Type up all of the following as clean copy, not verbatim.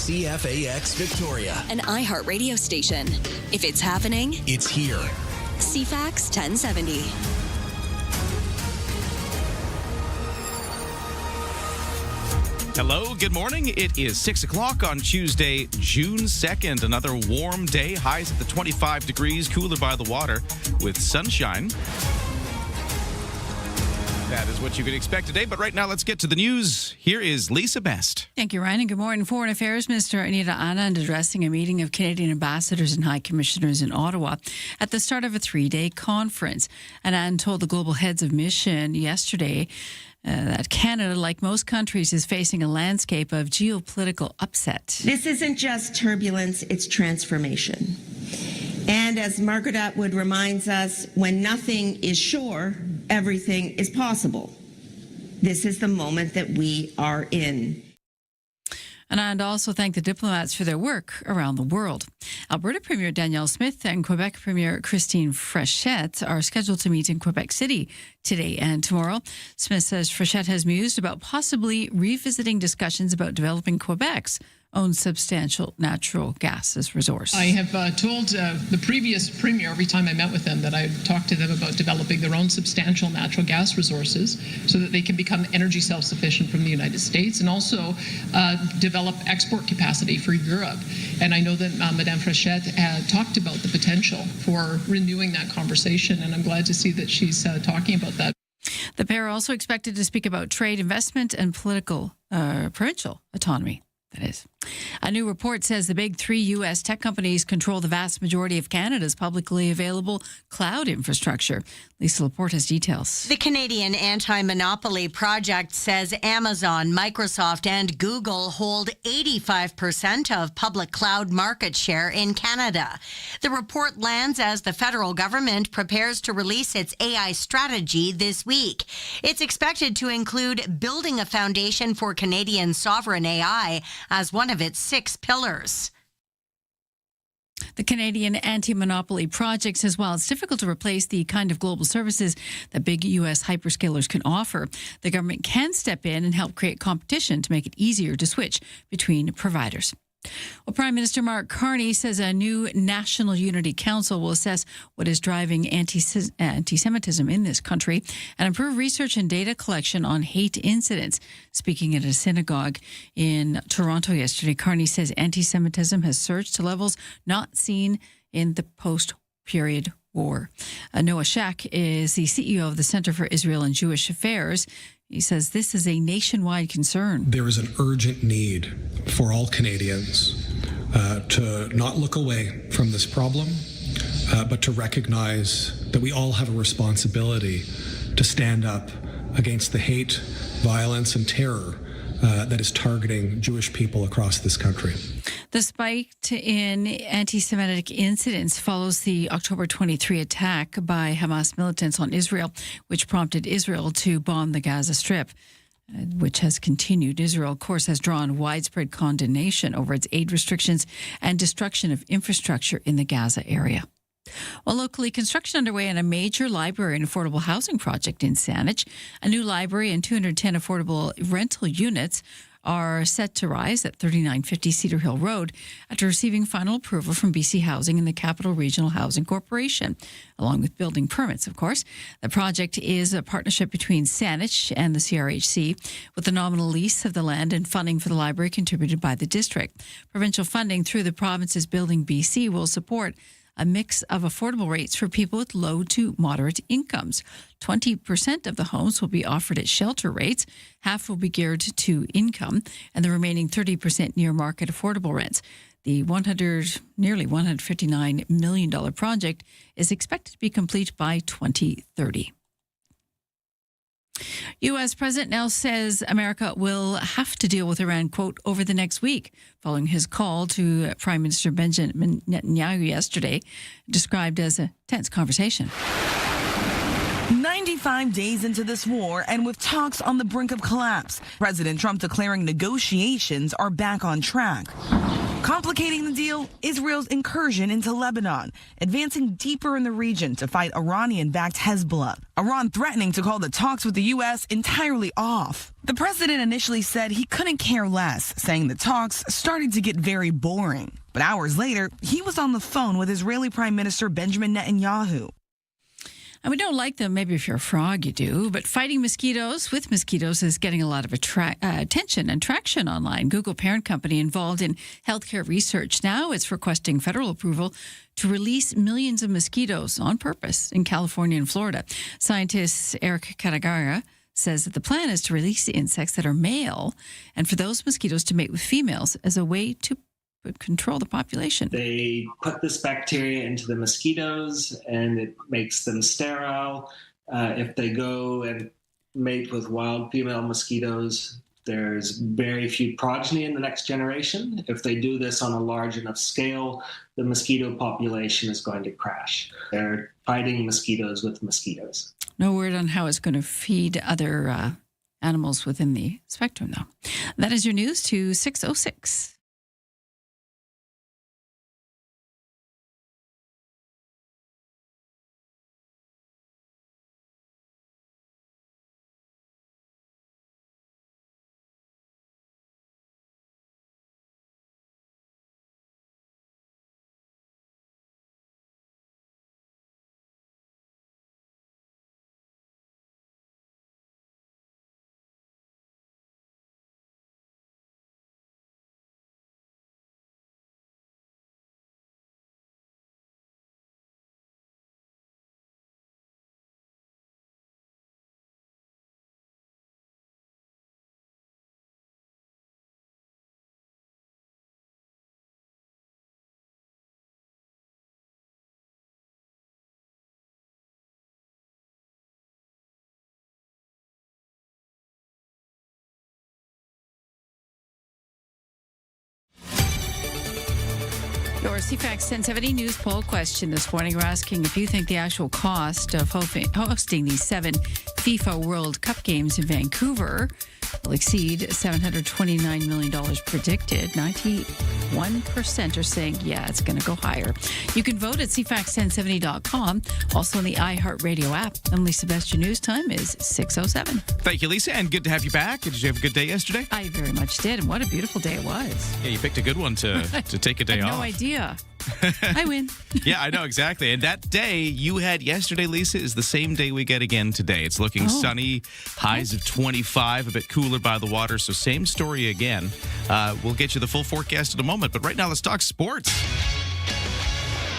CFAX Victoria, an iHeart radio station. If it's happening, it's here. CFAX 1070. Hello, good morning. It is 6 o'clock on Tuesday, June 2nd. Another warm day, highs at the 25 degrees, cooler by the water with sunshine. That is what you could expect today, but right now let's get to the news. Here is Lisa Best. Thank you, Ryan, and good morning. Foreign Affairs Minister Anita Anand addressing a meeting of Canadian ambassadors and high commissioners in Ottawa at the start of a 3-day conference. Anand told the global heads of mission yesterday that Canada, like most countries, is facing a landscape of geopolitical upset. This isn't just turbulence, it's transformation. And as Margaret Atwood reminds us, when nothing is sure, everything is possible. This is the moment that we are in. And also thank the diplomats for their work around the world. Alberta Premier Danielle Smith and Quebec Premier Christine Frechette are scheduled to meet in Quebec City today and tomorrow. Smith says Frechette has mused about possibly revisiting discussions about developing Quebec's own substantial natural gas as resource. I have told the previous premier every time I met with them that I would talk to them about developing their own substantial natural gas resources so that they can become energy self-sufficient from the United States and also develop export capacity for Europe. And I know that Madame Frechette talked about the potential for renewing that conversation, and I'm glad to see that she's talking about that. The pair are also expected to speak about trade, investment, and political provincial autonomy. That is. A new report says the big 3 U.S. tech companies control the vast majority of Canada's publicly available cloud infrastructure. Lisa Laporte has details. The Canadian Anti-Monopoly Project says Amazon, Microsoft, and Google hold 85% of public cloud market share in Canada. The report lands as the federal government prepares to release its AI strategy this week. It's expected to include building a foundation for Canadian sovereign AI as one of its 6 pillars. The Canadian Anti-Monopoly Project says while it's difficult to replace the kind of global services that big U.S. hyperscalers can offer, the government can step in and help create competition to make it easier to switch between providers. Well, Prime Minister Mark Carney says a new National Unity Council will assess what is driving anti-Semitism in this country and improve research and data collection on hate incidents. Speaking at a synagogue in Toronto yesterday, Carney says anti-Semitism has surged to levels not seen in the post-period war. Noah Shak is the CEO of the Center for Israel and Jewish Affairs. He says this is a nationwide concern. There is an urgent need for all Canadians to not look away from this problem, but to recognize that we all have a responsibility to stand up against the hate, violence, and terror that is targeting Jewish people across this country. The spike in anti-Semitic incidents follows the October 23 attack by Hamas militants on Israel, which prompted Israel to bomb the Gaza Strip, which has continued. Israel, of course, has drawn widespread condemnation over its aid restrictions and destruction of infrastructure in the Gaza area. Well, locally, construction underway on a major library and affordable housing project in Saanich. A new library and 210 affordable rental units are set to rise at 3950 Cedar Hill Road after receiving final approval from BC Housing and the Capital Regional Housing Corporation, along with building permits, of course. The project is a partnership between Saanich and the CRHC, with the nominal lease of the land and funding for the library contributed by the district. Provincial funding through the province's Building BC will support a mix of affordable rates for people with low to moderate incomes. 20% of the homes will be offered at shelter rates, half will be geared to income, and the remaining 30% near market affordable rents. The nearly $159 million project is expected to be complete by 2030. U.S. President now says America will have to deal with Iran, quote, over the next week, following his call to Prime Minister Benjamin Netanyahu yesterday, described as a tense conversation. 95 days into this war and with talks on the brink of collapse, President Trump declaring negotiations are back on track. Complicating the deal, Israel's incursion into Lebanon, advancing deeper in the region to fight Iranian-backed Hezbollah. Iran threatening to call the talks with the U.S. entirely off. The president initially said he couldn't care less, saying the talks started to get very boring. But hours later, he was on the phone with Israeli Prime Minister Benjamin Netanyahu. And we don't like them. Maybe if you're a frog, you do. But fighting mosquitoes with mosquitoes is getting a lot of attention and traction online. Google parent company involved in healthcare research. Now it's requesting federal approval to release millions of mosquitoes on purpose in California and Florida. Scientist Eric Katagara says that the plan is to release the insects that are male and for those mosquitoes to mate with females as a way to control the population. They put this bacteria into the mosquitoes and it makes them sterile. If they go and mate with wild female mosquitoes, there's very few progeny in the next generation. If they do this on a large enough scale, the mosquito population is going to crash. They're fighting mosquitoes with mosquitoes. No word on how it's going to feed other animals within the spectrum, though. That is your news to 6:06. Your CFAX 1070 news poll question this morning. We're asking if you think the actual cost of hosting these 7 FIFA World Cup games in Vancouver will exceed $729 million predicted. 91% are saying, yeah, it's going to go higher. You can vote at CFAX1070.com. Also on the iHeartRadio app. And Lisa, best your news time is 6:07. Thank you, Lisa, and good to have you back. Did you have a good day yesterday? I very much did, and what a beautiful day it was. Yeah, you picked a good one to take a day I had off. no idea. I win. Yeah, I know, exactly. And that day you had yesterday, Lisa, is the same day we get again today. It's looking sunny, highs of 25, a bit cooler by the water. So same story again. We'll get you the full forecast in a moment. But right now, let's talk sports.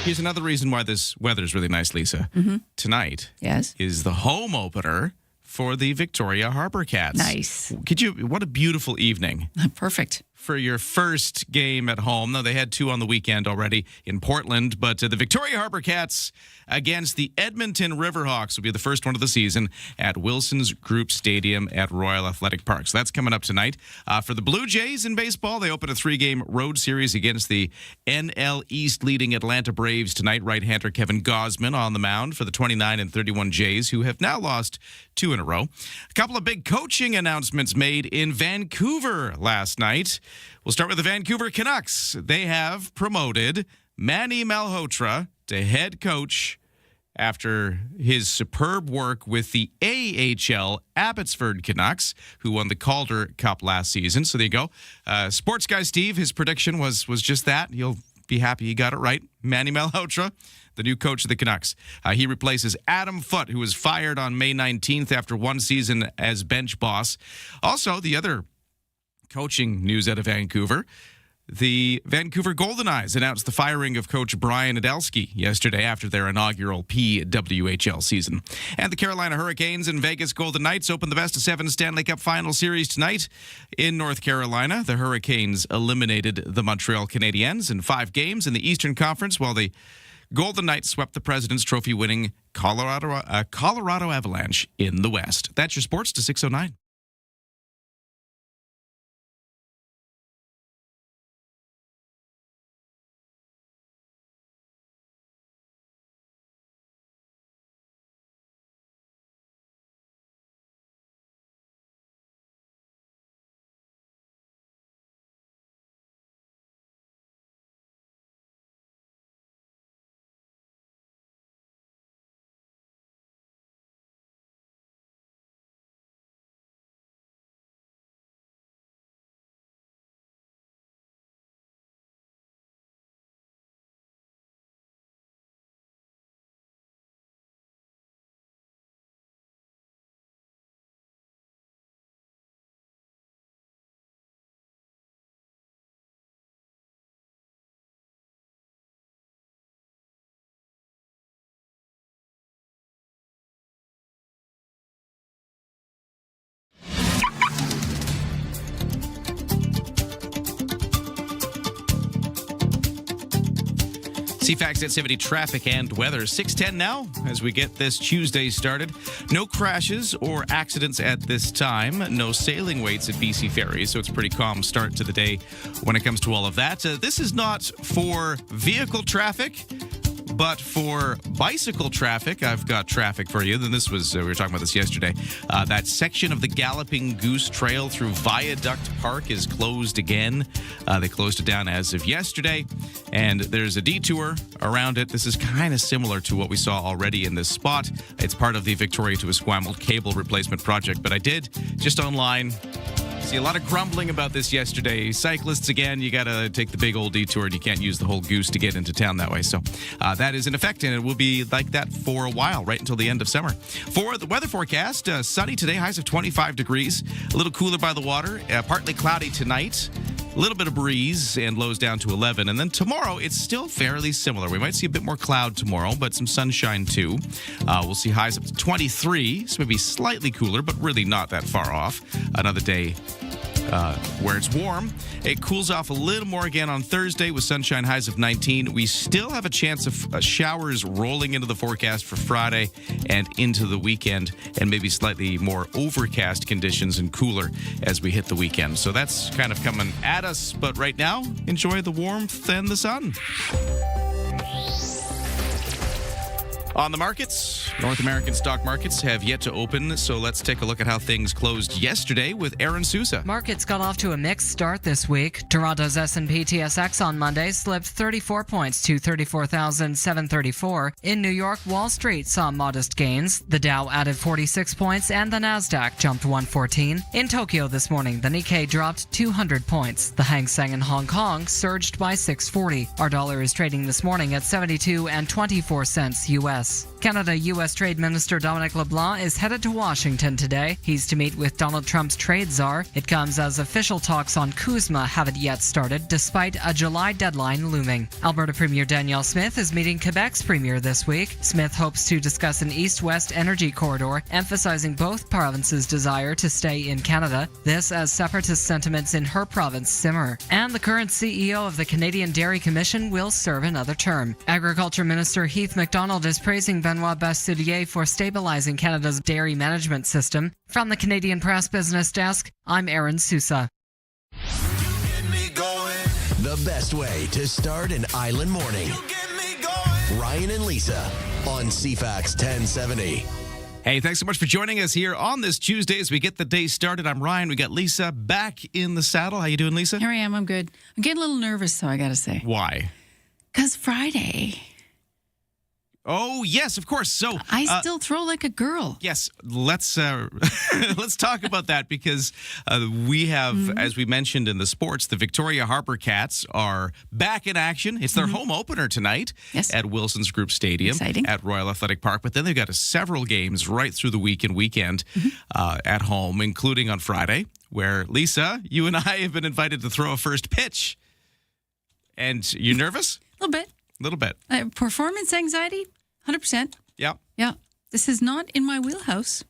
Here's another reason why this weather is really nice, Lisa. Tonight is the home opener for the Victoria Harbour Cats. Nice. What a beautiful evening. Perfect. For your first game at home. Now, they had 2 on the weekend already in Portland, but the Victoria Harbour Cats against the Edmonton Riverhawks will be the first one of the season at Wilson's Group Stadium at Royal Athletic Park. So that's coming up tonight. For the Blue Jays in baseball, they open a 3-game road series against the NL East leading Atlanta Braves tonight. Right-hander Kevin Gausman on the mound for the 29 and 31 Jays, who have now lost 2 in a row. A couple of big coaching announcements made in Vancouver last night. We'll start with the Vancouver Canucks. They have promoted Manny Malhotra to head coach after his superb work with the AHL Abbotsford Canucks, who won the Calder Cup last season. So there you go. Sports guy Steve, his prediction was just that. You'll be happy he got it right. Manny Malhotra, the new coach of the Canucks. He replaces Adam Foote, who was fired on May 19th after 1 season as bench boss. Also, the other coaching news out of Vancouver. The Vancouver Golden Knights announced the firing of coach Brian Adelsky yesterday after their inaugural PWHL season. And the Carolina Hurricanes and Vegas Golden Knights open the best-of-7 Stanley Cup Final Series tonight in North Carolina. The Hurricanes eliminated the Montreal Canadiens in 5 games in the Eastern Conference, while the Golden Knights swept the President's Trophy-winning Colorado Avalanche in the West. That's your sports to 6:09. CFAX at 70 traffic and weather. 6:10 now as we get this Tuesday started. No crashes or accidents at this time. No sailing waits at BC Ferry, so it's a pretty calm start to the day when it comes to all of that. This is not for vehicle traffic, but for bicycle traffic. I've got traffic for you. Then this was, we were talking about this yesterday. That section of the Galloping Goose Trail through Viaduct Park is closed again. They closed it down as of yesterday, and there's a detour around it. This is kind of similar to what we saw already in this spot. It's part of the Victoria to Esquimalt cable replacement project, but I did just online see a lot of grumbling about this yesterday. Cyclists, again, you got to take the big old detour, and you can't use the whole goose to get into town that way. So that is in effect, and it will be like that for a while, right until the end of summer. For the weather forecast, sunny today, highs of 25 degrees, a little cooler by the water, partly cloudy tonight. A little bit of breeze and lows down to 11. And then tomorrow, it's still fairly similar. We might see a bit more cloud tomorrow, but some sunshine too. We'll see highs up to 23, so maybe slightly cooler, but really not that far off. Another day where it's warm. It cools off a little more again on Thursday with sunshine, highs of 19. We still have a chance of showers rolling into the forecast for Friday and into the weekend, and maybe slightly more overcast conditions and cooler as we hit the weekend. So that's kind of coming at us, but right now, enjoy the warmth and the sun. On the markets, North American stock markets have yet to open, so let's take a look at how things closed yesterday with Aaron Sousa. Markets got off to a mixed start this week. Toronto's S&P TSX on Monday slipped 34 points to 34,734. In New York, Wall Street saw modest gains. The Dow added 46 points and the Nasdaq jumped 114. In Tokyo this morning, the Nikkei dropped 200 points. The Hang Seng in Hong Kong surged by 640. Our dollar is trading this morning at 72.24 cents U.S. Canada-U.S. Trade Minister Dominic LeBlanc is headed to Washington today. He's to meet with Donald Trump's trade czar. It comes as official talks on CUSMA haven't yet started, despite a July deadline looming. Alberta Premier Danielle Smith is meeting Quebec's Premier this week. Smith hopes to discuss an east-west energy corridor, emphasizing both provinces' desire to stay in Canada. This as separatist sentiments in her province simmer. And the current CEO of the Canadian Dairy Commission will serve another term. Agriculture Minister Heath MacDonald is praising Benoit Bastelier for stabilizing Canada's dairy management system. From the Canadian Press Business Desk, I'm Aaron Sousa. The best way to start an island morning. Ryan and Lisa on CFAX 1070. Hey, thanks so much for joining us here on this Tuesday as we get the day started. I'm Ryan. We got Lisa back in the saddle. How you doing, Lisa? Here I am. I'm good. I'm getting a little nervous, though, I got to say. Why? Because Friday. Oh, yes, of course. So I still throw like a girl. Yes, let's let's talk about that because we have, as we mentioned in the sports, the Victoria Harbour Cats are back in action. It's their home opener tonight at Wilson's Group Stadium at Royal Athletic Park. But then they've got several games right through the week and weekend at home, including on Friday, where, Lisa, you and I have been invited to throw a first pitch. And you nervous? A little bit. A little bit. Performance anxiety, 100%. Yeah. Yeah. This is not in my wheelhouse.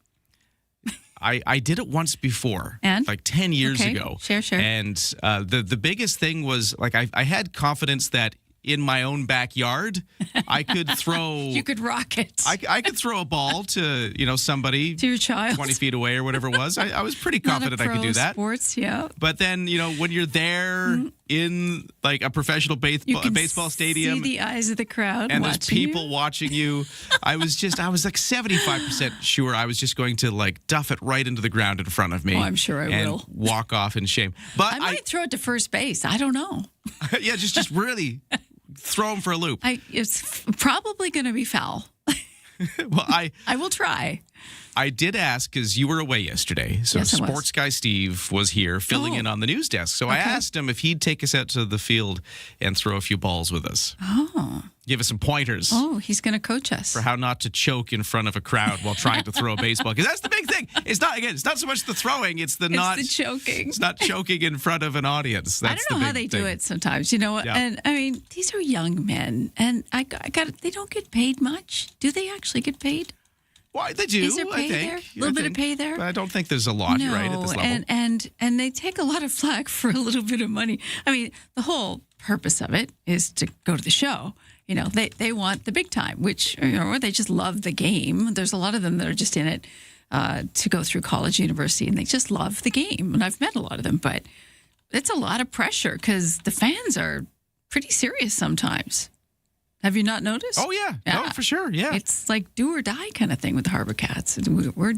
I did it once before, and? like 10 years ago. Sure. And the biggest thing was, like, I had confidence that in my own backyard, I could throw... You could rock it. I could throw a ball to, somebody... To your child. 20 feet away or whatever it was. I was pretty confident I could do that. Sports, yeah. But then, when you're there in, like, a professional baseball stadium... see the eyes of the crowd and there's people watching you. I was like 75% sure I was just going to, like, duff it right into the ground in front of me. Oh, I'm sure I and will. Walk off in shame. But I might throw it to first base. I don't know. Yeah, just really... throw him for a loop. It's probably going to be foul. Well, I will try. I did ask because you were away yesterday. So yes, sports guy Steve was here filling in on the news desk. So I asked him if he'd take us out to the field and throw a few balls with us. Oh. Give us some pointers. Oh, he's going to coach us. For how not to choke in front of a crowd while trying to throw a baseball. Because that's the big thing. It's not so much the throwing, it's the choking. It's not choking in front of an audience. That's I don't know how they do it sometimes, Yeah. And I mean, these are young men, and they don't get paid much. Do they actually get paid? Why they do? Is there pay there? A little bit of pay there? But I don't think there's a lot, no, right, at this level. And they take a lot of flack for a little bit of money. I mean, the whole purpose of it is to go to the show. You know, they want the big time, which, you know, or they just love the game. There's a lot of them that are just in it to go through college, university, and they just love the game. And I've met a lot of them, but it's a lot of pressure because the fans are pretty serious sometimes. Have you not noticed? Oh, yeah. No, for sure. Yeah. It's like do or die kind of thing with the Harbor Cats. We're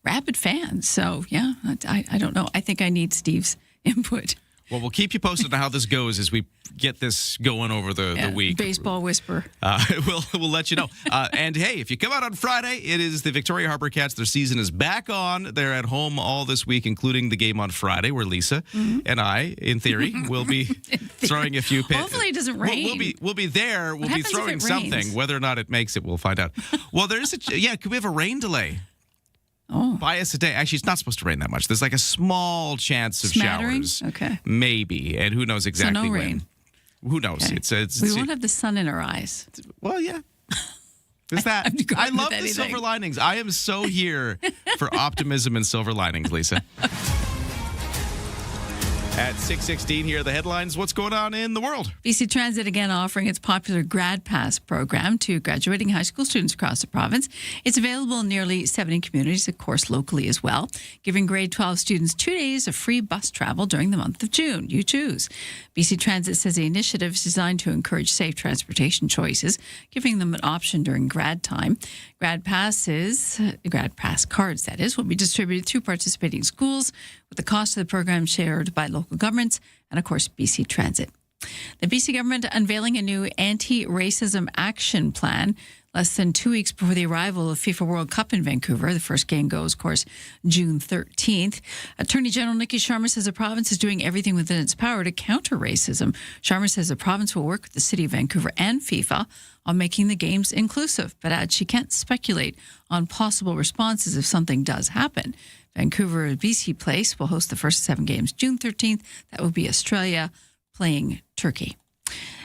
rabid fans. So, yeah, I don't know. I think I need Steve's input. Well, we'll keep you posted on how this goes as we get this going over the week. Baseball whisper. We'll let you know. And hey, if you come out on Friday, it is the Victoria Harbor Cats. Their season is back on. They're at home all this week, including the game on Friday, where Lisa and I, in theory, will be throwing a few pins. Hopefully it doesn't rain. We'll be there. We'll be throwing something. Rains? Whether or not it makes it, we'll find out. Well, could we have a rain delay? Oh. By us today. Actually, it's not supposed to rain that much. There's like a small chance of Smattering? showers. Okay. Maybe. And who knows exactly so no when. Rain. Who knows? Okay. We won't have the sun in our eyes. Well, yeah. There's that. I love the anything. silver linings. I am so here for optimism and silver linings, Lisa. At 6:16, here are the headlines. What's going on in the world? BC Transit again offering its popular Grad Pass program to graduating high school students across the province. It's available in nearly 70 communities, of course, locally as well, giving grade 12 students 2 days of free bus travel during the month of June. You choose. BC Transit says the initiative is designed to encourage safe transportation choices, giving them an option during grad time. Grad Pass cards, that is, will be distributed through participating schools, with the cost of the program shared by local governments and, of course, BC Transit. The BC government unveiling a new anti-racism action plan less than 2 weeks before the arrival of FIFA World Cup in Vancouver. The first game goes, of course, June 13th. Attorney General Nikki Sharma says the province is doing everything within its power to counter racism. Sharma says the province will work with the City of Vancouver and FIFA on making the games inclusive, but adds she can't speculate on possible responses if something does happen. Vancouver BC Place will host the first 7 games June 13th. That will be Australia playing Turkey.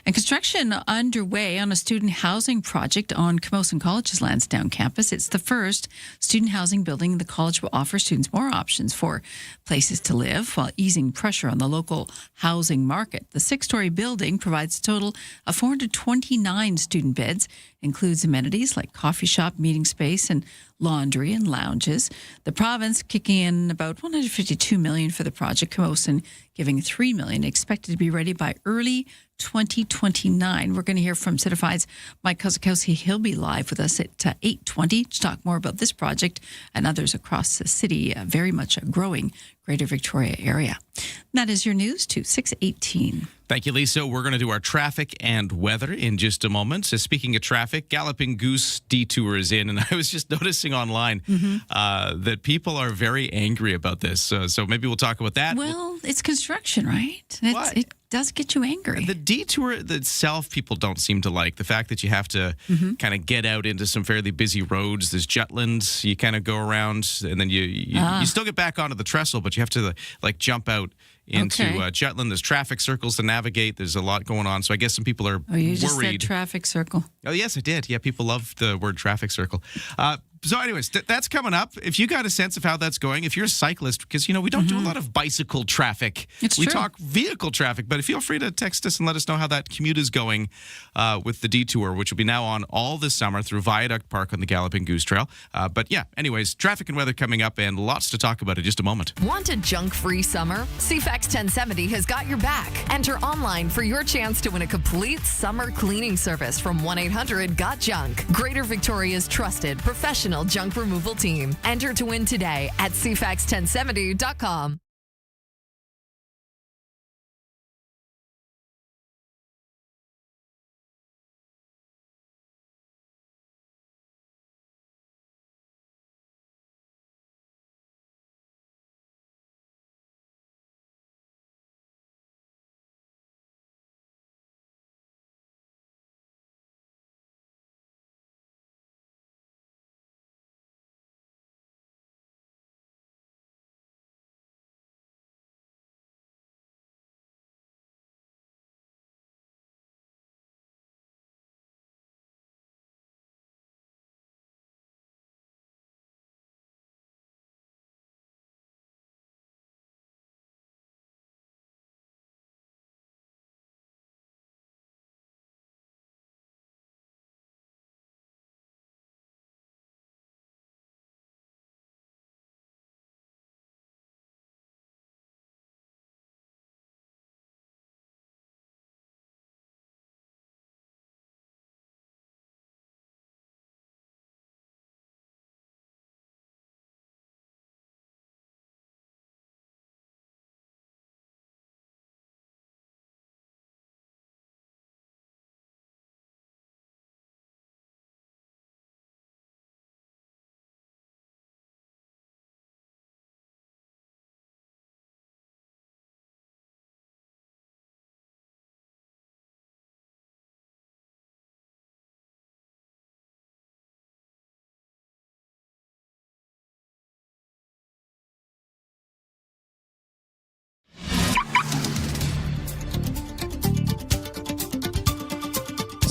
And construction underway on a student housing project on Camosun College's Lansdowne campus. It's the first student housing building. The college will offer students more options for places to live while easing pressure on the local housing market. The 6-story building provides a total of 429 student beds, includes amenities like coffee shop, meeting space, and laundry and lounges. The province kicking in about $152 million for the project. Camosun giving $3 million, expected to be ready by early 2029. We're going to hear from Certified's Mike Kozakowski. He'll be live with us at 8:20 to talk more about this project and others across the city. Very much a growing Greater Victoria area. That is your news to 6:18. Thank you, Lisa. We're going to do our traffic and weather in just a moment. So speaking of traffic, Galloping Goose detour is in, and I was just noticing online that people are very angry about this. So maybe we'll talk about that. Well, it's construction, right? It does get you angry. The detour itself, people don't seem to like. The fact that you have to kind of get out into some fairly busy roads. There's Jutland. You kind of go around, and then you still get back onto the trestle, but you have to like jump out into Jutland. There's traffic circles to navigate. There's a lot going on. So I guess some people are you worried. Just said traffic circle. Oh, yes, I did. Yeah, people love the word traffic circle. So anyways, that's coming up. If you got a sense of how that's going, if you're a cyclist, because, we don't do a lot of bicycle traffic. We talk vehicle traffic, but feel free to text us and let us know how that commute is going with the detour, which will be now on all this summer through Viaduct Park on the Galloping Goose Trail. But yeah, anyways, traffic and weather coming up and lots to talk about in just a moment. Want a junk-free summer? CFAX 1070 has got your back. Enter online for your chance to win a complete summer cleaning service from 1-800-GOT-JUNK. Greater Victoria's trusted professional junk removal team. Enter to win today at CFAX1070.com.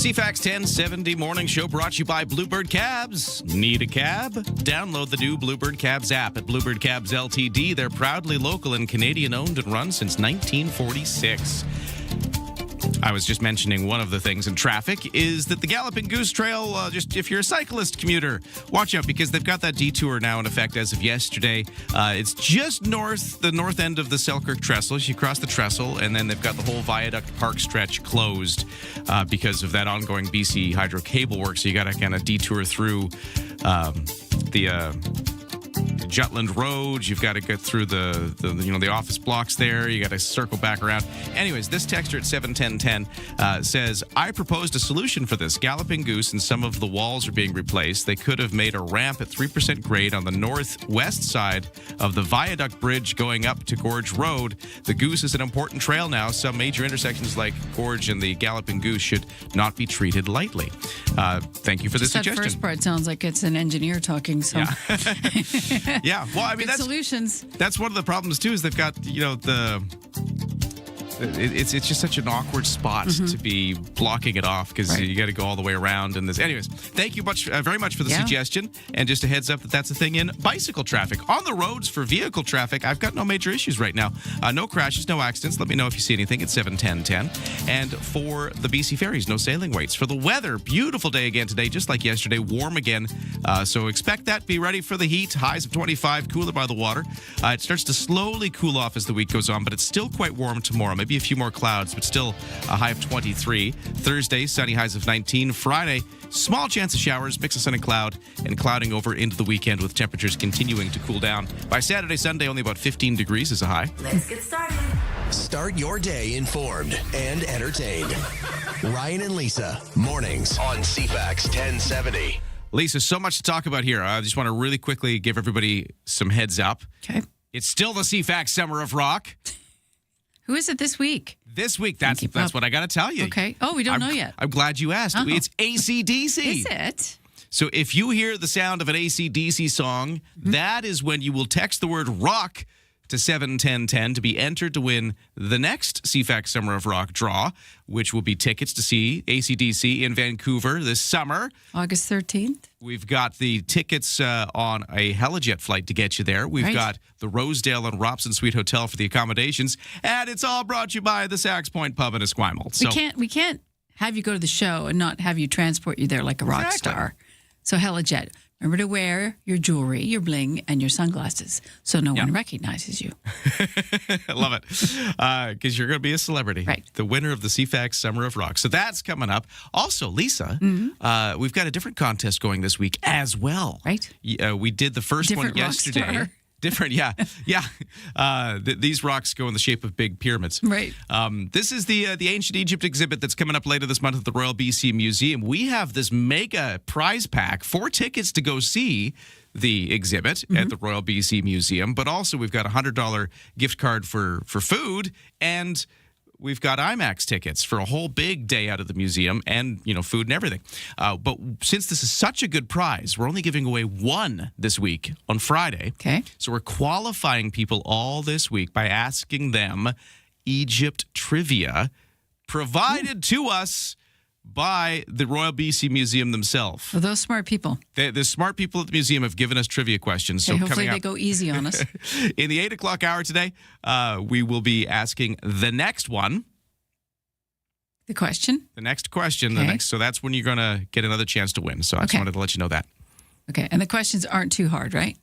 CFAX 1070 Morning Show brought to you by Bluebird Cabs. Need a cab? Download the new Bluebird Cabs app at Bluebird Cabs Ltd. They're proudly local and Canadian owned and run since 1946. I was just mentioning one of the things in traffic is that the Galloping Goose Trail, just if you're a cyclist commuter, watch out because they've got that detour now in effect as of yesterday. It's just the north end of the Selkirk Trestle. You cross the trestle, and then they've got the whole Viaduct Park stretch closed because of that ongoing BC Hydro cable work. So you got to kind of detour through the Jutland Road. You've got to get through the office blocks there. You got to circle back around. Anyways, this texter at 71010 says, I proposed a solution for this. Galloping Goose and some of the walls are being replaced. They could have made a ramp at 3% grade on the northwest side of the Viaduct Bridge going up to Gorge Road. The Goose is an important trail now. Some major intersections like Gorge and the Galloping Goose should not be treated lightly. Thank you for the suggestion. That first part sounds like it's an engineer talking. So. Yeah. Yeah, well, I mean, that's solutions. That's one of the problems too. Is they've got it's just such an awkward spot to be blocking it off because you got to go all the way around. And this, anyways, thank you very much for the suggestion. And just a heads up that's a thing in bicycle traffic on the roads for vehicle traffic. I've got no major issues right now. No crashes, no accidents. Let me know if you see anything at 71010. And for the BC ferries, no sailing waits. For the weather, beautiful day again today, just like yesterday, warm again. So expect that. Be ready for the heat. Highs of 25, cooler by the water. It starts to slowly cool off as the week goes on, but it's still quite warm tomorrow. Maybe a few more clouds, but still a high of 23. Thursday, sunny, highs of 19. Friday, small chance of showers, mix of sun and cloud, and clouding over into the weekend with temperatures continuing to cool down. By Saturday, Sunday, only about 15 degrees is a high. Let's get started. Start your day informed and entertained. Ryan and Lisa, mornings on CFAX 1070. Lisa, so much to talk about here. I just want to really quickly give everybody some heads up. Okay. It's still the CFAX Summer of Rock. Who is it this week? This week, that's what I got to tell you. Okay. Oh, we don't know yet. I'm glad you asked. It's AC/DC. Is it? So if you hear the sound of an AC/DC song, that is when you will text the word rock to 71010 to be entered to win the next CFAX Summer of Rock draw, which will be tickets to see AC/DC in Vancouver this summer. August 13th. We've got the tickets on a Helijet flight to get you there. We've got the Rosedale and Robson Suite Hotel for the accommodations. And it's all brought to you by the Sax Point Pub in Esquimalt. So we can't have you go to the show and not have you transport you there like a rock star. So Helijet. Remember to wear your jewelry, your bling, and your sunglasses so no one recognizes you. I love it. Because you're going to be a celebrity. Right. The winner of the CFAX Summer of Rock. So that's coming up. Also, Lisa, we've got a different contest going this week as well. Right. We did the first one yesterday. Different, yeah. These rocks go in the shape of big pyramids. Right. This is the Ancient Egypt exhibit that's coming up later this month at the Royal BC Museum. We have this mega prize pack, 4 tickets to go see the exhibit at the Royal BC Museum, but also we've got a $100 gift card for food, and we've got IMAX tickets for a whole big day out of the museum and, food and everything. But since this is such a good prize, we're only giving away 1 this week on Friday. Okay. So we're qualifying people all this week by asking them Egypt trivia provided to us by the Royal BC Museum themselves. Well, those smart people. The smart people at the museum have given us trivia questions. So hopefully they go easy on us. In the 8 o'clock hour today, we will be asking the next one. The question? The next question. Okay. So that's when you're going to get another chance to win. So I just wanted to let you know that. Okay. And the questions aren't too hard, right?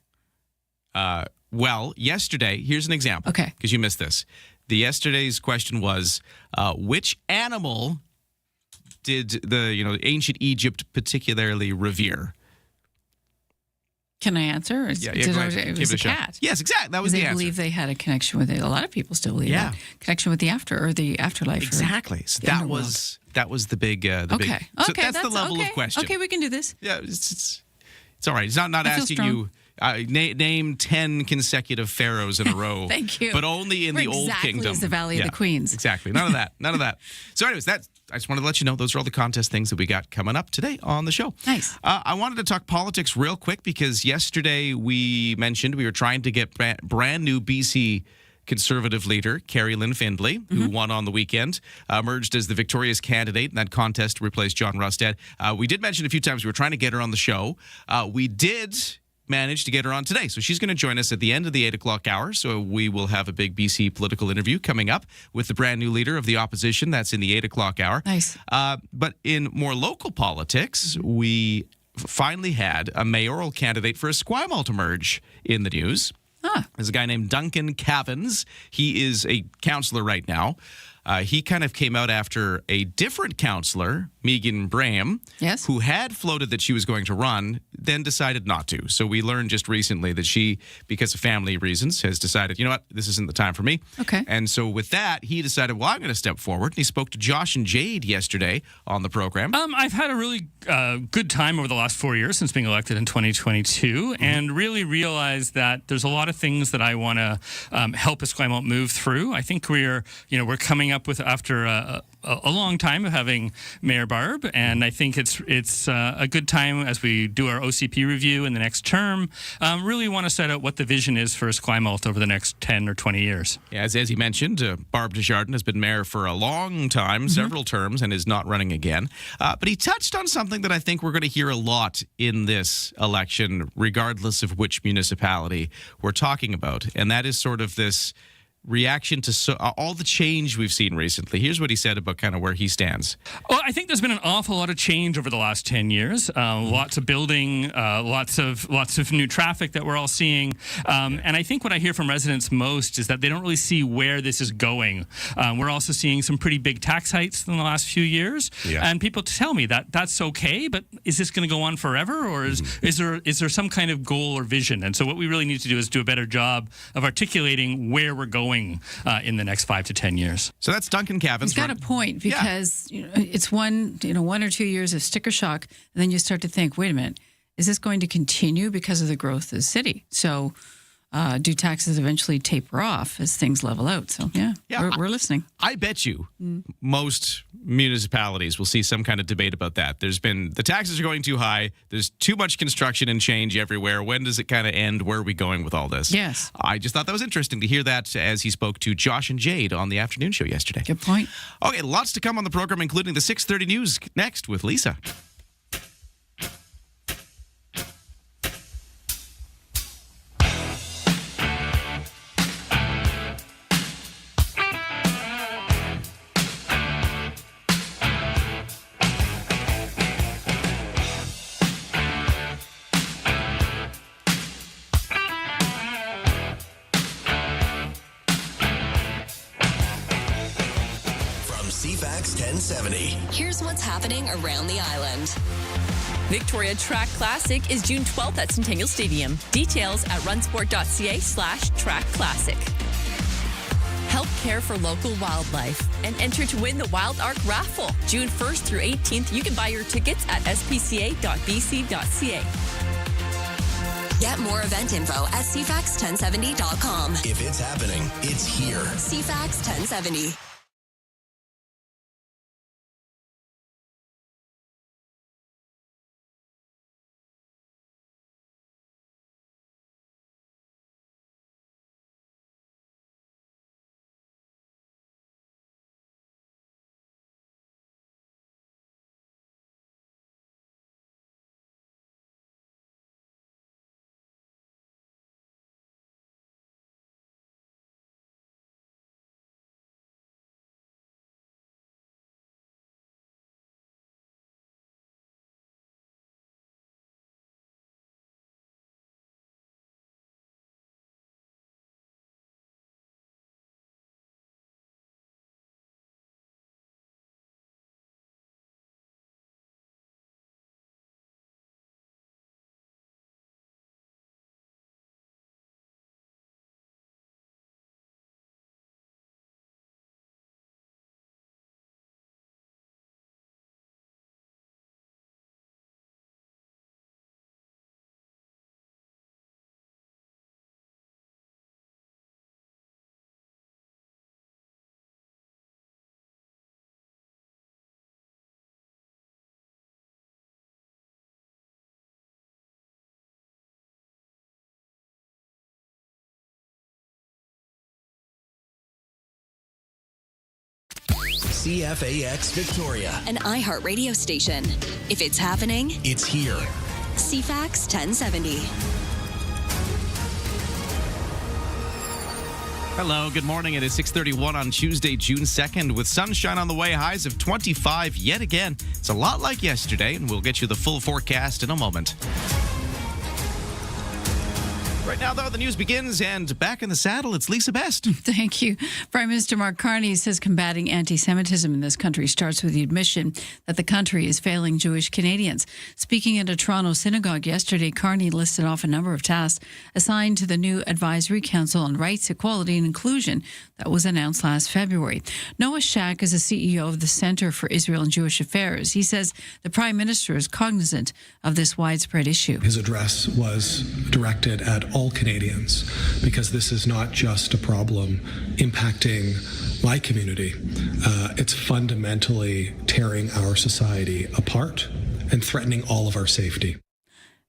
Well, yesterday, here's an example. Okay. Because you missed this. Yesterday's question was, which animal did the ancient Egypt particularly revere? Can I answer? Yeah, go ahead. It was a cat. Yes, exactly. That was the answer. They believe they had a connection with it. A lot of people still believe that. Connection with the afterlife. Exactly. So that was the big okay. So that's the level of question. Okay, we can do this. Yeah, it's all right. It's not asking you name 10 consecutive pharaohs in a row. Thank you. But only in the Old Kingdom. As the Valley of the Queens. Exactly. None of that. So anyways, I just wanted to let you know those are all the contest things that we got coming up today on the show. Nice. I wanted to talk politics real quick because yesterday we mentioned we were trying to get brand new BC Conservative leader Carrie Lynn Findlay, who won on the weekend, emerged as the victorious candidate in that contest to replace John Rustad. We did mention a few times we were trying to get her on the show. We did manage to get her on today. So she's going to join us at the end of the 8 o'clock hour. So we will have a big BC political interview coming up with the brand new leader of the opposition. That's in the 8 o'clock hour. Nice. But in more local politics, we finally had a mayoral candidate for Esquimalt emerge in the news. There's a guy named Duncan Cavins. He is a councillor right now. He kind of came out after a different councillor, Megan Braham, Yes. who had floated that she was going to run, then decided not to. So we learned just recently that she, because of family reasons, has decided, you know what, this isn't the time for me. Okay. And so with that, he decided, well, I'm going to step forward. And he spoke to Josh and Jade yesterday on the program. I've had a really good time over the last 4 years since being elected in 2022, and really realized that there's a lot of things that I want to help Esquimalt move through. I think we're coming up with, after a long time of having Mayor Barb, and I think it's a good time as we do our OCP review in the next term. Really want to set out what the vision is for Esquimalt over the next 10 or 20 years. Yeah, as he mentioned, Barb Desjardins has been mayor for a long time, several terms, and is not running again. But he touched on something that I think we're going to hear a lot in this election, regardless of which municipality we're talking about, and that is sort of this reaction to all the change we've seen recently. Here's what he said about kind of where he stands. Well, I think there's been an awful lot of change over the last 10 years. Lots of building, lots of new traffic that we're all seeing. And I think what I hear from residents most is that they don't really see where this is going. We're also seeing some pretty big tax hikes in the last few years. Yeah. And people tell me that that's okay, but is this going to go on forever? Or is there some kind of goal or vision? And so what we really need to do is do a better job of articulating where we're going in the next 5 to 10 years. So that's Duncan Cavins. He's got a point, because it's one or 2 years of sticker shock, and then you start to think, wait a minute, is this going to continue because of the growth of the city? So do taxes eventually taper off as things level out? So we're listening. I bet you most municipalities will see some kind of debate about that. There's been, the taxes are going too high. There's too much construction and change everywhere. When does it kind of end? Where are we going with all this? Yes. I just thought that was interesting to hear that as he spoke to Josh and Jade on the afternoon show yesterday. Good point. Okay, lots to come on the program, including the 6:30 news next with Lisa. CFAX 1070. Here's what's happening around the island. Victoria Track Classic is June 12th at Centennial Stadium. Details at runsport.ca/Track Classic. Help care for local wildlife and enter to win the Wild Arc Raffle. June 1st through 18th, you can buy your tickets at spca.bc.ca. Get more event info at CFAX1070.com. If it's happening, it's here. CFAX 1070. CFAX Victoria. An iHeart radio station. If it's happening, It's here. CFAX 1070. Hello, good morning. It is 6:31 on Tuesday, June 2nd, with sunshine on the way, highs of 25 yet again. It's a lot like yesterday, and we'll get you the full forecast in a moment. Right now, though, the news begins, and back in the saddle, it's Lisa Best. Thank you. Prime Minister Mark Carney says combating anti-Semitism in this country starts with the admission that the country is failing Jewish Canadians. Speaking at a Toronto synagogue yesterday, Carney listed off a number of tasks assigned to the new Advisory Council on Rights, Equality and Inclusion that was announced last February. Noah Shack is the CEO of the Centre for Israel and Jewish Affairs. He says the Prime Minister is cognizant of this widespread issue. His address was directed at all Canadians, because this is not just a problem impacting my community. It's fundamentally tearing our society apart and threatening all of our safety.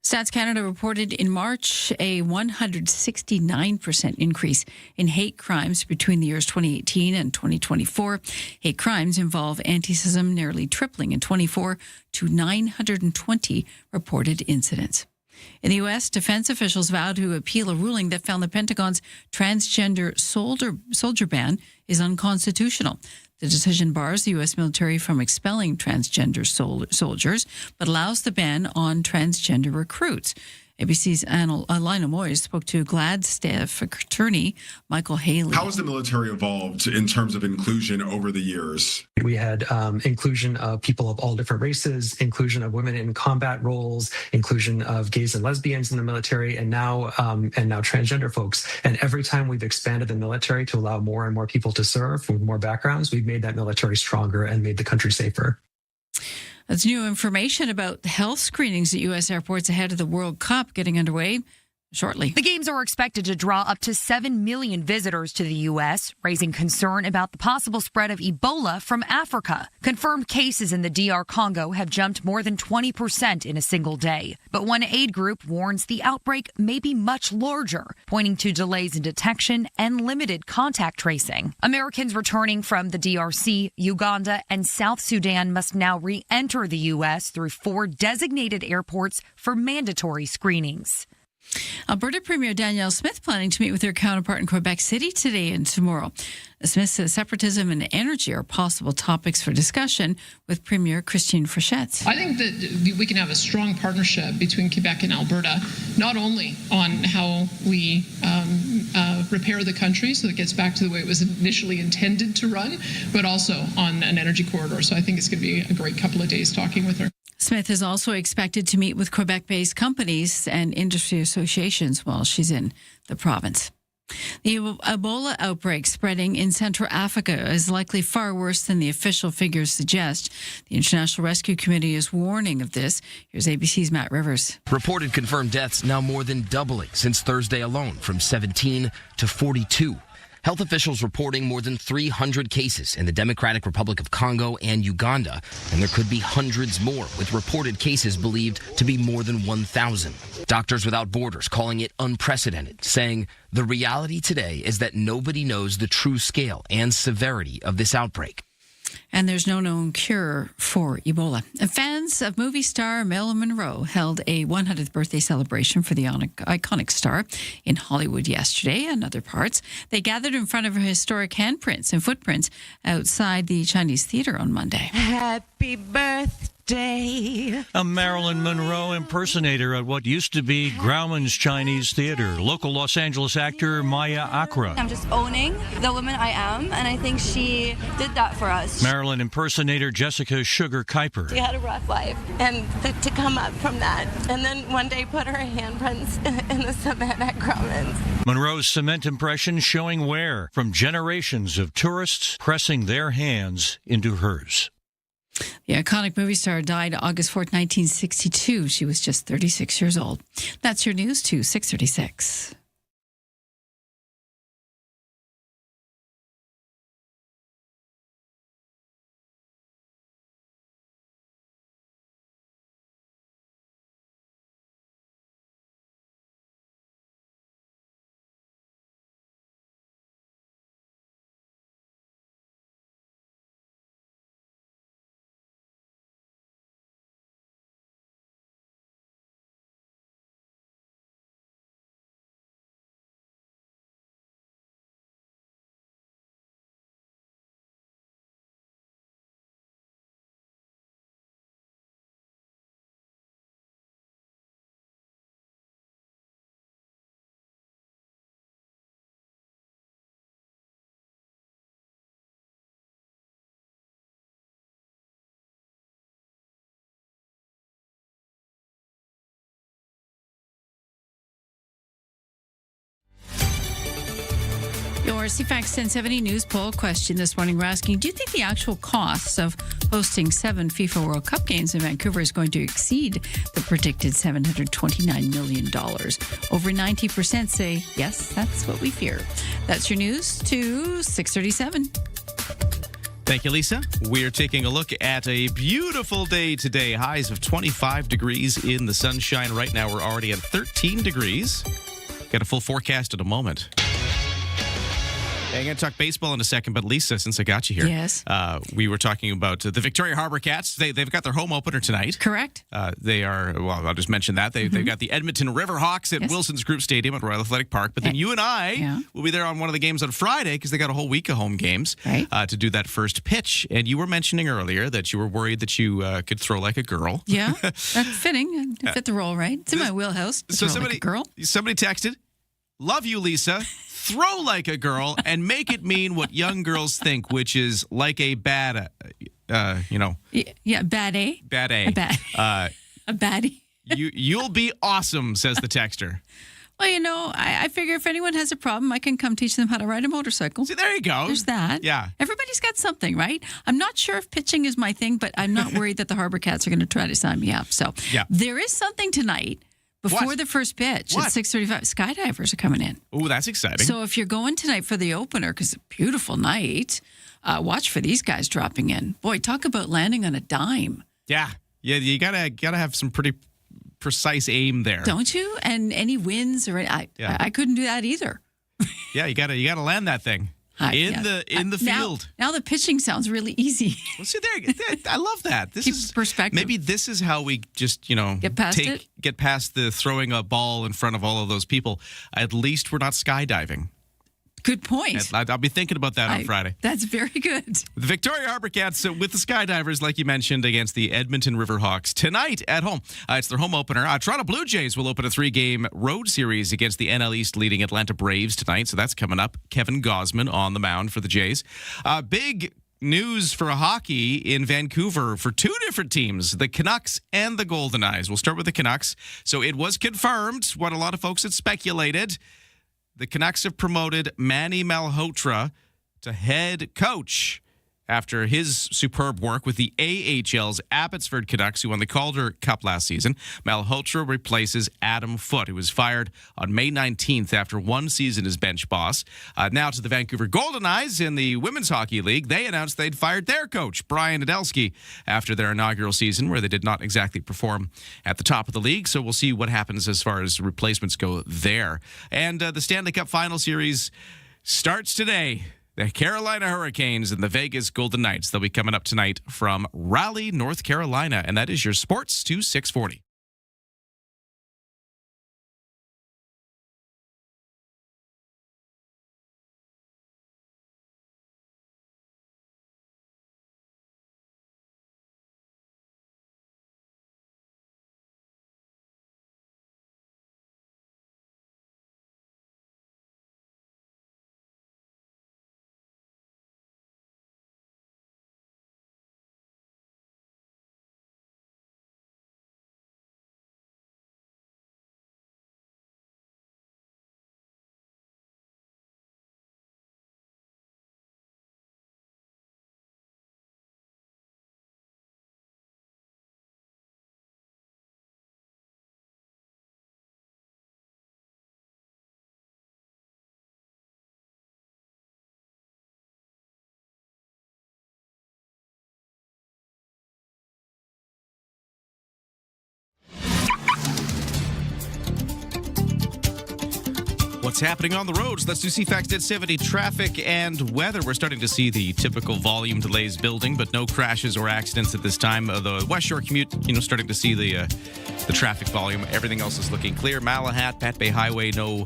Stats Canada reported in March a 169% increase in hate crimes between the years 2018 and 2024. Hate crimes involve anti-Semitism nearly tripling in 24 to 920 reported incidents. In the U.S., defense officials vowed to appeal a ruling that found the Pentagon's transgender soldier ban is unconstitutional. The decision bars the U.S. military from expelling transgender soldiers, but allows the ban on transgender recruits. ABC's Lina Moyes spoke to GLAAD staff attorney Michael Haley. How has the military evolved in terms of inclusion over the years? We had inclusion of people of all different races, inclusion of women in combat roles, inclusion of gays and lesbians in the military, and now transgender folks. And every time we've expanded the military to allow more and more people to serve with more backgrounds, we've made that military stronger and made the country safer. That's new information about health screenings at U.S. airports ahead of the World Cup getting underway shortly. The games are expected to draw up to 7 million visitors to the U.S., raising concern about the possible spread of Ebola from Africa. Confirmed cases in the DR Congo have jumped more than 20% in a single day. But one aid group warns the outbreak may be much larger, pointing to delays in detection and limited contact tracing. Americans returning from the DRC, Uganda, and South Sudan must now re-enter the U.S. through 4 designated airports for mandatory screenings. Alberta Premier Danielle Smith planning to meet with her counterpart in Quebec City today and tomorrow. Smith says separatism and energy are possible topics for discussion with Premier Christine Frechette. I think that we can have a strong partnership between Quebec and Alberta, not only on how we repair the country so it gets back to the way it was initially intended to run, but also on an energy corridor. So I think it's going to be a great couple of days talking with her. Smith is also expected to meet with Quebec-based companies and industry associations while she's in the province. The Ebola outbreak spreading in Central Africa is likely far worse than the official figures suggest. The International Rescue Committee is warning of this. Here's ABC's Matt Rivers. Reported confirmed deaths now more than doubling since Thursday alone, from 17 to 42. Health officials reporting more than 300 cases in the Democratic Republic of Congo and Uganda, and there could be hundreds more, with reported cases believed to be more than 1,000. Doctors Without Borders calling it unprecedented, saying the reality today is that nobody knows the true scale and severity of this outbreak. And there's no known cure for Ebola. And fans of movie star Marilyn Monroe held a 100th birthday celebration for the iconic star in Hollywood yesterday and other parts. They gathered in front of her historic handprints and footprints outside the Chinese Theater on Monday. Happy birthday. A Marilyn Monroe impersonator at what used to be Grauman's Chinese Theater. Local Los Angeles actor Maya Akra. I'm just owning the woman I am, and I think she did that for us. Marilyn impersonator Jessica Sugar Kuiper. She had a rough life, and to come up from that, and then one day put her handprints in the cement at Grauman's. Monroe's cement impression showing wear from generations of tourists pressing their hands into hers. The iconic movie star died August 4th, 1962. She was just 36 years old. That's your news to 6:36. more. CFAX 1070 news poll question this morning. We're asking, do you think the actual costs of hosting 7 FIFA World Cup games in Vancouver is going to exceed the predicted $729 million? Over 90% say, yes, that's what we fear. That's your news to 637. Thank you, Lisa. We're taking a look at a beautiful day today. Highs of 25 degrees in the sunshine. Right now, we're already at 13 degrees. Got a full forecast in a moment. I'm going to talk baseball in a second, but Lisa, since I got you here, yes, we were talking about the Victoria Harbour Cats. They've got their home opener tonight. Correct. They are, well, I'll just mention that. They've got the Edmonton Riverhawks at Wilson's Group Stadium at Royal Athletic Park. But then you and I will be there on one of the games on Friday because they got a whole week of home games to do that first pitch. And you were mentioning earlier that you were worried that you could throw like a girl. Yeah, that's fitting. Fit the role, right? It's in my wheelhouse. So somebody texted, "Love you, Lisa. Throw like a girl and make it mean what young girls think, which is like a bad, Yeah, bad A. Bad A. A bad. A baddie. You'll be awesome," says the texter. Well, I figure if anyone has a problem, I can come teach them how to ride a motorcycle. See, there you go. There's that. Yeah. Everybody's got something, right? I'm not sure if pitching is my thing, but I'm not worried that the Harbour Cats are going to try to sign me up. So there is something tonight. Before the first pitch at 6:35, skydivers are coming in. Oh, that's exciting. So if you're going tonight for the opener, because it's a beautiful night, watch for these guys dropping in. Boy, talk about landing on a dime. Yeah, you gotta have some pretty precise aim there, don't you? And any winds or I couldn't do that either. Yeah, you gotta land that thing. In the field. Now the pitching sounds really easy. Well, see there, I love that. This is perspective. Maybe this is how we just get past the throwing a ball in front of all of those people. At least we're not skydiving. Good point. I'll be thinking about that on Friday. That's very good. The Victoria Harbour Cats with the skydivers, like you mentioned, against the Edmonton Riverhawks tonight at home. It's their home opener. Toronto Blue Jays will open a 3-game road series against the NL East leading Atlanta Braves tonight, so that's coming up. Kevin Gausman on the mound for the Jays. Big news for hockey in Vancouver for 2 different teams, the Canucks and the Golden Eyes. We'll start with the Canucks. So it was confirmed what a lot of folks had speculated. The Canucks have promoted Manny Malhotra to head coach after his superb work with the AHL's Abbotsford Canucks, who won the Calder Cup last season. Malhotra replaces Adam Foote, who was fired on May 19th after 1 season as bench boss. Now to the Vancouver Golden Eyes in the Women's Hockey League. They announced they'd fired their coach, Brian Nadelsky, after their inaugural season, where they did not exactly perform at the top of the league. So we'll see what happens as far as replacements go there. And the Stanley Cup Final Series starts today. The Carolina Hurricanes and the Vegas Golden Knights. They'll be coming up tonight from Raleigh, North Carolina. And that is your Sports to 640. What's happening on the roads? Let's do CFAX 1070 traffic and weather. We're starting to see the typical volume delays building, but no crashes or accidents at this time. The West Shore commute, starting to see the traffic volume. Everything else is looking clear. Malahat, Pat Bay Highway, no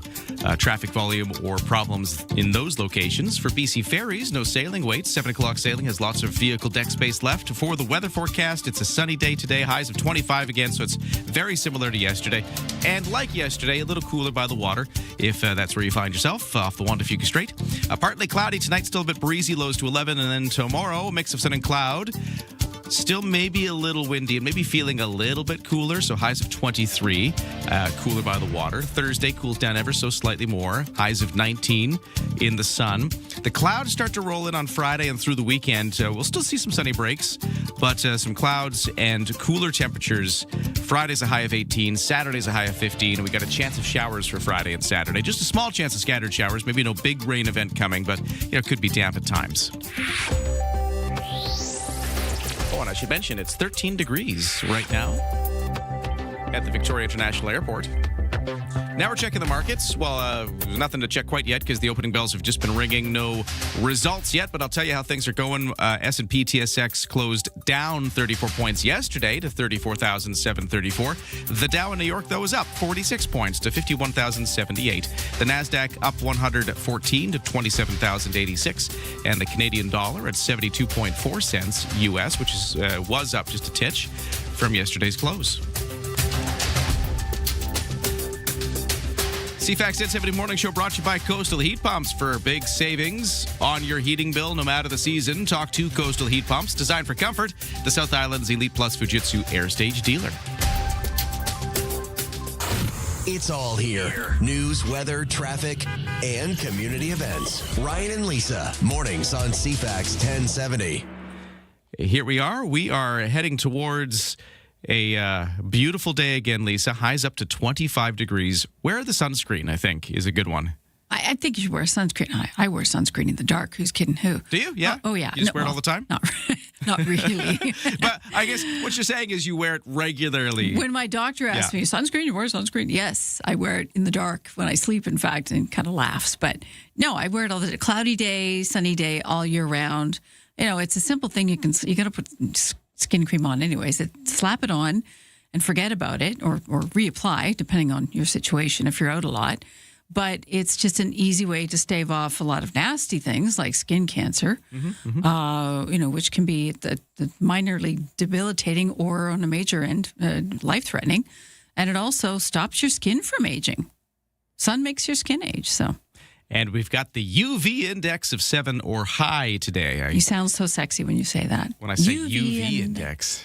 traffic volume or problems in those locations. For BC Ferries, no sailing waits. 7 o'clock sailing has lots of vehicle deck space left. For the weather forecast, it's a sunny day today. Highs of 25 again, so it's very similar to yesterday. And like yesterday, a little cooler by the water, if that's where you find yourself, off the Juan de Fuca Strait. Partly cloudy tonight, still a bit breezy, lows to 11. And then tomorrow, a mix of sun and cloud. Still maybe a little windy and maybe feeling a little bit cooler. So highs of 23, cooler by the water. Thursday cools down ever so slightly more. Highs of 19 in the sun. The clouds start to roll in on Friday and through the weekend. We'll still see some sunny breaks, but some clouds and cooler temperatures. Friday's a high of 18. Saturday's a high of 15. And we got a chance of showers for Friday and Saturday. Just a small chance of scattered showers. Maybe no big rain event coming, but it could be damp at times. Oh, and I should mention it's 13 degrees right now at the Victoria International Airport. Now we're checking the markets. Well, there's nothing to check quite yet because the opening bells have just been ringing. No results yet, but I'll tell you how things are going. S&P TSX closed down 34 points yesterday to 34,734. The Dow in New York, though, is up 46 points to 51,078. The NASDAQ up 114 to 27,086. And the Canadian dollar at 72.4 cents U.S., which was up just a titch from yesterday's close. CFAX 1070 Morning Show brought to you by Coastal Heat Pumps. For big savings on your heating bill no matter the season, talk to Coastal Heat Pumps, designed for comfort, the South Island's Elite Plus Fujitsu Air Stage dealer. It's all here. News, weather, traffic, and community events. Ryan and Lisa, mornings on CFAX 1070. Here we are. We are heading towards a beautiful day again, Lisa. Highs up to 25 degrees. Wear the sunscreen, I think, is a good one. I think you should wear sunscreen. I wear sunscreen in the dark. Who's kidding who? Do you? Yeah. Oh yeah. You just wear it all the time? Not really. But I guess what you're saying is you wear it regularly. When my doctor asks me, sunscreen, you wear sunscreen? Yes, I wear it in the dark when I sleep, in fact, and kind of laughs. But no, I wear it all the day. Cloudy day, sunny day, all year round. It's a simple thing. You got to put skin cream on anyways. Slap it on and forget about it or reapply, depending on your situation if you're out a lot. But it's just an easy way to stave off a lot of nasty things like skin cancer, which can be the minorly debilitating or on a major end, life-threatening. And it also stops your skin from aging. Sun makes your skin age, so. And we've got the UV index of 7 or high today. You sound so sexy when you say that. When I say UV index.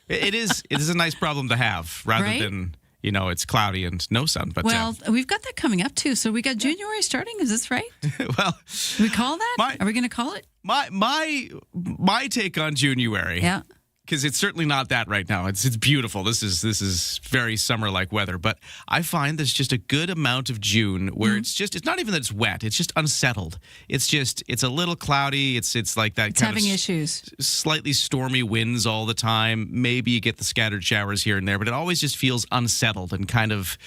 It is a nice problem to have rather than, it's cloudy and no sun. But we've got that coming up too. So we got January starting. Is this right? Well, do we call that? Are we going to call it? My take on January. Yeah. Because it's certainly not that right now. It's beautiful. This is very summer-like weather. But I find there's just a good amount of June where it's not even that it's wet. It's just unsettled. It's a little cloudy. It's like that. It's kind having of issues. Slightly stormy winds all the time. Maybe you get the scattered showers here and there, but it always just feels unsettled and kind of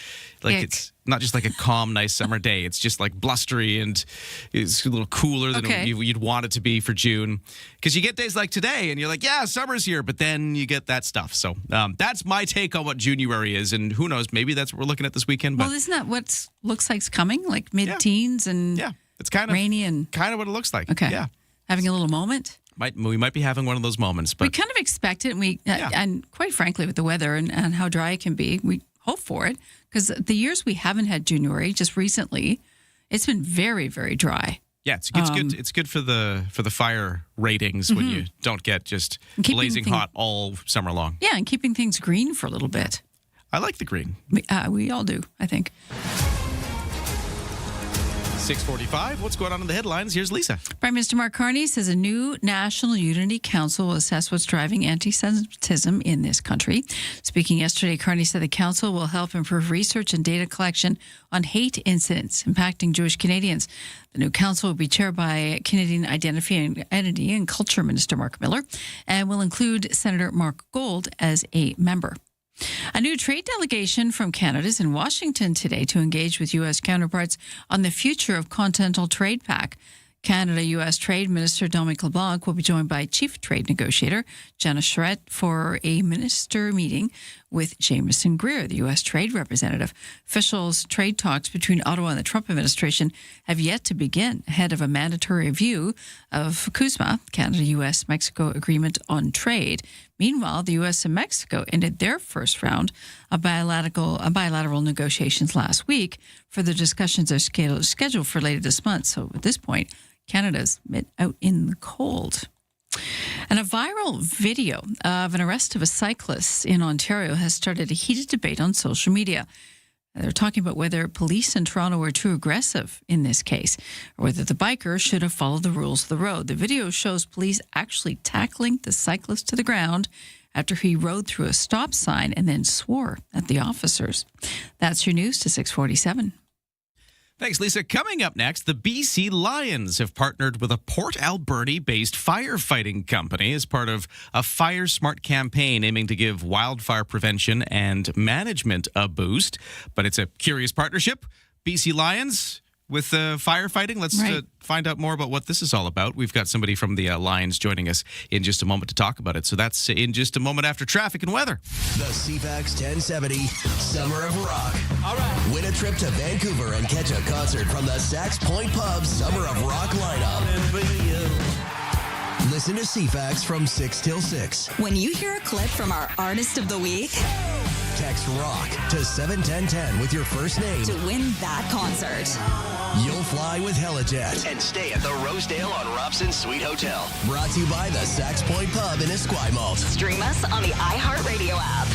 like it's not just like a calm, nice summer day. It's just like blustery and it's a little cooler than you'd want it to be for June. Because you get days like today and you're like, yeah, summer's here, but then you get that stuff. So that's my take on what January is. And who knows, maybe that's what we're looking at this weekend. But well, isn't that what looks like's coming? Like mid-teens and it's kind of rainy and kind of what it looks like. Okay. Yeah. Having a little moment. We might be having one of those moments. But we kind of expect it. And quite frankly, with the weather and how dry it can be, we hope for it. Because the years we haven't had January, just recently, it's been very, very dry. Yeah, it's good. It's good for the fire ratings when you don't get just blazing hot all summer long. Yeah, and keeping things green for a little bit. I like the green. We all do, I think. 6:45. What's going on in the headlines? Here's Lisa. Prime Minister Mark Carney says a new National Unity Council will assess what's driving anti-Semitism in this country. Speaking yesterday, Carney said the council will help improve research and data collection on hate incidents impacting Jewish Canadians. The new council will be chaired by Canadian Identity and Culture Minister Mark Miller and will include Senator Mark Gold as a member. A new trade delegation from Canada is in Washington today to engage with U.S. counterparts on the future of Continental Trade Pact. Canada-U.S. Trade Minister Dominic LeBlanc will be joined by Chief Trade Negotiator Jenna Charette for a minister meeting with Jameson Greer, the U.S. Trade Representative. Officials' trade talks between Ottawa and the Trump administration have yet to begin ahead of a mandatory review of CUSMA, Canada-U.S.-Mexico Agreement on Trade. Meanwhile, the U.S. and Mexico ended their first round of bilateral negotiations last week. Further discussions are scheduled for later this month. So at this point, Canada's out in the cold. And a viral video of an arrest of a cyclist in Ontario has started a heated debate on social media. They're talking about whether police in Toronto were too aggressive in this case, or whether the biker should have followed the rules of the road. The video shows police actually tackling the cyclist to the ground after he rode through a stop sign and then swore at the officers. That's your news to 647. Thanks, Lisa. Coming up next, the BC Lions have partnered with a Port Alberni-based firefighting company as part of a Fire Smart campaign aiming to give wildfire prevention and management a boost. But it's a curious partnership. BC Lions with firefighting. Let's find out more about what this is all about. We've got somebody from the Lions joining us in just a moment to talk about it. So that's in just a moment after traffic and weather. The CFAX 1070 Summer of Rock. All right. Win a trip to Vancouver and catch a concert from the Sax Point Pub Summer of Rock lineup. Listen to CFAX from 6 till 6. When you hear a clip from our Artist of the Week, text ROCK to 71010 with your first name to win that concert. You'll fly with Helijet and stay at the Rosedale on Robson Suite Hotel. Brought to you by the Sax Point Pub in Esquimalt. Stream us on the iHeartRadio app.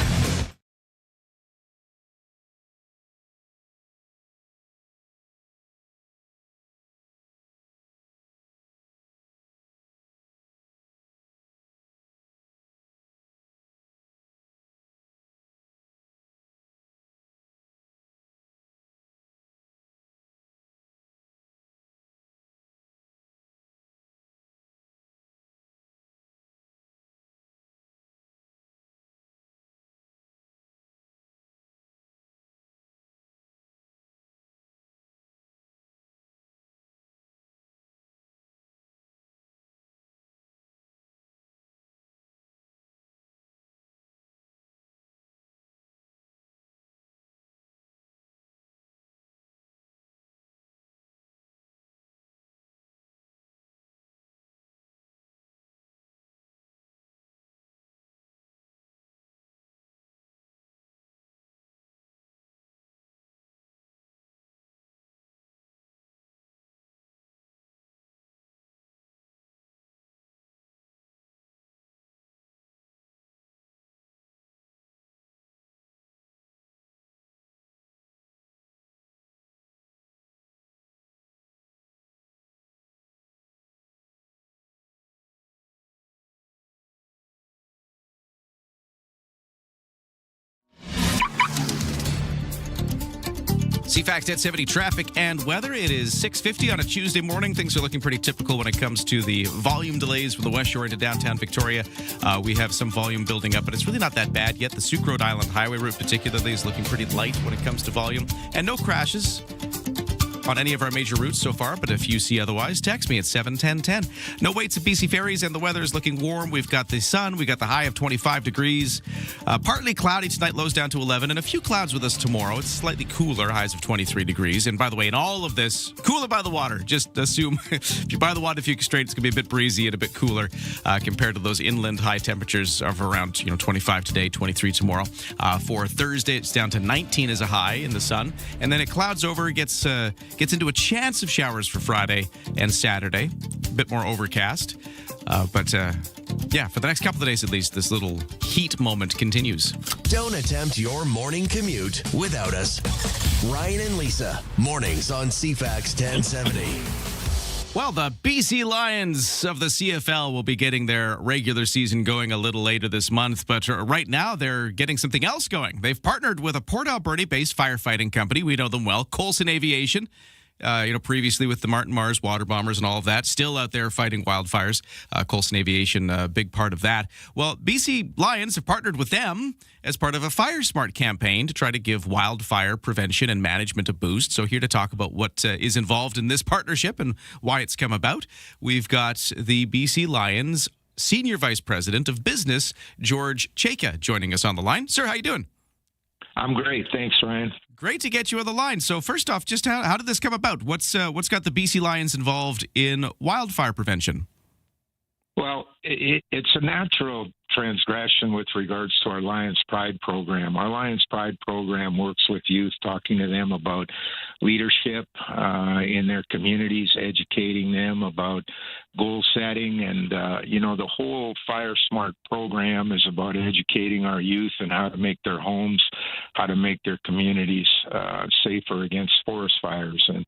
CFAX 1070 traffic and weather. It is 6:50 on a Tuesday morning. Things are looking pretty typical when it comes to the volume delays from the West Shore into downtown Victoria. We have some volume building up, but it's really not that bad yet. The Sooke Road Island Highway route particularly is looking pretty light when it comes to volume. And no crashes on any of our major routes so far, but if you see otherwise, text me at 71010. No waits at BC Ferries, and the weather is looking warm. We've got the sun. We've got the high of 25 degrees. Partly cloudy tonight, lows down to 11, and a few clouds with us tomorrow. It's slightly cooler, highs of 23 degrees. And by the way, in all of this, cooler by the water. Just assume if you buy the Waterfuke Strait, it's going to be a bit breezy and a bit cooler compared to those inland high temperatures of around 25 today, 23 tomorrow. For Thursday, it's down to 19 as a high in the sun, and then it clouds over, gets into a chance of showers for Friday and Saturday. A bit more overcast. But for the next couple of days at least, this little heat moment continues. Don't attempt your morning commute without us. Ryan and Lisa, mornings on CFAX 1070. Well, the BC Lions of the CFL will be getting their regular season going a little later this month, but right now they're getting something else going. They've partnered with a Port Alberni-based firefighting company. We know them well, Coulson Aviation. Previously with the Martin Mars water bombers and all of that, still out there fighting wildfires. Coulson Aviation, a big part of that. Well, BC Lions have partnered with them as part of a Fire Smart campaign to try to give wildfire prevention and management a boost. So here to talk about what is involved in this partnership and why it's come about, we've got the BC Lions Senior Vice President of Business, George Chayka, joining us on the line. Sir, how you doing? I'm great. Thanks, Ryan. Great to get you on the line. So first off, just how did this come about? What's got the BC Lions involved in wildfire prevention? Well, it's a natural transgression with regards to our Lions Pride program. Our Lions Pride program works with youth, talking to them about leadership in their communities, educating them about goal setting, and the whole Fire Smart program is about educating our youth and how to make their homes, how to make their communities safer against forest fires. And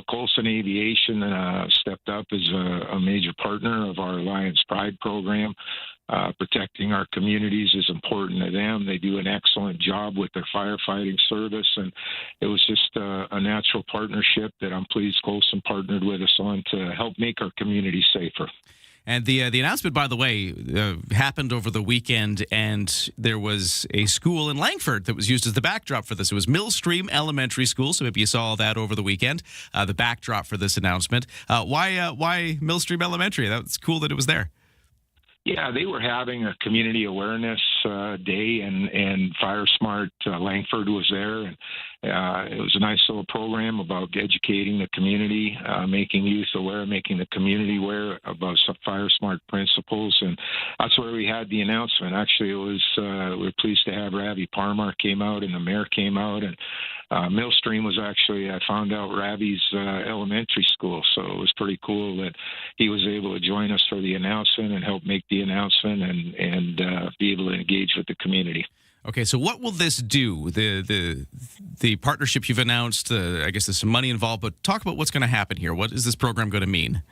Colson Aviation stepped up as a major partner of our Lions Pride program. Protecting our communities is important to them. They do an excellent job with their firefighting service, and it was just a natural partnership that I'm pleased Colson partnered with us on to help make our communities safer. And the announcement, by the way, happened over the weekend, and there was a school in Langford that was used as the backdrop for this. It was Millstream Elementary School, so maybe you saw that over the weekend, the backdrop for this announcement. Why Millstream Elementary? That's cool that it was there. Yeah, they were having a community awareness day, and Fire Smart Langford was there, and it was a nice little program about educating the community, making youth aware, making the community aware about some Fire Smart principles, and that's where we had the announcement. Actually, it was we were pleased to have Ravi Parmar came out, and the mayor came out, and Millstream was actually, I found out, Ravi's elementary school, so it was pretty cool that he was able to join us for the announcement and help make the announcement and be able to engage with the community. Okay, so what will this do? The partnership you've announced, I guess there's some money involved, but talk about what's going to happen here. What is this program going to mean?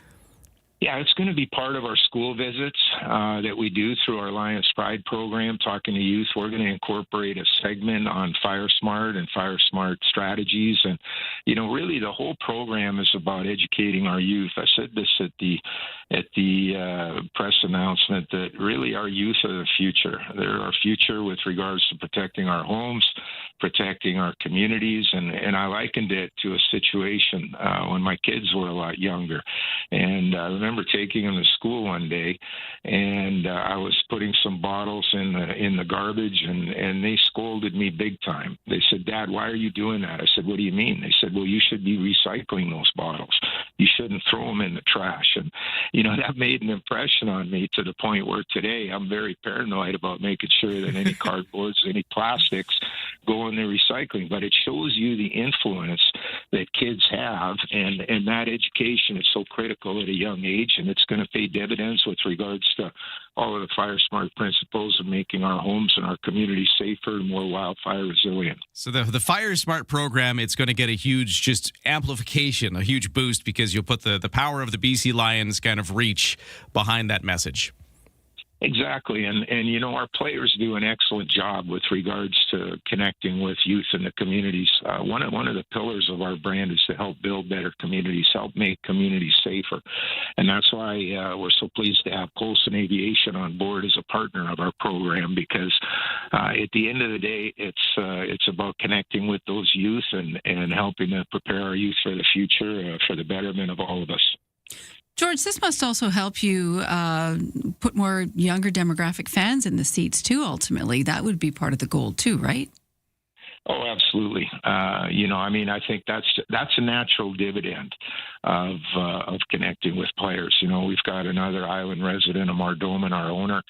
Yeah, it's going to be part of our school visits that we do through our Lions Pride program, talking to youth. We're going to incorporate a segment on Fire Smart and Fire Smart strategies. And, really the whole program is about educating our youth. I said this at the press announcement that really our youth are the future. They're our future with regards to protecting our homes, protecting our communities. And I likened it to a situation when my kids were a lot younger. And I remember taking them to school one day, and I was putting some bottles in the garbage, and they scolded me big time. They said, "Dad, why are you doing that?" I said, "What do you mean?" They said, "Well, you should be recycling those bottles. You shouldn't throw them in the trash." And, that made an impression on me to the point where today I'm very paranoid about making sure that any cardboards, any plastics go in the recycling. But it shows you the influence that kids have, and that education is so critical at a young age, and it's going to pay dividends with regards to all of the Fire Smart principles of making our homes and our communities safer and more wildfire resilient. So the Fire Smart program, it's going to get a huge just amplification, a huge boost, because you'll put the power of the BC Lions kind of reach behind that message. Exactly. And our players do an excellent job with regards to connecting with youth in the communities. One of the pillars of our brand is to help build better communities, help make communities safer. And that's why we're so pleased to have Colson Aviation on board as a partner of our program, because at the end of the day, it's about connecting with those youth and helping to prepare our youth for the future, for the betterment of all of us. George, this must also help you put more younger demographic fans in the seats, too, ultimately. That would be part of the goal, too, right? Oh, absolutely. I think that's a natural dividend of connecting with players. We've got another island resident, Amar Doman, our owner.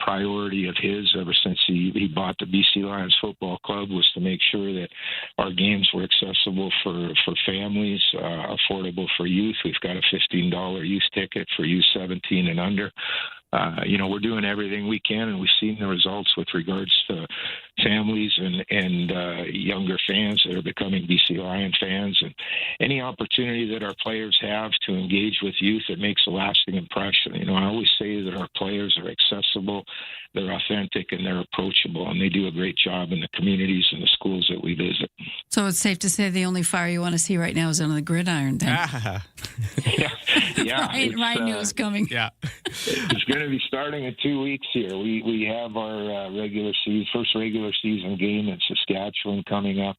Priority of his ever since he bought the BC Lions Football Club was to make sure that our games were accessible for families, affordable for youth. We've got a $15 youth ticket for youth 17 and under. We're doing everything we can, and we've seen the results with regards to families and younger fans that are becoming BC Lion fans. And any opportunity that our players have to engage with youth, it makes a lasting impression. I always say that our players are accessible, they're authentic, and they're approachable, and they do a great job in the communities and the schools that we visit. So it's safe to say the only fire you want to see right now is on the gridiron, then. Yeah. Ryan knew it was coming. Yeah. It's going to be starting in 2 weeks here. We have our first regular season game in Saskatchewan coming up,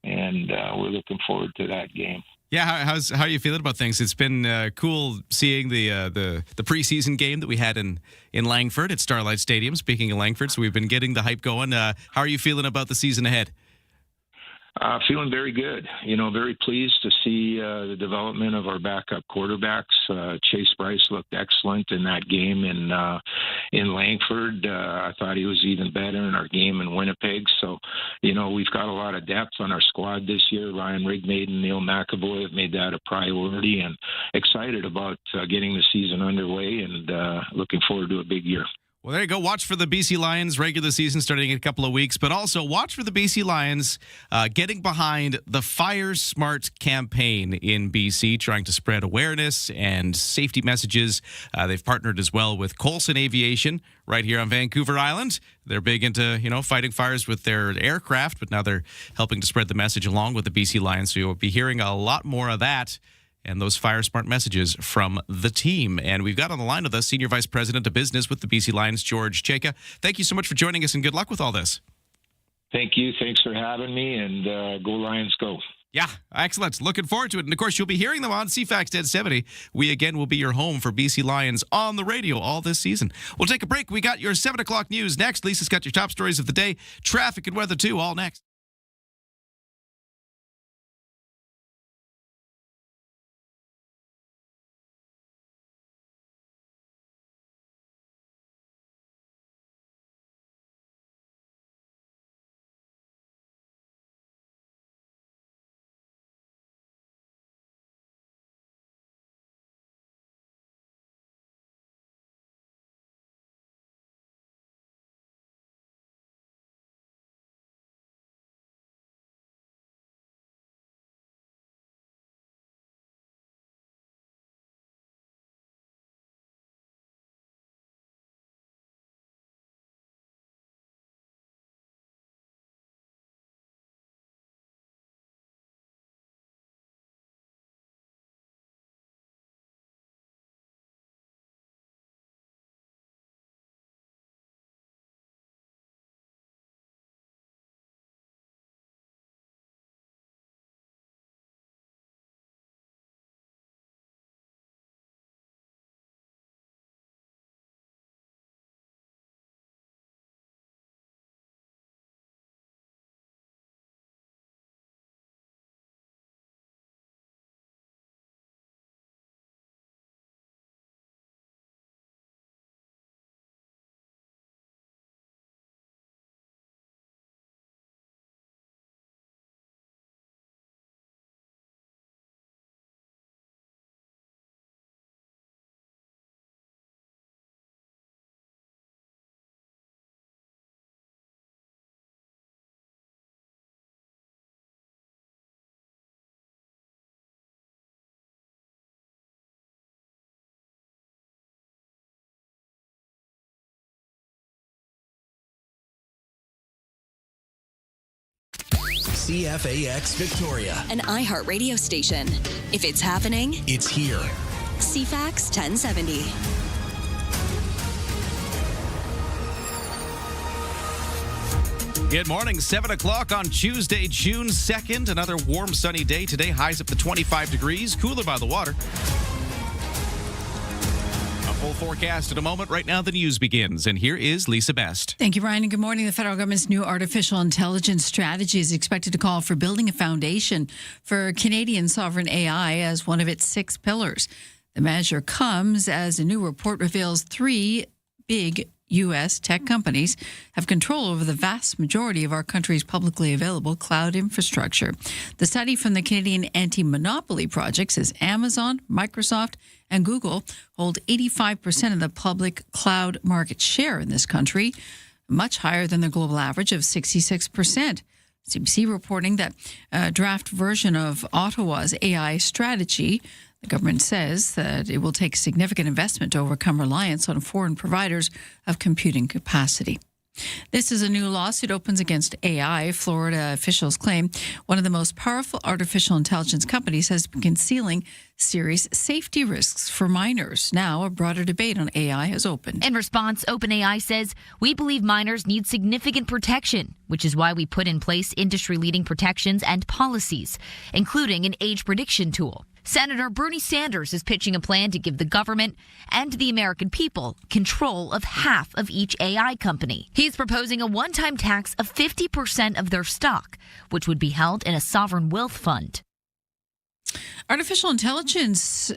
and we're looking forward to that game. Yeah, how are you feeling about things? It's been cool seeing the preseason game that we had in Langford at Starlight Stadium. Speaking of Langford, so we've been getting the hype going. How are you feeling about the season ahead? Feeling very good. Very pleased to see the development of our backup quarterbacks. Chase Bryce looked excellent in that game in Langford. I thought he was even better in our game in Winnipeg. So, we've got a lot of depth on our squad this year. Ryan Rigmaiden, Neil McAvoy have made that a priority, and excited about getting the season underway and looking forward to a big year. Well, there you go. Watch for the BC Lions regular season starting in a couple of weeks, but also watch for the BC Lions getting behind the Fire Smart campaign in BC, trying to spread awareness and safety messages. They've partnered as well with Coulson Aviation right here on Vancouver Island. They're big into, fighting fires with their aircraft, but now they're helping to spread the message along with the BC Lions. So you'll be hearing a lot more of that and those Fire Smart messages from the team. And we've got on the line with us Senior Vice President of Business with the BC Lions, George Cheka. Thank you so much for joining us, and good luck with all this. Thank you. Thanks for having me, and go Lions, go. Yeah, excellent. Looking forward to it. And, of course, you'll be hearing them on CFAX 1070. We, again, will be your home for BC Lions on the radio all this season. We'll take a break. We got your 7 o'clock news next. Lisa's got your top stories of the day, traffic and weather, too, all next. CFAX Victoria. An iHeart radio station. If it's happening, It's here. CFAX 1070. Good morning, 7 o'clock on Tuesday, June 2nd. Another warm, sunny day today. Highs up to 25 degrees, cooler by the water. A full forecast in a moment. Right now, the news begins. And here is Lisa Best. Thank you, Ryan, and good morning. The federal government's new artificial intelligence strategy is expected to call for building a foundation for Canadian sovereign AI as one of its 6 pillars. The measure comes as a new report reveals 3 big U.S. tech companies have control over the vast majority of our country's publicly available cloud infrastructure. The study from the Canadian Anti-Monopoly Project says Amazon, Microsoft, and Google hold 85% of the public cloud market share in this country, much higher than the global average of 66%. CBC reporting that a draft version of Ottawa's AI strategy. The government says that it will take significant investment to overcome reliance on foreign providers of computing capacity. This is a new lawsuit opens against AI. Florida officials claim one of the most powerful artificial intelligence companies has been concealing serious safety risks for minors. Now, a broader debate on AI has opened. In response, OpenAI says, we believe minors need significant protection, which is why we put in place industry-leading protections and policies, including an age prediction tool. Senator Bernie Sanders is pitching a plan to give the government and the American people control of half of each AI company. He's proposing a one-time tax of 50% of their stock, which would be held in a sovereign wealth fund. Artificial intelligence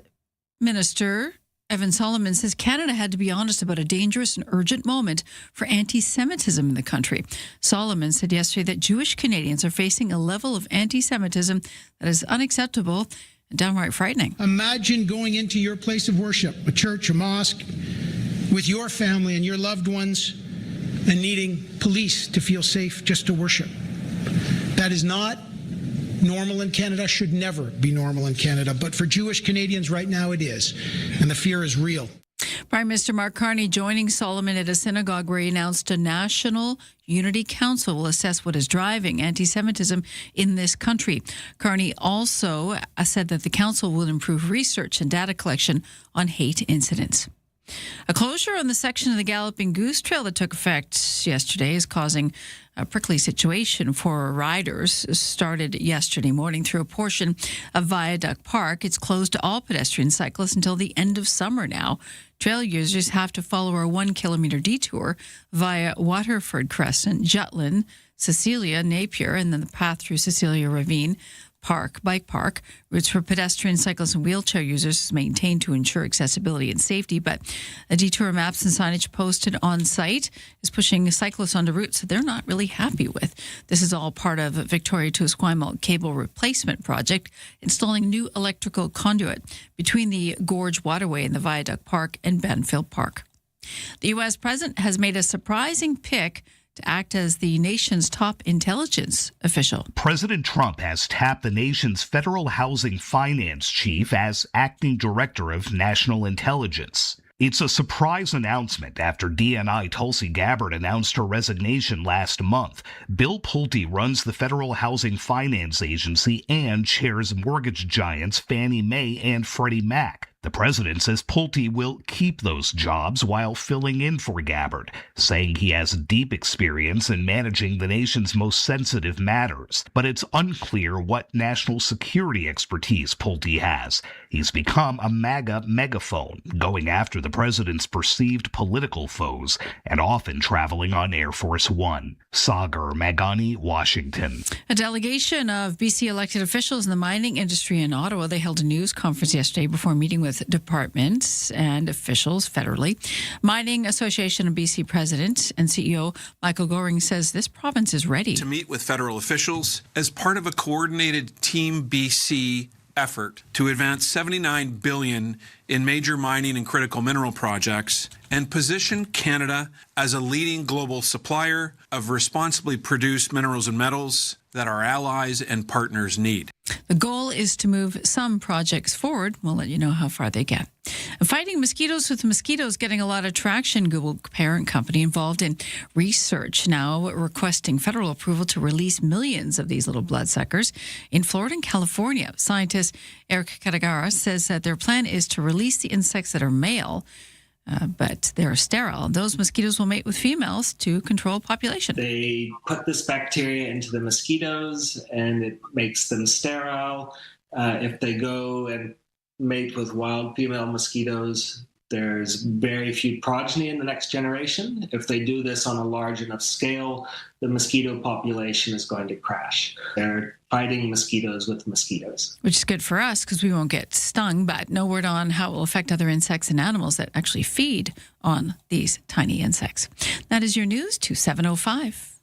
minister Evan Solomon says Canada had to be honest about a dangerous and urgent moment for anti-Semitism in the country. Solomon said yesterday that Jewish Canadians are facing a level of anti-Semitism that is unacceptable and downright frightening. Imagine going into your place of worship, a church, a mosque, with your family and your loved ones, and needing police to feel safe just to worship. That is not normal in Canada, should never be normal in Canada. But for Jewish Canadians right now, it is. And the fear is real. Prime Minister Mark Carney joining Solomon at a synagogue where he announced a National Unity Council will assess what is driving anti-Semitism in this country. Carney also said that the council will improve research and data collection on hate incidents. A closure on the section of the Galloping Goose Trail that took effect yesterday is causing a prickly situation for riders. Started yesterday morning through a portion of Viaduct Park. It's closed to all pedestrian cyclists until the end of summer now. Trail users have to follow a 1 kilometer detour via Waterford Crescent, Jutland, Cecilia, Napier, and then the path through Cecilia Ravine Bike Park. Routes for pedestrian, cyclists, and wheelchair users is maintained to ensure accessibility and safety, but a detour maps and signage posted on site is pushing cyclists onto routes that they're not really happy with. This is all part of Victoria to Esquimalt cable replacement project, installing new electrical conduit between the Gorge Waterway and the Viaduct Park and Benfield Park. The U.S. president has made a surprising pick to act as the nation's top intelligence official. President Trump has tapped the nation's federal housing finance chief as acting director of national intelligence. It's a surprise announcement after DNI Tulsi Gabbard announced her resignation last month. Bill Pulte runs the Federal Housing Finance Agency and chairs mortgage giants Fannie Mae and Freddie Mac. The president says Pulte will keep those jobs while filling in for Gabbard, saying he has deep experience in managing the nation's most sensitive matters. But it's unclear what national security expertise Pulte has. He's become a MAGA megaphone, going after the president's perceived political foes and often traveling on Air Force One. Sagar Magani, Washington. A delegation of BC elected officials in the mining industry in Ottawa, they held a news conference yesterday before meeting with departments and officials federally. Mining Association of BC President and CEO Michael Goring says this province is ready to meet with federal officials as part of a coordinated Team BC effort to advance $79 billion in major mining and critical mineral projects and position Canada as a leading global supplier of responsibly produced minerals and metals that our allies and partners need. The goal is to move some projects forward. We'll let you know how far they get. Fighting mosquitoes with mosquitoes getting a lot of traction. Google parent company involved in research now requesting federal approval to release millions of these little bloodsuckers in Florida and California. Scientist Eric Katagara says that their plan is to release the insects that are male, but they're sterile. Those mosquitoes will mate with females to control population. They put this bacteria into the mosquitoes and it makes them sterile. If they go and mate with wild female mosquitoes, there's very few progeny in the next generation. If they do this on a large enough scale, the mosquito population is going to crash. They're fighting mosquitoes with mosquitoes. Which is good for us because we won't get stung, but no word on how it will affect other insects and animals that actually feed on these tiny insects. That is your news to 7:05.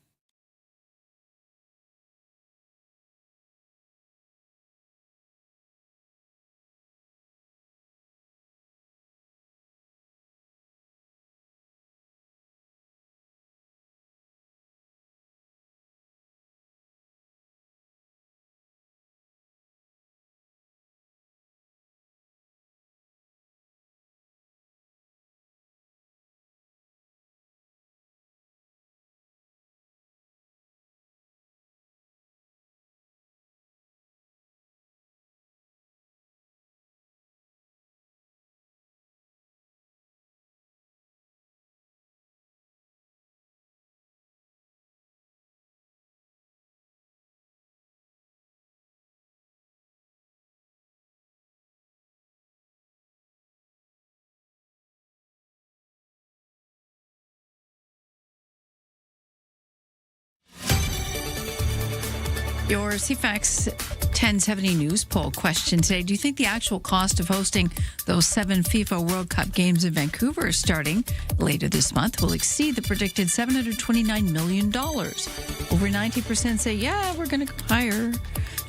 Your CFAX 1070 news poll question today. Do you think the actual cost of hosting those 7 FIFA World Cup games in Vancouver starting later this month will exceed the predicted $729 million? Over 90% say, yeah, we're going to go higher.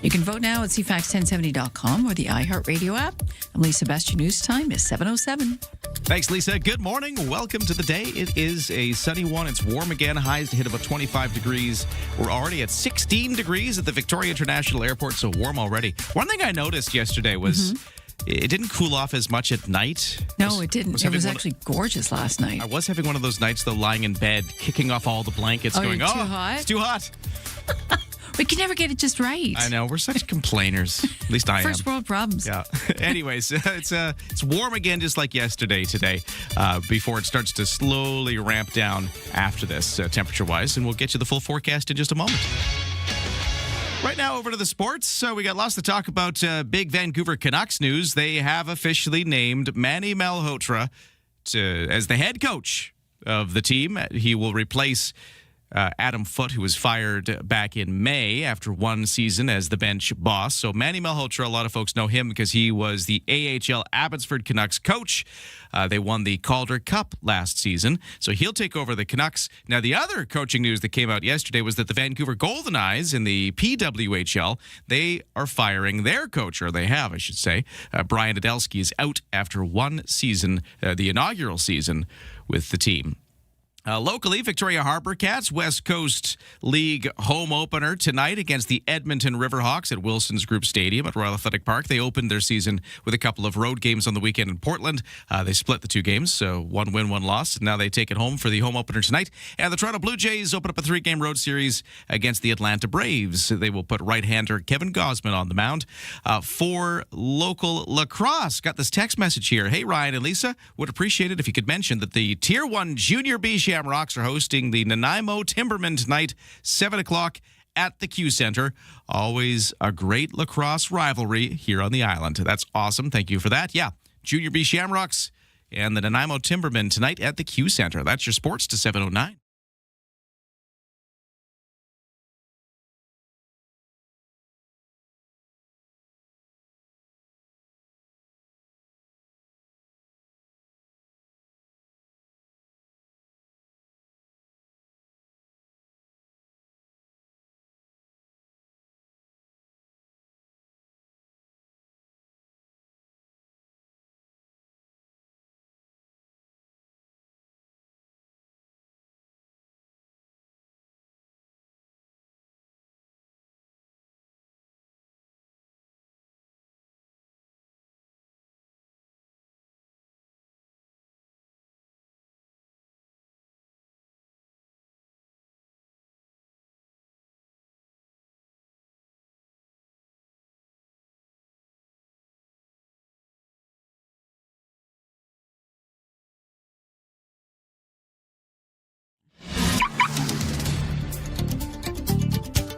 You can vote now at CFAX1070.com or the iHeartRadio app. I'm Lisa Best. Your news time is 7:07. Thanks, Lisa. Good morning. Welcome to the day. It is a sunny one. It's warm again. Highs to hit about 25 degrees. We're already at 16 degrees at the Victoria International Airport, so warm already. One thing I noticed yesterday was it didn't cool off as much at night. No, it didn't. It was actually gorgeous last night. I was having one of those nights, though, lying in bed, kicking off all the blankets, going, you're too hot? It's too hot. We can never get it just right. I know. We're such complainers. At least I am. First world problems. Yeah. Anyways, it's warm again, just like yesterday today, before it starts to slowly ramp down after this, temperature-wise. And we'll get you the full forecast in just a moment. Right now, over to the sports. We got lots to talk about. Big Vancouver Canucks news. They have officially named Manny Malhotra as the head coach of the team. He will replace Adam Foote, who was fired back in May after one season as the bench boss. So Manny Malhotra, a lot of folks know him because he was the AHL Abbotsford Canucks coach. They won the Calder Cup last season, so he'll take over the Canucks. Now, the other coaching news that came out yesterday was that the Vancouver Golden Eyes in the PWHL, they are firing their coach, or they have, I should say. Brian Adelski is out after one season, the inaugural season with the team. Locally, Victoria Harbour Cats, West Coast League home opener tonight against the Edmonton Riverhawks at Wilson's Group Stadium at Royal Athletic Park. They opened their season with a couple of road games on the weekend in Portland. They split the two games, so 1 win, 1 loss. Now they take it home for the home opener tonight. And the Toronto Blue Jays open up a 3-game road series against the Atlanta Braves. They will put right-hander Kevin Gausman on the mound. For local lacrosse, got this text message here. Hey, Ryan and Lisa, would appreciate it if you could mention that the Tier 1 Junior B Shamrocks are hosting the Nanaimo Timbermen tonight, 7 o'clock at the Q Center. Always a great lacrosse rivalry here on the island. That's awesome. Thank you for that. Yeah, Junior B Shamrocks and the Nanaimo Timbermen tonight at the Q Center. That's your sports to 7:09.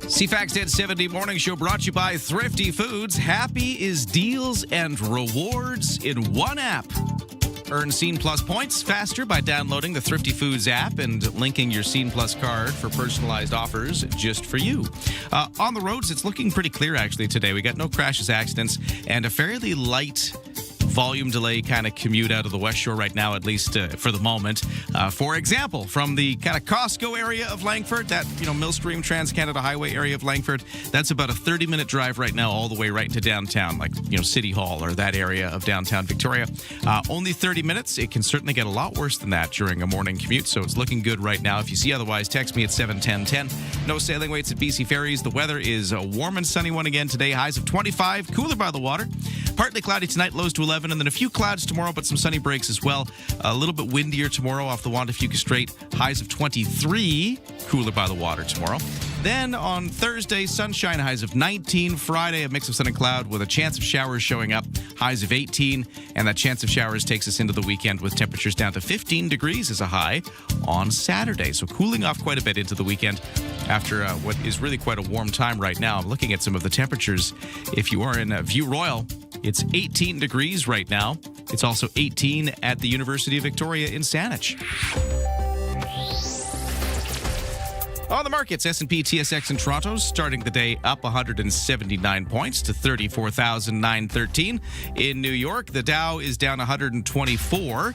CFAX 1070 Morning Show brought to you by Thrifty Foods. Happy is deals and rewards in one app. Earn Scene Plus points faster by downloading the Thrifty Foods app and linking your Scene Plus card for personalized offers just for you. On the roads, it's looking pretty clear actually today. We got no crashes, accidents, and a fairly light volume delay kind of commute out of the West Shore right now, at least for the moment. For example, from the kind of Costco area of Langford, that, Millstream Trans-Canada Highway area of Langford, that's about a 30-minute drive right now all the way right into downtown, like, City Hall or that area of downtown Victoria. Only 30 minutes. It can certainly get a lot worse than that during a morning commute, so it's looking good right now. If you see otherwise, text me at 71010. No sailing waits at BC Ferries. The weather is a warm and sunny one again today. Highs of 25, cooler by the water. Partly cloudy tonight, lows to 11, and then a few clouds tomorrow, but some sunny breaks as well. A little bit windier tomorrow off the Juan de Fuca Strait. Highs of 23, cooler by the water tomorrow. Then on Thursday, sunshine, highs of 19. Friday, a mix of sun and cloud with a chance of showers showing up. Highs of 18, and that chance of showers takes us into the weekend with temperatures down to 15 degrees as a high on Saturday. So cooling off quite a bit into the weekend after what is really quite a warm time right now. I'm looking at some of the temperatures. If you are in View Royal, it's 18 degrees right now. It's also 18 at the University of Victoria in Saanich. On the markets, S&P TSX in Toronto starting the day up 179 points to 34,913. In New York, the Dow is down 124.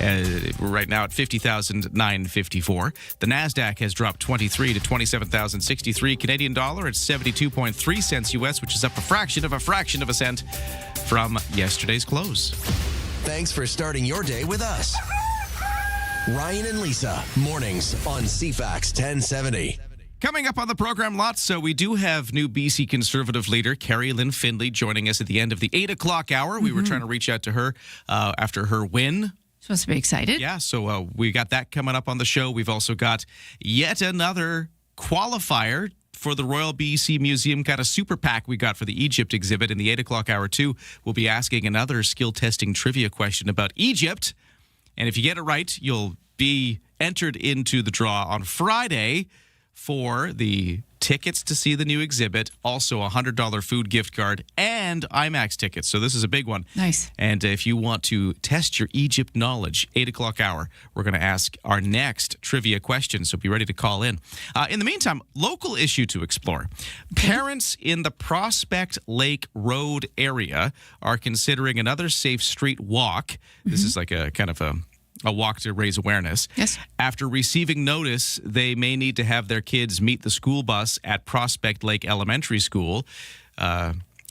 We're right now at 50,954. The Nasdaq has dropped 23 to 27,063. Canadian dollar at 72.3 cents US, which is up a fraction of a cent from yesterday's close. Thanks for starting your day with us. Ryan and Lisa, mornings on CFAX 1070. Coming up on the program, so we do have new BC Conservative leader Carrie Lynn Findlay joining us at the end of the 8 o'clock hour. We were trying to reach out to her after her win. Supposed to be excited. Yeah, so we got that coming up on the show. We've also got yet another qualifier for the Royal BC Museum kind of super PAC we got for the Egypt exhibit in the 8 o'clock hour, too. We'll be asking another skill testing trivia question about Egypt. And if you get it right, you'll be entered into the draw on Friday for the tickets to see the new exhibit, also a $100 food gift card, and IMAX tickets. So this is a big one. Nice. And if you want to test your Egypt knowledge, 8 o'clock hour, we're going to ask our next trivia question. So be ready to call in. In the meantime, local issue to explore. Parents in the Prospect Lake Road area are considering another safe street walk. This is like a kind of a walk to raise awareness. Yes. After receiving notice, they may need to have their kids meet the school bus at Prospect Lake Elementary School,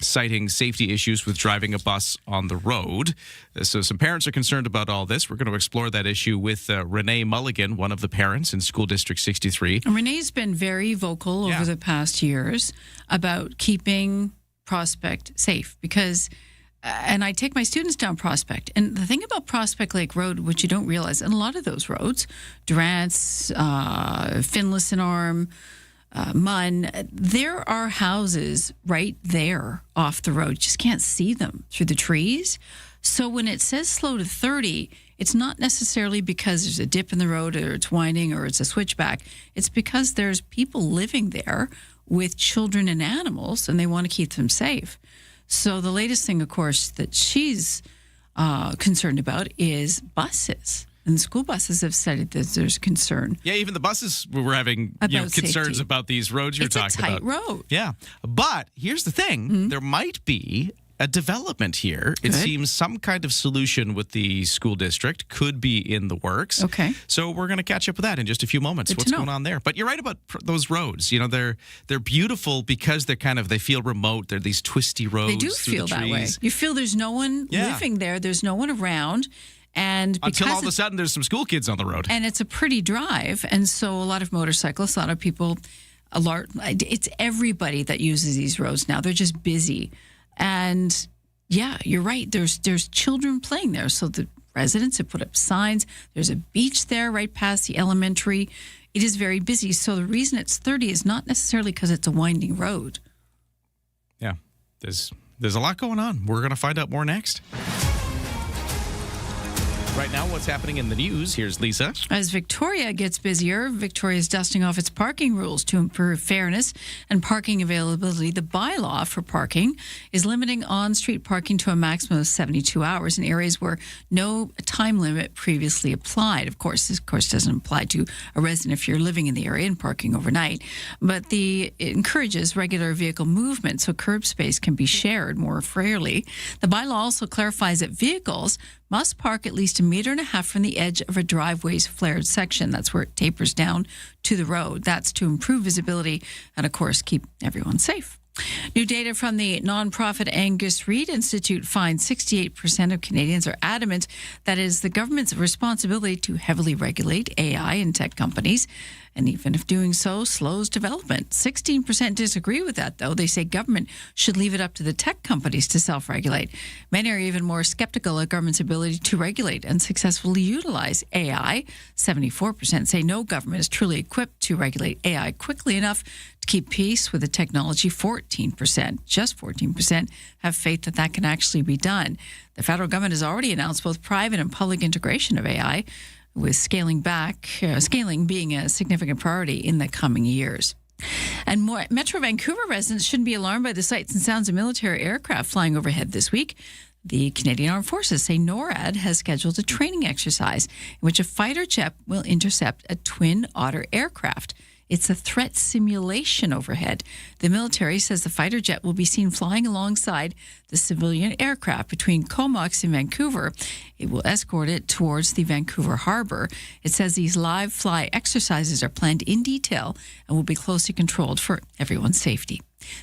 citing safety issues with driving a bus on the road. So some parents are concerned about all this. We're going to explore that issue with Renee Mulligan, one of the parents in School District 63. And Renee's been very vocal over the past years about keeping Prospect safe because... and I take my students down Prospect. And the thing about Prospect Lake Road, which you don't realize, and a lot of those roads, Durant's, Finlayson Arm, Munn, there are houses right there off the road. You just can't see them through the trees. So when it says slow to 30, it's not necessarily because there's a dip in the road or it's winding or it's a switchback. It's because there's people living there with children and animals, and they want to keep them safe. So the latest thing, of course, that she's concerned about is buses. And the school buses have said that there's concern. Yeah, even the buses were having concerns safety. About these roads you're talking about. It's a tight road. Yeah. But here's the thing. There might be a development here. It seems some kind of solution with the school district could be in the works. Okay. So we're going to catch up with that in just a few moments. What's going on there? But you're right about those roads. You know, they're beautiful because they feel remote. They're these twisty roads. They do feel the that way. You feel there's no one living there. There's no one around. And until all of a sudden there's some school kids on the road. And it's a pretty drive. And so a lot of motorcyclists, a lot of people, it's everybody that uses these roads now. They're just busy. And yeah, you're right. There's children playing there. So the residents have put up signs. There's a beach there right past the elementary. It is very busy. So the reason it's 30 is not necessarily because it's a winding road. Yeah, there's a lot going on. We're going to find out more next. Right now, what's happening in the news? Here's Lisa. As Victoria gets busier, Victoria is dusting off its parking rules to improve fairness and parking availability. The bylaw for parking is limiting on-street parking to a maximum of 72 hours in areas where no time limit previously applied. Of course, this doesn't apply to a resident if you're living in the area and parking overnight. But it encourages regular vehicle movement so curb space can be shared more fairly. The bylaw also clarifies that vehicles must park at least 1.5 meters from the edge of a driveway's flared section. That's where it tapers down to the road. That's to improve visibility and, of course, keep everyone safe. New data from the nonprofit Angus Reid Institute finds 68% of Canadians are adamant that it is the government's responsibility to heavily regulate AI and tech companies, and even if doing so slows development. 16% disagree with that, though. They say government should leave it up to the tech companies to self-regulate. Many are even more skeptical of government's ability to regulate and successfully utilize AI. 74% say no government is truly equipped to regulate AI quickly enough to keep pace with the technology. 14% have faith that that can actually be done. The federal government has already announced both private and public integration of AI, with scaling being a significant priority in the coming years. And more Metro Vancouver residents shouldn't be alarmed by the sights and sounds of military aircraft flying overhead this week. The Canadian Armed Forces say NORAD has scheduled a training exercise in which a fighter jet will intercept a Twin Otter aircraft. It's a threat simulation overhead. The military says the fighter jet will be seen flying alongside the civilian aircraft between Comox and Vancouver. It will escort it towards the Vancouver harbor. It says these live fly exercises are planned in detail and will be closely controlled for everyone's safety.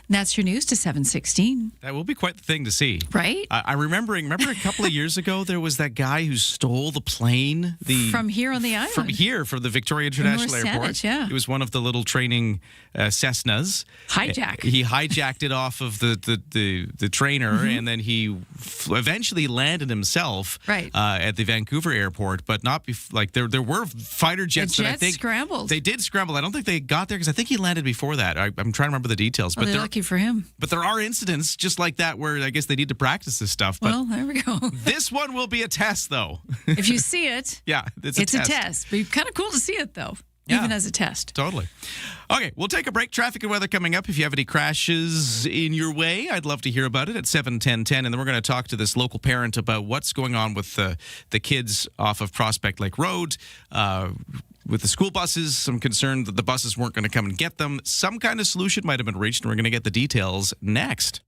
And that's your news to 7:16. That will be quite the thing to see. Right? I remember a couple of years ago, there was that guy who stole the plane. From here on the island. From the Victoria International North Airport. Saanich, yeah. It was one of the little training Cessnas. Hijack. He hijacked it off of the trainer, and then he eventually landed himself at the Vancouver airport, but not there were fighter jets that I think scrambled. They did scramble. I don't think they got there because I think he landed before that. I'm trying to remember the details. Well, they're lucky for him. But there are incidents just like that where I guess they need to practice this stuff. But well, there we go. This one will be a test, though. If you see it, yeah, it's a test. But kind of cool to see it, though, even as a test. Totally. Okay, we'll take a break. Traffic and weather coming up. If you have any crashes in your way, I'd love to hear about it at 7:10:10. And then we're going to talk to this local parent about what's going on with the kids off of Prospect Lake Road. With the school buses, some concern that the buses weren't going to come and get them. Some kind of solution might have been reached, and we're going to get the details next.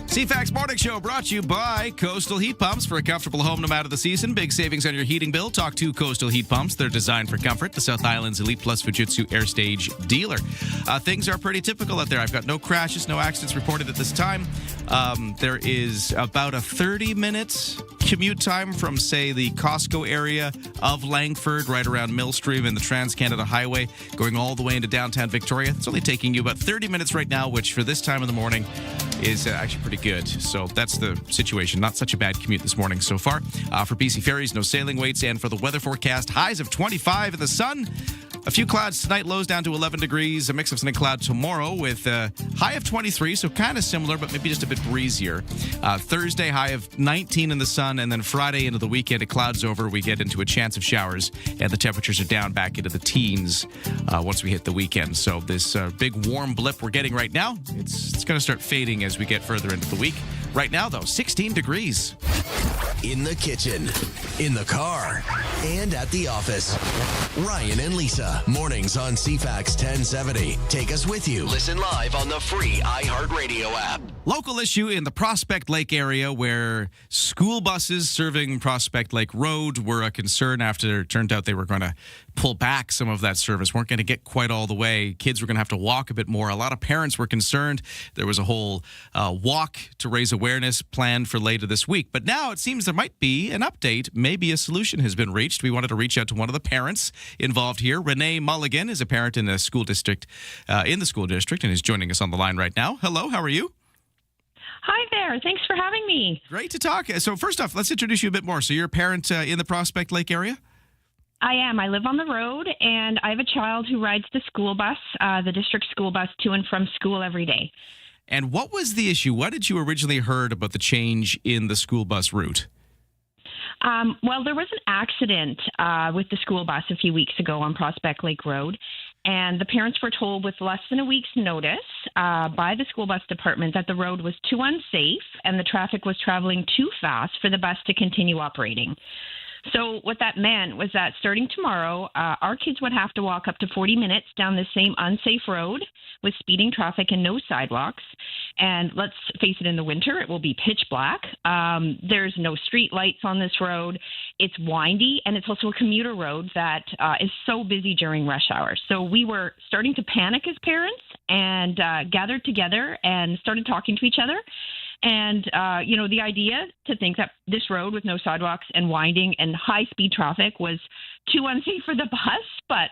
CFAX Morning Show brought to you by Coastal Heat Pumps. For a comfortable home no matter the season. Big savings on your heating bill. Talk to Coastal Heat Pumps. They're designed for comfort. The South Island's Elite Plus Fujitsu Air Stage dealer. Things are pretty typical out there. I've got no crashes, no accidents reported at this time. There is about a 30-minute commute time from, say, the Costco area of Langford, right around Millstream and the Trans-Canada Highway, going all the way into downtown Victoria. It's only taking you about 30 minutes right now, which for this time of the morning is actually pretty good. So that's the situation. Not such a bad commute this morning so far. For BC Ferries, no sailing waits. And for the weather forecast, highs of 25 in the sun. A few clouds tonight, lows down to 11 degrees. A mix of sun and cloud tomorrow with a high of 23, so kind of similar, but maybe just a bit breezier. Thursday, high of 19 in the sun, and then Friday into the weekend, it clouds over. We get into a chance of showers, and the temperatures are down back into the teens once we hit the weekend. So this big warm blip we're getting right now, it's going to start fading as we get further into the week. Right now, though, 16 degrees. In the kitchen, in the car, and at the office. Ryan and Lisa, mornings on CFAX 1070. Take us with you. Listen live on the free iHeartRadio app. Local issue in the Prospect Lake area where school buses serving Prospect Lake Road were a concern after it turned out they were going to pull back some of that service, weren't going to get quite all the way. Kids were going to have to walk a bit more. A lot of parents were concerned. There was a whole walk to raise awareness planned for later this week. But now it seems there might be an update. Maybe a solution has been reached. We wanted to reach out to one of the parents involved here. Renee Mulligan is a parent in the school district, and is joining us on the line right now. Hello, how are you? Hi there. Thanks for having me. Great to talk. So first off, let's introduce you a bit more. So you're a parent in the Prospect Lake area? I am. I live on the road, and I have a child who rides the school bus, the district school bus, to and from school every day. And what was the issue? What did you originally heard about the change in the school bus route? Well, there was an accident with the school bus a few weeks ago on Prospect Lake Road, and the parents were told with less than a week's notice by the school bus department that the road was too unsafe and the traffic was traveling too fast for the bus to continue operating. So what that meant was that starting tomorrow, our kids would have to walk up to 40 minutes down the same unsafe road with speeding traffic and no sidewalks. And let's face it, in the winter, it will be pitch black. There's no street lights on this road. It's windy, and it's also a commuter road that is so busy during rush hours. So we were starting to panic as parents and gathered together and started talking to each other. And, the idea to think that this road with no sidewalks and winding and high-speed traffic was too unsafe for the bus, but,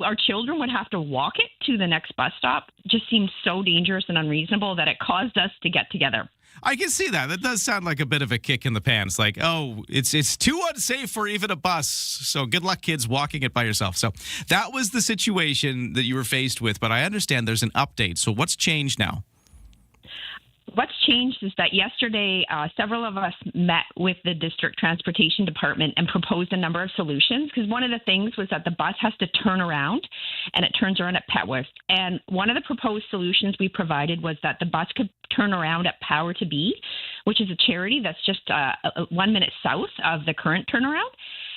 our children would have to walk it to the next bus stop just seemed so dangerous and unreasonable that it caused us to get together. I can see that. That does sound like a bit of a kick in the pants. Like, oh, it's too unsafe for even a bus. So good luck, kids, walking it by yourself. So that was the situation that you were faced with. But I understand there's an update. So what's changed now? What's changed is that yesterday, several of us met with the district transportation department and proposed a number of solutions, because one of the things was that the bus has to turn around, and it turns around at Petworth. And one of the proposed solutions we provided was that the bus could turn around at Power to Be, which is a charity that's just 1 minute south of the current turnaround.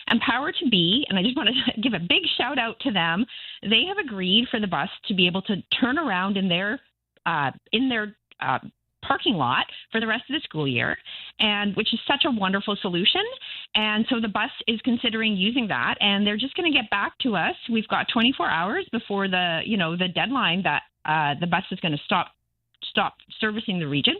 And Power to Be, and I just want to give a big shout out to them, they have agreed for the bus to be able to turn around in their parking lot for the rest of the school year, and which is such a wonderful solution. And so the bus is considering using that, and they're just going to get back to us. We've got 24 hours before the deadline that the bus is going to stop servicing the region.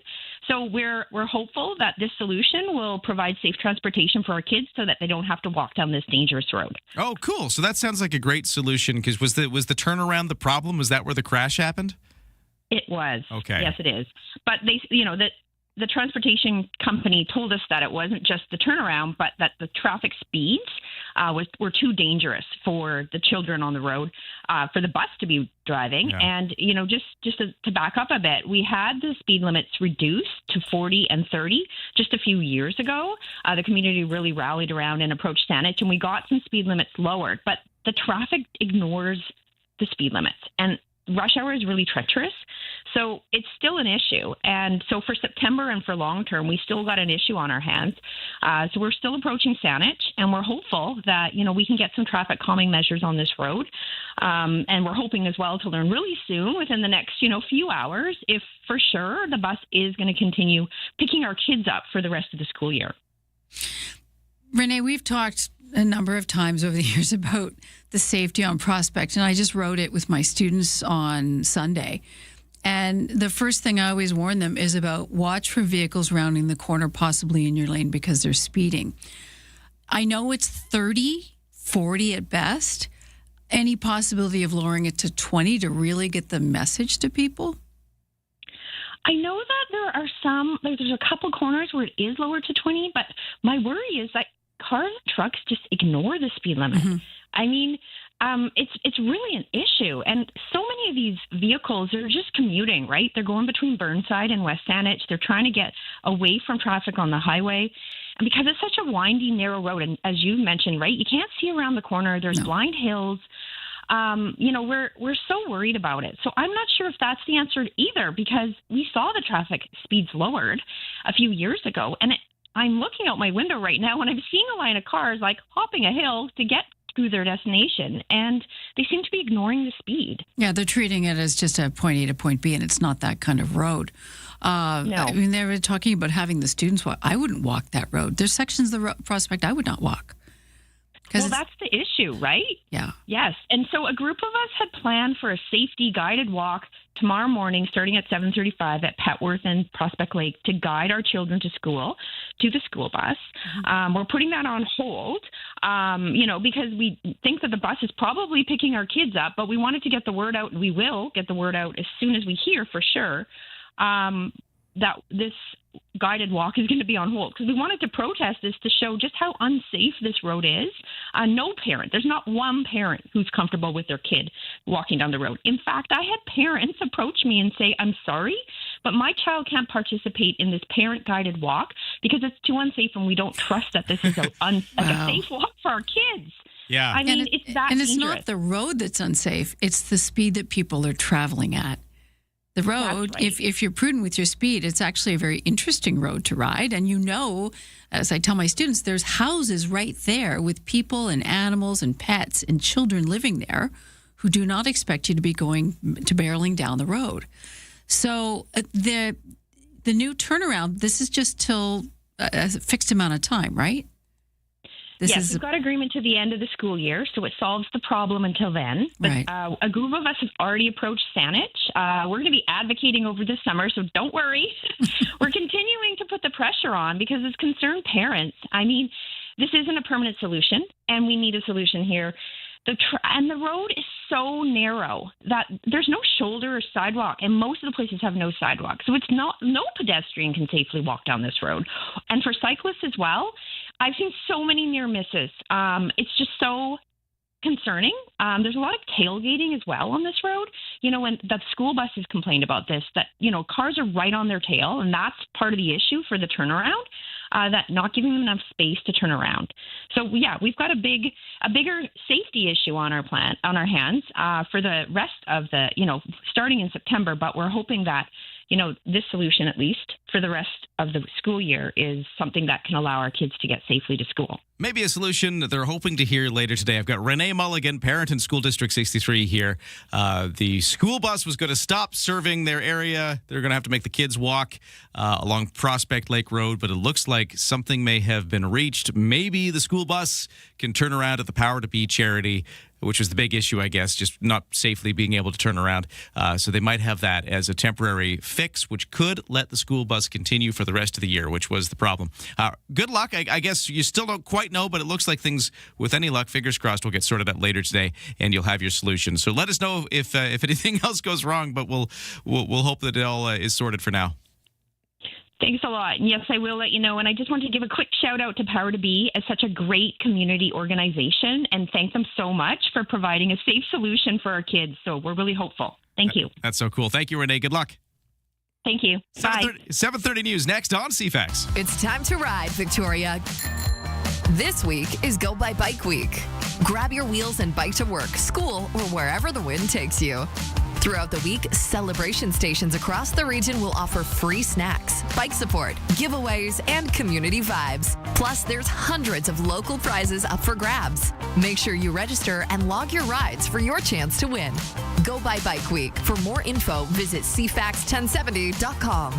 So we're hopeful that this solution will provide safe transportation for our kids so that they don't have to walk down this dangerous road. Oh, cool. So that sounds like a great solution, because was the turnaround the problem? Was that where the crash happened? It was. Okay. Yes, it is. But they, the transportation company told us that it wasn't just the turnaround, but that the traffic speeds were too dangerous for the children on the road, for the bus to be driving. Yeah. And, just to back up a bit, we had the speed limits reduced to 40 and 30 just a few years ago. The community really rallied around and approached Saanich, and we got some speed limits lowered. But the traffic ignores the speed limits. And rush hour is really treacherous, so it's still an issue. And so for September and for long term, we still got an issue on our hands. So we're still approaching Saanich, and we're hopeful that we can get some traffic calming measures on this road. And we're hoping as well to learn really soon, within the next few hours, if for sure the bus is going to continue picking our kids up for the rest of the school year. Renee, we've talked a number of times over the years about the safety on Prospect, and I just wrote it with my students on Sunday. And the first thing I always warn them is about watch for vehicles rounding the corner, possibly in your lane, because they're speeding. I know it's 30, 40 at best. Any possibility of lowering it to 20 to really get the message to people? I know that there's a couple corners where it is lowered to 20, but my worry is that cars and trucks just ignore the speed limit. Mm-hmm. I mean, it's really an issue. And so many of these vehicles are just commuting, right? They're going between Burnside and West Saanich. They're trying to get away from traffic on the highway. And because it's such a windy, narrow road, and as you mentioned, right, you can't see around the corner. There's blind hills. We're so worried about it. So I'm not sure if that's the answer either, because we saw the traffic speeds lowered a few years ago, and I'm looking out my window right now and I'm seeing a line of cars like hopping a hill to get to their destination, and they seem to be ignoring the speed. Yeah, they're treating it as just a point A to point B, and it's not that kind of road. No. I mean, they were talking about having the students walk. I wouldn't walk that road. There's sections of the Prospect I would not walk. Well, that's the issue, right? Yeah. Yes. And so a group of us had planned for a safety guided walk tomorrow morning starting at 7:35 at Petworth and Prospect Lake to guide our children to school, to the school bus. We're putting that on hold, because we think that the bus is probably picking our kids up, but we wanted to get the word out. We will get the word out as soon as we hear for sure that this guided walk is going to be on hold, because we wanted to protest this to show just how unsafe this road is. No parent, there's not one parent who's comfortable with their kid walking down the road. In fact, I had parents approach me and say, I'm sorry, but my child can't participate in this parent guided walk because it's too unsafe and we don't trust that this is a safe walk for our kids. Yeah. I mean, it's that And it's dangerous. not the road that's unsafe, it's the speed that people are traveling at. The road, right. if you're prudent with your speed, it's actually a very interesting road to ride. And as I tell my students, there's houses right there with people and animals and pets and children living there who do not expect you to be going to barreling down the road. So the new turnaround, this is just till a fixed amount of time, right? Yes, we've got agreement to the end of the school year, so it solves the problem until then. But Right. A group of us have already approached Saanich. We're going to be advocating over this summer, so don't worry. We're continuing to put the pressure on because it's concerned parents. I mean, this isn't a permanent solution, and we need a solution here. And the road is so narrow that there's no shoulder or sidewalk, and most of the places have no sidewalk. So no pedestrian can safely walk down this road. And for cyclists as well, I've seen so many near misses. It's just so concerning. There's a lot of tailgating as well on this road. When the school buses complained about this, that, cars are right on their tail, and that's part of the issue for the turnaround, that not giving them enough space to turn around. So, yeah, we've got a bigger safety issue on our hands for the rest of the, starting in September, but we're hoping that, this solution, at least for the rest of the school year, is something that can allow our kids to get safely to school. Maybe a solution that they're hoping to hear later today. I've got Renee Mulligan, parent in School District 63 here. The school bus was going to stop serving their area. They're going to have to make the kids walk along Prospect Lake Road, but it looks like something may have been reached. Maybe the school bus can turn around at the Power to Be charity, which was the big issue, I guess, just not safely being able to turn around. So they might have that as a temporary fix, which could let the school bus continue for the rest of the year, which was the problem. Good luck. I guess you still don't quite know, but it looks like things, with any luck, fingers crossed, will get sorted out later today, and you'll have your solution. So let us know if anything else goes wrong, but we'll hope that it all is sorted for now. Thanks a lot. And yes, I will let you know. And I just want to give a quick shout out to Power to Be as such a great community organization, and thank them so much for providing a safe solution for our kids. So we're really hopeful. Thank you. That's so cool. Thank you, Renee. Good luck. Thank you. Bye. 7:30 News next on CFAX. It's time to ride, Victoria. This week is Go by Bike Week. Grab your wheels and bike to work, school, or wherever the wind takes you. Throughout the week, celebration stations across the region will offer free snacks, bike support, giveaways, and community vibes. Plus, there's hundreds of local prizes up for grabs. Make sure you register and log your rides for your chance to win. Go by Bike Week. For more info, visit CFAX1070.com.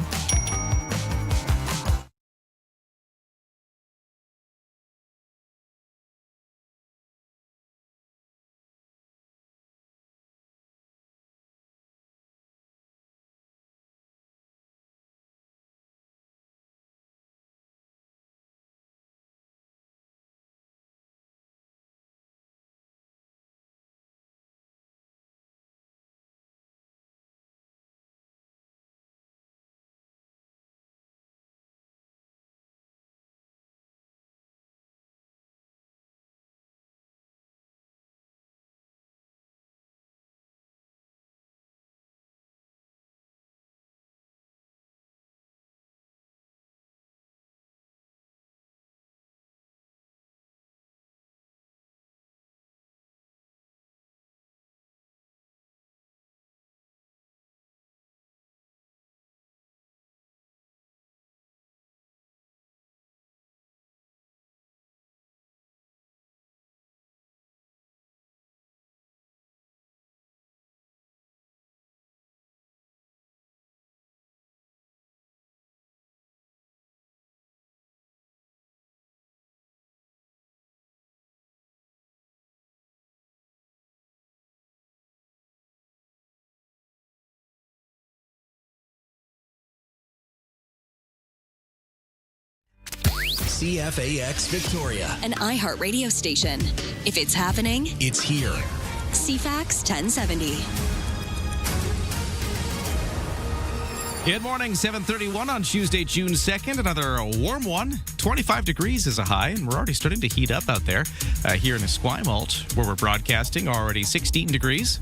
CFAX Victoria, an iHeart radio station. If it's happening, it's here. CFAX 1070. Good morning, 7:31 on Tuesday, June 2nd. Another warm one. 25 degrees is a high, and we're already starting to heat up out there. Here in Esquimalt, where we're broadcasting, already 16 degrees.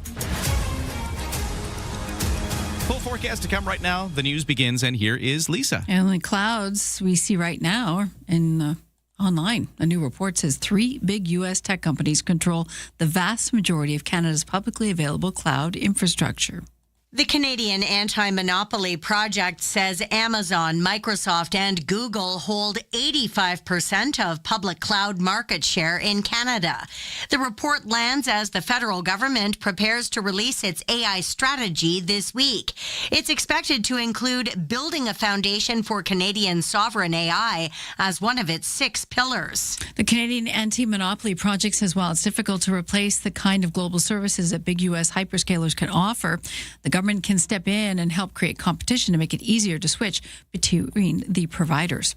Full forecast to come right now. The news begins, and here is Lisa. And the clouds we see right now in online. A new report says 3 big U.S. tech companies control the vast majority of Canada's publicly available cloud infrastructure. The Canadian Anti-Monopoly Project says Amazon, Microsoft, and Google hold 85% of public cloud market share in Canada. The report lands as the federal government prepares to release its AI strategy this week. It's expected to include building a foundation for Canadian sovereign AI as one of its 6 pillars. The Canadian Anti-Monopoly Project says while it's difficult to replace the kind of global services that big U.S. hyperscalers can offer, the government can step in and help create competition to make it easier to switch between the providers.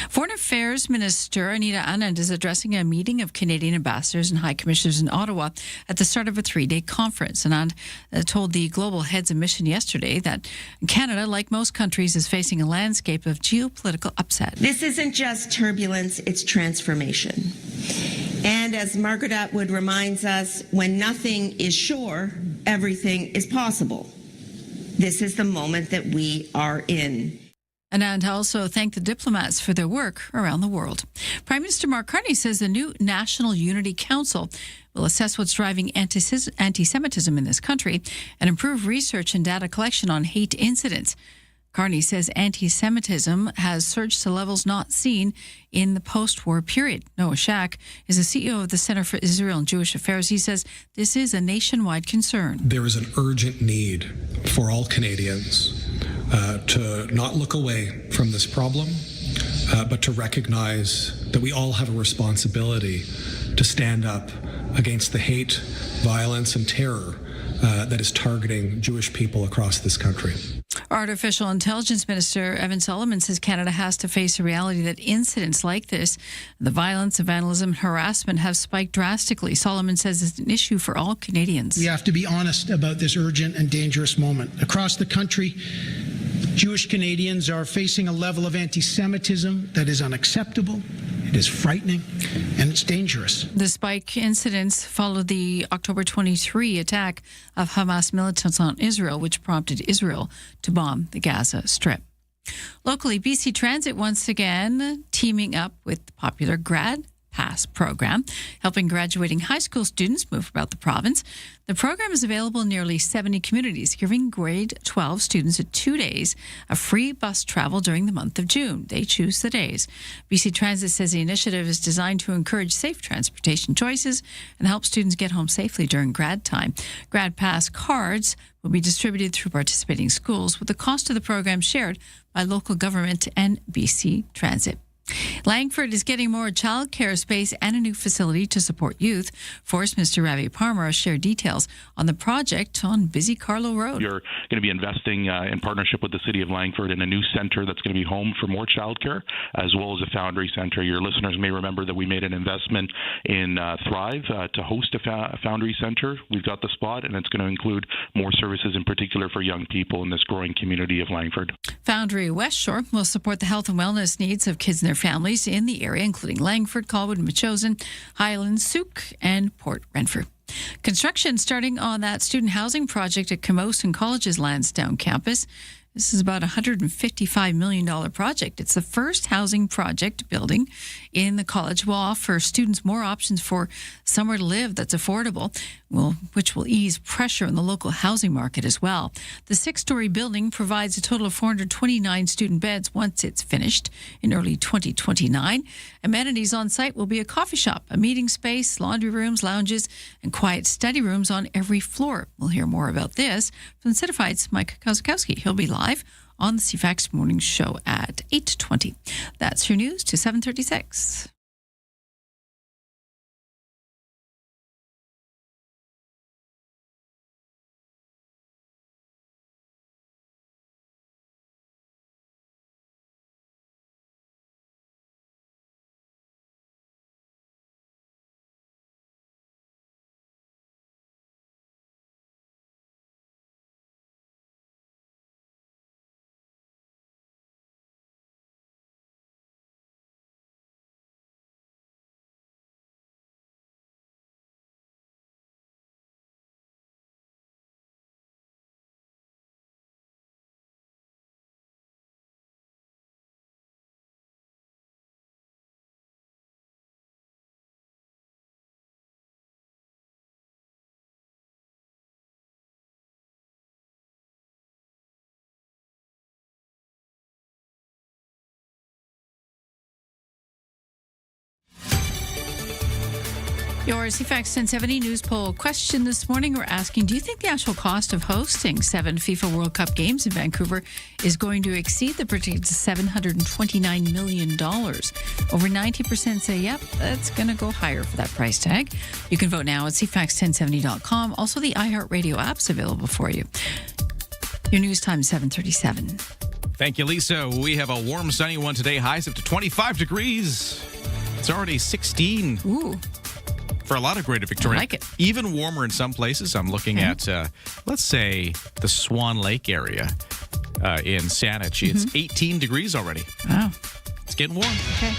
Foreign Affairs Minister Anita Anand is addressing a meeting of Canadian ambassadors and high commissioners in Ottawa at the start of a 3-day conference. Anand told the global heads of mission yesterday that Canada, like most countries, is facing a landscape of geopolitical upset. This isn't just turbulence, it's transformation. And as Margaret Atwood reminds us, when nothing is sure, everything is possible. This is the moment that we are in. Anand also thanked the diplomats for their work around the world. Prime Minister Mark Carney says the new National Unity Council will assess what's driving anti-Semitism in this country and improve research and data collection on hate incidents. Carney says anti-Semitism has surged to levels not seen in the post-war period. Noah Shack is the CEO of the Center for Israel and Jewish Affairs. He says this is a nationwide concern. There is an urgent need for all Canadians to not look away from this problem, but to recognize that we all have a responsibility to stand up against the hate, violence, and terror that is targeting Jewish people across this country. Artificial Intelligence Minister Evan Solomon says Canada has to face a reality that incidents like this, the violence, the vandalism, harassment, have spiked drastically. Solomon says it's an issue for all Canadians. We have to be honest about this urgent and dangerous moment. Across the country, Jewish Canadians are facing a level of anti-Semitism that is unacceptable, it is frightening, and it's dangerous. The spike incidents followed the October 23 attack of Hamas militants on Israel, which prompted Israel to bomb the Gaza Strip. Locally, BC Transit once again teaming up with the popular Grad Pass program, helping graduating high school students move about the province. The program is available in nearly 70 communities, giving grade 12 students 2 days of free bus travel during the month of June. They choose the days. BC Transit says the initiative is designed to encourage safe transportation choices and help students get home safely during grad time. Grad Pass cards will be distributed through participating schools, with the cost of the program shared by local government and BC Transit. Langford is getting more childcare space and a new facility to support youth. Forest Minister Ravi Parmar shared details on the project on busy Carlo Road. You're going to be investing in partnership with the City of Langford in a new center that's going to be home for more childcare, as well as a Foundry Center. Your listeners may remember that we made an investment in Thrive to host a Foundry Center. We've got the spot, and it's going to include more services, in particular for young people in this growing community of Langford. Foundry West Shore will support the health and wellness needs of kids and their families in the area, including Langford, Colwood, Machosen, Highland, Souk, and Port Renfrew. Construction starting on that student housing project at Camosun College's Lansdowne campus. This is about a $155 million project. It's the first housing project building in the college. Will offer students more options for somewhere to live that's affordable, which will ease pressure on the local housing market as well. The 6-story building provides a total of 429 student beds once it's finished in early 2029. Amenities on site will be a coffee shop, a meeting space, laundry rooms, lounges, and quiet study rooms on every floor. We'll hear more about this from Certified's Mike Kozakowski. He'll be live on the CFAX Morning Show at 8:20. That's your news to 7:36. Your CFAX 1070 news poll question this morning, we're asking, do you think the actual cost of hosting 7 FIFA World Cup games in Vancouver is going to exceed the predicted $729 million? Over 90% say, yep, that's going to go higher for that price tag. You can vote now at CFAX1070.com. Also, the iHeartRadio app's available for you. Your news time, 7:37. Thank you, Lisa. We have a warm, sunny one today. Highs up to 25 degrees. It's already 16. Ooh. For a lot of Greater Victoria. I like it. Even warmer in some places. I'm looking at, let's say, the Swan Lake area in Saanich. It's 18 degrees already. Wow. It's getting warm. Okay.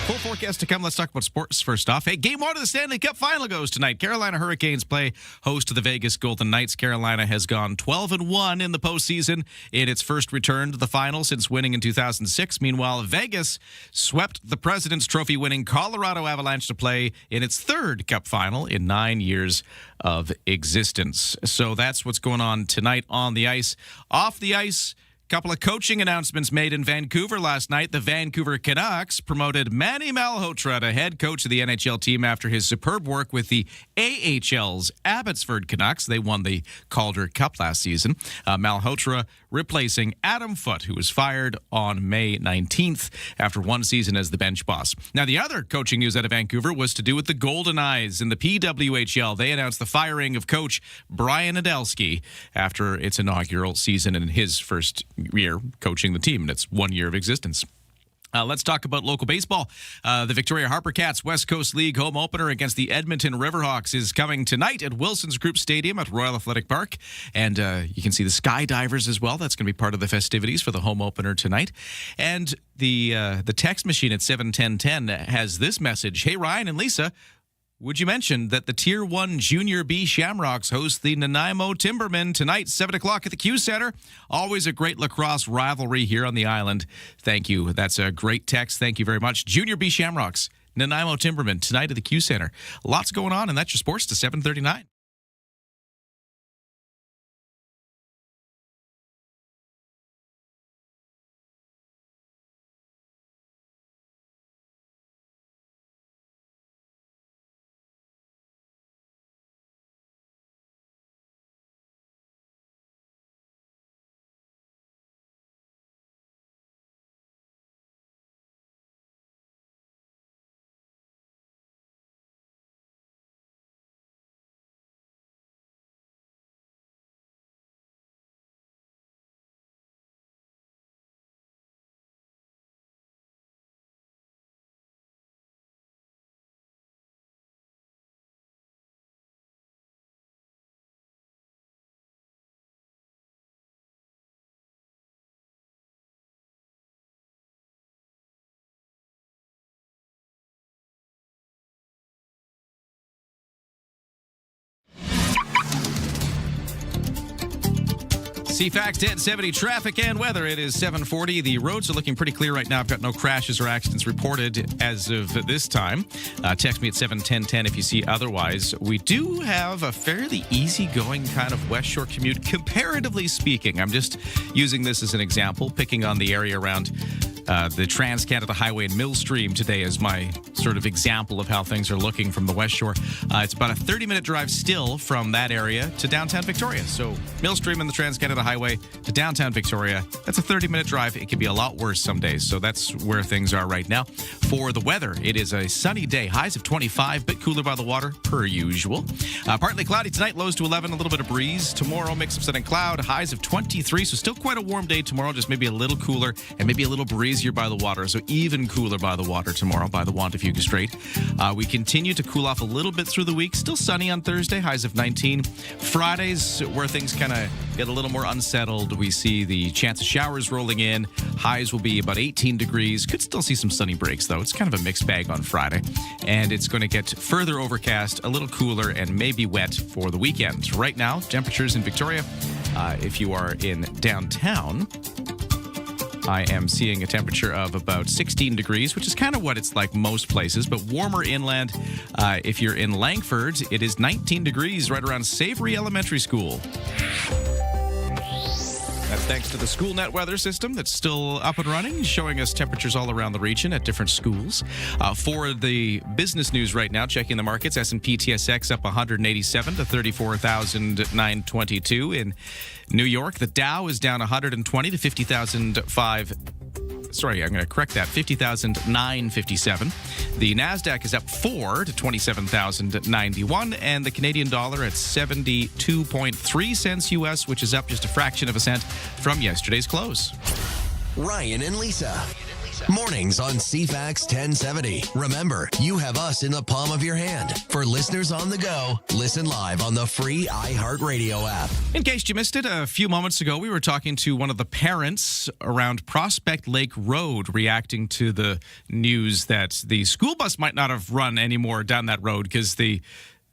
Full forecast to come. Let's talk about sports first off. Hey, Game 1 of the Stanley Cup Final goes tonight. Carolina Hurricanes play host to the Vegas Golden Knights. Carolina has gone 12-1 in the postseason in its first return to the final since winning in 2006. Meanwhile, Vegas swept the President's Trophy winning Colorado Avalanche to play in its third Cup Final in 9 years of existence. So that's what's going on tonight on the ice. Off the ice, couple of coaching announcements made in Vancouver last night. The Vancouver Canucks promoted Manny Malhotra to head coach of the NHL team after his superb work with the AHL's Abbotsford Canucks. They won the Calder Cup last season. Malhotra replacing Adam Foote, who was fired on May 19th after one season as the bench boss. Now, the other coaching news out of Vancouver was to do with the Golden Eyes in the PWHL. They announced the firing of coach Brian Adelski after its inaugural season in his first year coaching the team in its 1 year of existence. Let's talk about local baseball. The Victoria Harper Cats West Coast League home opener against the Edmonton Riverhawks is coming tonight at Wilson's Group Stadium at Royal Athletic Park. And you can see the Skydivers as well. That's going to be part of the festivities for the home opener tonight. And the text machine at 71010 has this message. Hey, Ryan and Lisa, would you mention that the Tier 1 Junior B Shamrocks host the Nanaimo Timbermen tonight, 7 o'clock at the Q Center? Always a great lacrosse rivalry here on the island. Thank you. That's a great text. Thank you very much. Junior B Shamrocks, Nanaimo Timbermen tonight at the Q Center. Lots going on, and that's your sports to 7:39. CFAX 1070 traffic and weather. It is 7:40. The roads are looking pretty clear right now. I've got no crashes or accidents reported as of this time. Text me at 71010 if you see otherwise. We do have a fairly easygoing kind of West Shore commute, comparatively speaking. I'm just using this as an example, picking on the area around the Trans-Canada Highway in Millstream today as my sort of example of how things are looking from the West Shore. It's about a 30-minute drive still from that area to downtown Victoria. So Millstream and the Trans-Canada Highway to downtown Victoria, that's a 30-minute drive. It can be a lot worse some days. So that's where things are right now. For the weather, it is a sunny day. Highs of 25, bit cooler by the water, per usual. Partly cloudy tonight, lows to 11, a little bit of breeze. Tomorrow, mix of sun and cloud, highs of 23. So still quite a warm day tomorrow, just maybe a little cooler and maybe a little breezier by the water. So even cooler by the water tomorrow by the Wantafuga Strait. We continue to cool off a little bit through the week. Still sunny on Thursday, highs of 19. Fridays, where things kind of get a little more unsettled. We see the chance of showers rolling in. Highs will be about 18 degrees. Could still see some sunny breaks, though. It's kind of a mixed bag on Friday. And it's going to get further overcast, a little cooler, and maybe wet for the weekend. Right now, temperatures in Victoria, if you are in downtown, I am seeing a temperature of about 16 degrees, which is kind of what it's like most places, but warmer inland. If you're in Langford, it is 19 degrees right around Savory Elementary School. That's thanks to the SchoolNet weather system that's still up and running, showing us temperatures all around the region at different schools. For the business news right now, checking the markets, S&P TSX up 187 to 34,922. In New York, the Dow is down 120 to 50,005. Sorry, I'm going to correct that. 50,957. The NASDAQ is up 4 to 27,091. And the Canadian dollar at 72.3 cents U.S., which is up just a fraction of a cent from yesterday's close. Ryan and Lisa. Mornings on CFAX 1070. Remember, you have us in the palm of your hand. For listeners on the go, listen live on the free iHeartRadio app. In case you missed it, a few moments ago, we were talking to one of the parents around Prospect Lake Road, reacting to the news that the school bus might not have run anymore down that road because the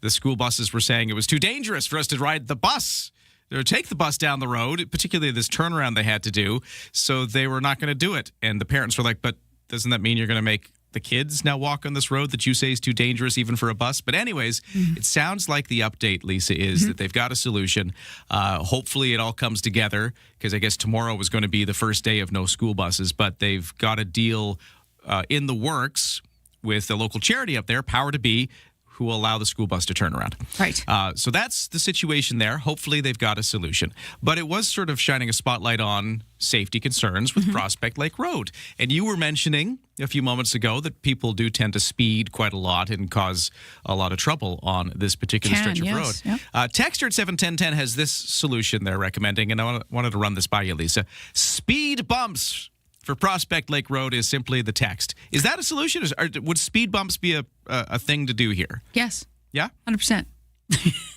school buses were saying it was too dangerous for us to ride the bus. Or take the bus down the road, particularly this turnaround they had to do, so they were not going to do it. And the parents were like, but doesn't that mean you're going to make the kids now walk on this road that you say is too dangerous even for a bus? But anyways, It sounds like the update, Lisa, is that they've got a solution. Hopefully it all comes together, because I guess tomorrow was going to be the first day of no school buses, but they've got a deal in the works with a local charity up there, Power to Be, who will allow the school bus to turn around. Right. So that's the situation there. Hopefully they've got a solution. But it was sort of shining a spotlight on safety concerns with Prospect Lake Road. And you were mentioning a few moments ago that people do tend to speed quite a lot and cause a lot of trouble on this particular stretch of road. Yep. Texter at 71010 has this solution they're recommending, and I wanted to run this by you, Lisa. Speed bumps for Prospect Lake Road is simply the text. Is that a solution? Would speed bumps be a thing to do here? Yes. Yeah? 100%.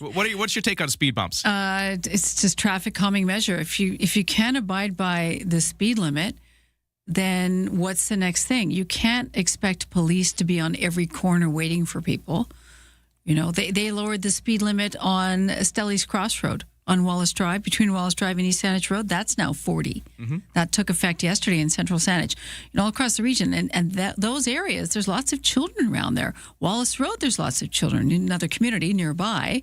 What's your take on speed bumps? It's just traffic calming measure. If you can abide by the speed limit, then what's the next thing? You can't expect police to be on every corner waiting for people. You know, they lowered the speed limit on Stellies Crossroad on Wallace Drive, between Wallace Drive and East Saanich Road. That's now 40. That took effect yesterday in Central Saanich, all across the region. And those areas, there's lots of children around there. Wallace Road, there's lots of children in another community nearby.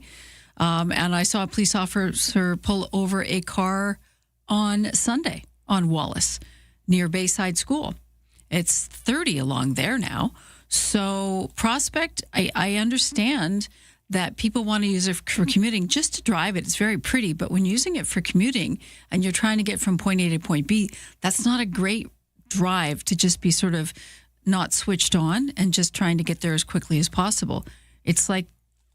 And I saw a police officer pull over a car on Sunday on Wallace near Bayside School. It's 30 along there now. So Prospect, I understand that people want to use it for commuting just to drive it. It's very pretty, but when using it for commuting and you're trying to get from point A to point B, that's not a great drive to just be sort of not switched on and just trying to get there as quickly as possible. It's like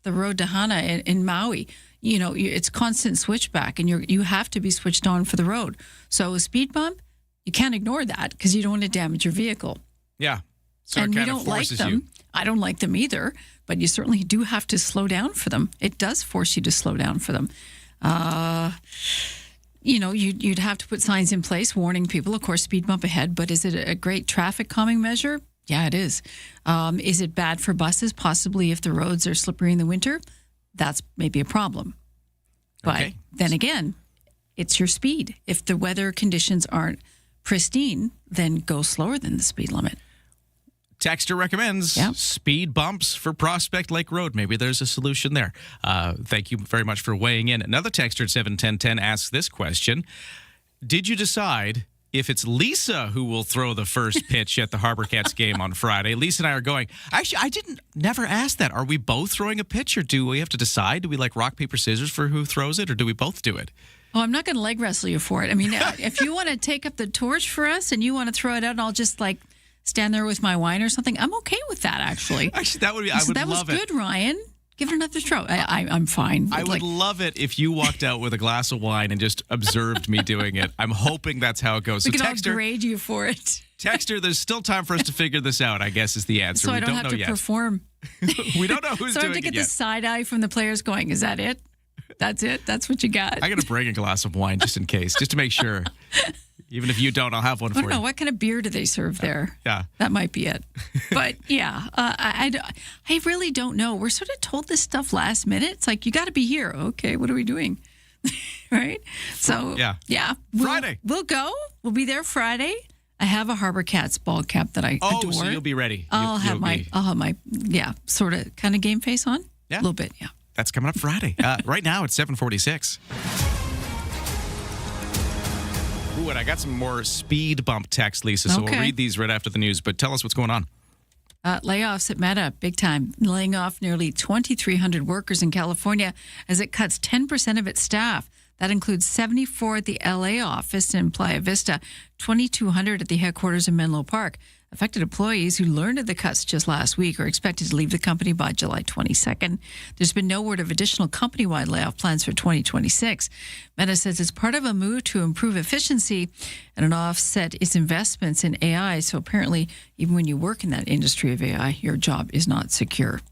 the road to Hana in Maui. You know, it's constant switchback, and you have to be switched on for the road. So a speed bump, you can't ignore that because you don't want to damage your vehicle. Yeah. So and it we kind of don't like forces them. you. I don't like them either, but you certainly do have to slow down for them. It does force you to slow down for them. You'd have to put signs in place warning people, of course, speed bump ahead, but is it a great traffic calming measure? Yeah, it is. Is it bad for buses? Possibly if the roads are slippery in the winter, that's maybe a problem. But then again, it's your speed. If the weather conditions aren't pristine, then go slower than the speed limit. Texter recommends speed bumps for Prospect Lake Road. Maybe there's a solution there. Thank you very much for weighing in. Another texter at 71010 asks this question. Did you decide if it's Lisa who will throw the first pitch at the Harbor Cats game on Friday? Lisa and I are going. Actually, I never asked that. Are we both throwing a pitch, or do we have to decide? Do we like rock, paper, scissors for who throws it, or do we both do it? Oh, I'm not going to leg wrestle you for it. I mean, if you want to take up the torch for us and you want to throw it out, and I'll just stand there with my wine or something, I'm okay with that, actually. Actually, that would be. I would love it. That was good, Ryan. Give it another throw. I'm fine. I would love it if you walked out with a glass of wine and just observed me doing it. I'm hoping that's how it goes. We can all grade you for it. Texter, there's still time for us to figure this out, I guess is the answer. So we I don't have to perform. We don't know who's so doing it I have to get yet. the side eye from the players going, is that it? That's it? That's what you got? I got to bring a glass of wine just in case, just to make sure. Even if you don't, I'll have one for you. I don't know. What kind of beer do they serve there? Yeah. That might be it. But yeah, I really don't know. We're sort of told this stuff last minute. It's like, you got to be here. Okay, what are we doing? Right? So, yeah. Friday. We'll go. We'll be there Friday. I have a Harbor Cats ball cap that I adore. So you'll be ready. I'll have my sort of kind of game face on. Yeah. A little bit, yeah. That's coming up Friday. Right now, it's 7:46. Ooh, and I got some more speed bump text, Lisa, so we'll Okay. read these right after the news. But tell us what's going on. Layoffs at Meta, big time, laying off nearly 2,300 workers in California as it cuts 10% of its staff. That includes 74 at the LA office in Playa Vista, 2,200 at the headquarters in Menlo Park. Affected employees who learned of the cuts just last week are expected to leave the company by July 22nd. There's been no word of additional company-wide layoff plans for 2026. Meta says it's part of a move to improve efficiency and an offset its investments in AI. So apparently, even when you work in that industry of AI, your job is not secure.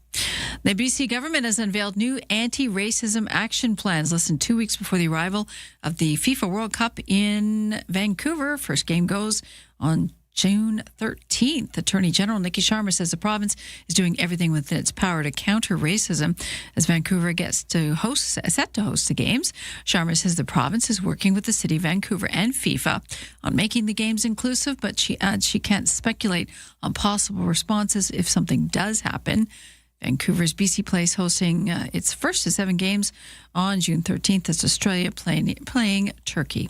The BC government has unveiled new anti-racism action plans less than 2 weeks before the arrival of the FIFA World Cup in Vancouver. First game goes on June 13th. Attorney General Nikki Sharma says the province is doing everything within its power to counter racism as Vancouver set to host the games. Sharma says the province is working with the city of Vancouver and FIFA on making the games inclusive, but she adds she can't speculate on possible responses if something does happen. Vancouver's BC Place hosting its first of 7 games on June 13th as Australia playing Turkey.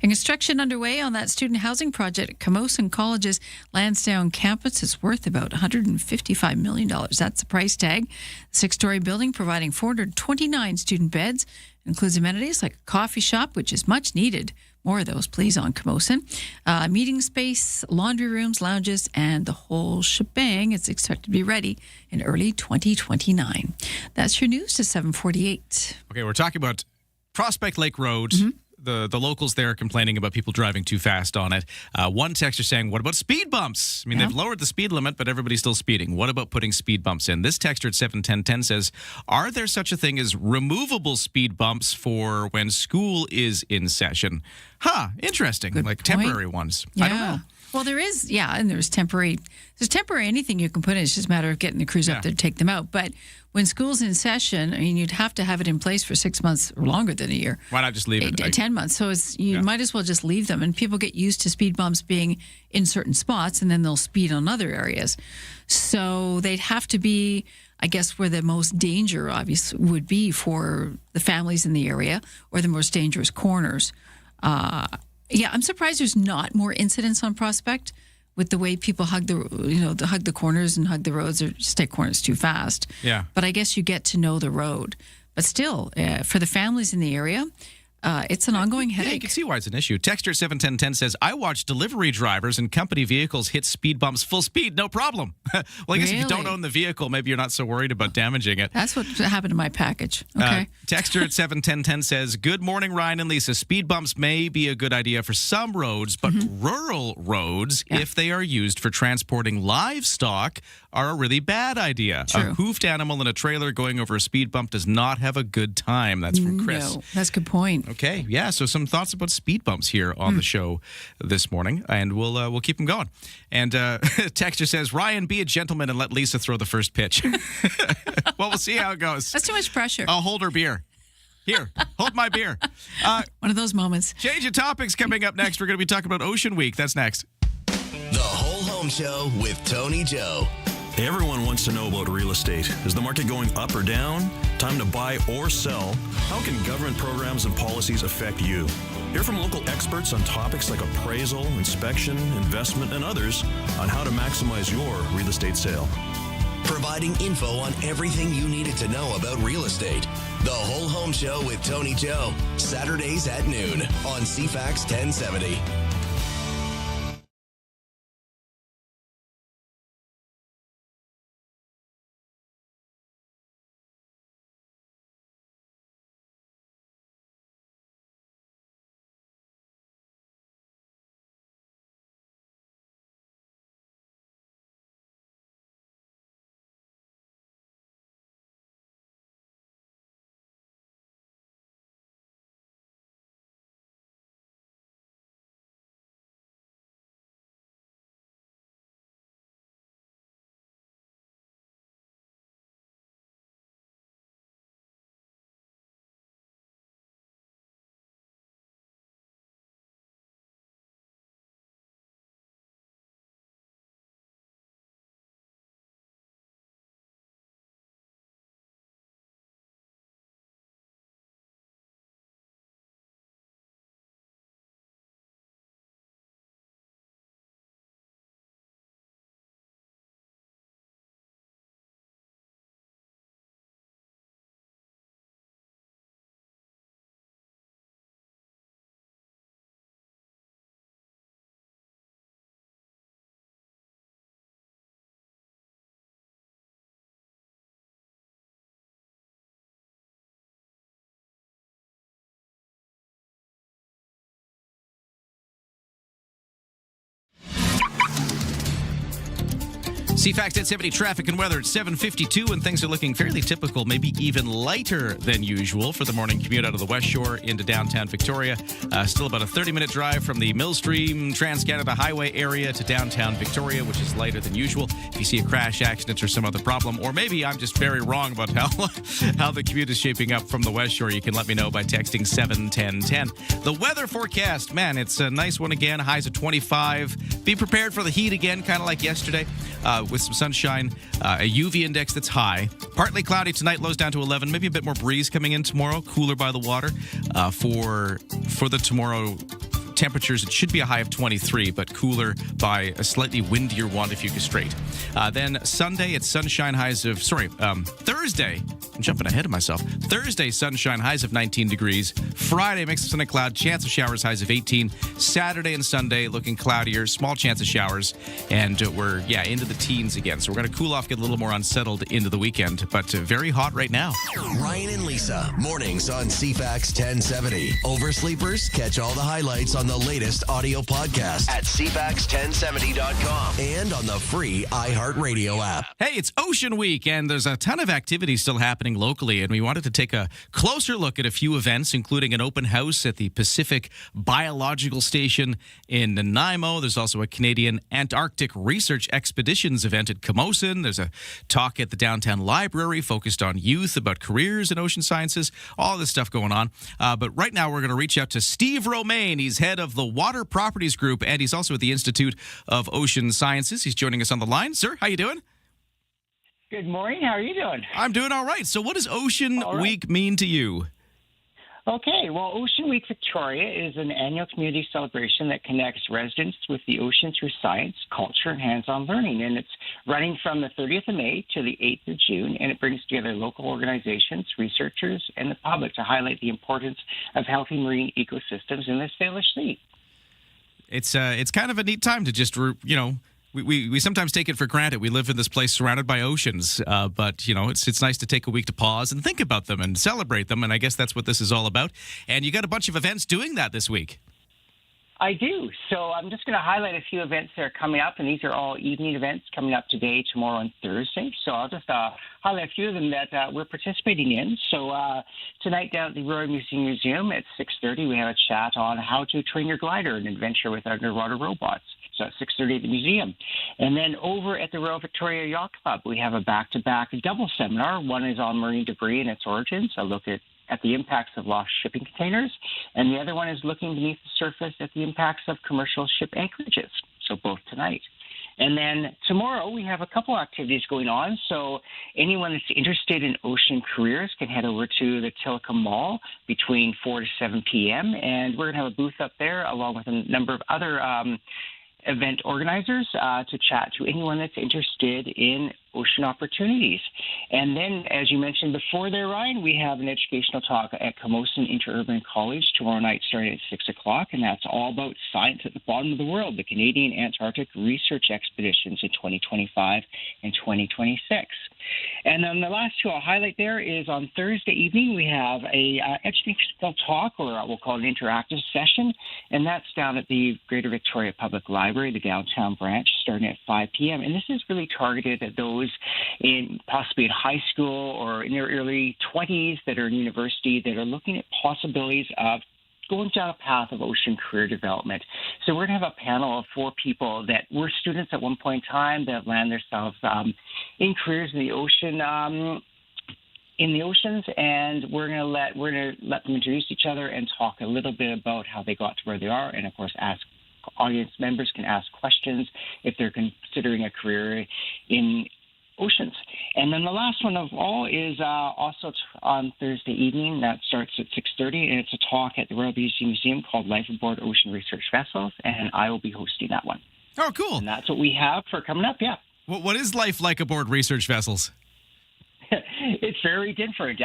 And construction underway on that student housing project at Camosun College's Lansdowne campus is worth about $155 million. That's the price tag. The 6-story building providing 429 student beds. It includes amenities like a coffee shop, which is much needed. More of those, please, on Camosun. Meeting space, laundry rooms, lounges, and the whole shebang. It's expected to be ready in early 2029. That's your news to 7:48. Okay, we're talking about Prospect Lake Road. The locals there are complaining about people driving too fast on it. One texter saying, what about speed bumps? I mean, they've lowered the speed limit, but everybody's still speeding. What about putting speed bumps in? This texter at 71010 says, are there such a thing as removable speed bumps for when school is in session? Interesting. Good like point. temporary ones. I don't know. Well, there is, and there's temporary anything you can put in. It's just a matter of getting the crews up there to take them out. But when school's in session, I mean, you'd have to have it in place for 6 months or longer than a year. Why not just leave it? 10 months. So you might as well just leave them. And people get used to speed bumps being in certain spots, and then they'll speed on other areas. So they'd have to be, I guess, where the most danger obviously would be for the families in the area or the most dangerous corners. I'm surprised there's not more incidents on Prospect with the way people hug the corners and hug the roads or just take corners too fast. Yeah. But I guess you get to know the road. But still, for the families in the area, it's an ongoing headache. Yeah, you can see why it's an issue. Texter 71010 says, I watch delivery drivers and company vehicles hit speed bumps full speed, no problem. Well, I guess if you don't own the vehicle, maybe you're not so worried about damaging it. That's what happened to my package. Okay. Texter at 71010 says, good morning, Ryan and Lisa. Speed bumps may be a good idea for some roads, but rural roads, if they are used for transporting livestock, are a really bad idea. True. A hoofed animal in a trailer going over a speed bump does not have a good time. That's from Chris. No, that's a good point. Okay, yeah. So some thoughts about speed bumps here on the show this morning, and we'll keep them going. And Texter says, Ryan, be a gentleman and let Lisa throw the first pitch. Well, we'll see how it goes. That's too much pressure. I'll hold her beer. Here, hold my beer. One of those moments. Change of topics coming up next. We're going to be talking about Ocean Week. That's next. The Whole Home Show with Tony Joe. Everyone wants to know about real estate. Is the market going up or down? Time to buy or sell? How can government programs and policies affect you? Hear from local experts on topics like appraisal, inspection, investment, and others on how to maximize your real estate sale. Providing info on everything you needed to know about real estate. The Whole Home Show with Tony Joe. Saturdays at noon on CFAX 1070. CFAX 1070 traffic and weather at 7:52, and things are looking fairly typical, maybe even lighter than usual for the morning commute out of the West Shore into downtown Victoria. Still about a 30-minute drive from the Millstream Trans-Canada Highway area to downtown Victoria, which is lighter than usual. If you see a crash, accident, or some other problem, or maybe I'm just very wrong about how the commute is shaping up from the West Shore, you can let me know by texting 71010. The weather forecast, man, it's a nice one again. Highs of 25. Be prepared for the heat again, kind of like yesterday. With some sunshine, a UV index that's high. Partly cloudy tonight, lows down to 11. Maybe a bit more breeze coming in tomorrow, cooler by the water. For the tomorrow temperatures, it should be a high of 23, but cooler by a slightly windier one if you go straight. Then Sunday, it's sunshine highs of, Thursday, I'm jumping ahead of myself. Thursday, sunshine highs of 19 degrees. Friday, mix of sun and cloud, chance of showers, highs of 18. Saturday and Sunday, looking cloudier, small chance of showers, and we're, into the teens again. So we're going to cool off, get a little more unsettled into the weekend, but very hot right now. Ryan and Lisa, mornings on CFAX 1070. Oversleepers, catch all the highlights on the latest audio podcast at CFAX1070.com and on the free iHeartRadio app. Hey, it's Ocean Week, and there's a ton of activity still happening locally, and we wanted to take a closer look at a few events, including an open house at the Pacific Biological Station in Nanaimo. There's also a Canadian Antarctic Research Expeditions event at Camosun. There's a talk at the downtown library focused on youth about careers in ocean sciences. All this stuff going on. But right now, we're going to reach out to Steve Romaine. He's head of the Water Properties Group, and he's also at the Institute of Ocean Sciences. He's joining us on the line. Sir, how you doing? Good morning. How are you doing? I'm doing all right. So what does Ocean Week mean to you? Okay, well, Ocean Week Victoria is an annual community celebration that connects residents with the ocean through science, culture, and hands-on learning. And it's running from the 30th of May to the 8th of June, and it brings together local organizations, researchers, and the public to highlight the importance of healthy marine ecosystems in the Salish Sea. It's kind of a neat time to just, We sometimes take it for granted. We live in this place surrounded by oceans, but it's nice to take a week to pause and think about them and celebrate them, and I guess that's what this is all about. And you got a bunch of events doing that this week. I do. So I'm just going to highlight a few events that are coming up, and these are all evening events coming up today, tomorrow, and Thursday. So I'll just highlight a few of them that we're participating in. So tonight down at the Royal Museum at 6:30, we have a chat on how to train your glider, an adventure with underwater robots. So at 6:30 at the museum. And then over at the Royal Victoria Yacht Club, we have a back-to-back double seminar. One is on marine debris and its origins, a look at the impacts of lost shipping containers. And the other one is looking beneath the surface at the impacts of commercial ship anchorages. So both tonight. And then tomorrow we have a couple activities going on. So anyone that's interested in ocean careers can head over to the Tillicum Mall between 4 to 7 p.m. And we're going to have a booth up there along with a number of other event organizers to chat to anyone that's interested in ocean opportunities. And then, as you mentioned before there, Ryan, we have an educational talk at Camosun Interurban College tomorrow night starting at 6 o'clock, and that's all about science at the bottom of the world, the Canadian Antarctic Research Expeditions in 2025 and 2026. And then the last two I'll highlight there is on Thursday evening, we have a educational talk, or we'll call it an interactive session, and that's down at the Greater Victoria Public Library, the downtown branch, starting at 5 p.m. And this is really targeted at those possibly in high school or in their early 20s that are in university that are looking at possibilities of going down a path of ocean career development. So we're going to have a panel of 4 people that were students at one point in time that have landed themselves in careers in the ocean. In the oceans, and we're going to let them introduce each other and talk a little bit about how they got to where they are, and of course audience members can ask questions if they're considering a career in oceans. And then the last one of all is also on Thursday evening. That starts at 6:30, and it's a talk at the Royal Museum called Life Aboard Ocean Research Vessels, and I will be hosting that one. Oh, cool. And that's what we have for coming up, yeah. What is life like aboard research vessels? It's very different.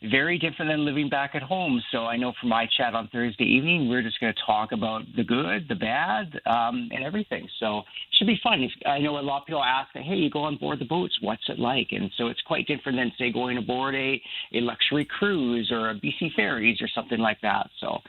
Very different than living back at home. So I know from my chat on Thursday evening, we're just going to talk about the good, the bad, and everything. So it should be fun. I know a lot of people ask, hey, you go on board the boats, what's it like? And so it's quite different than, say, going aboard a luxury cruise or a BC Ferries or something like that. So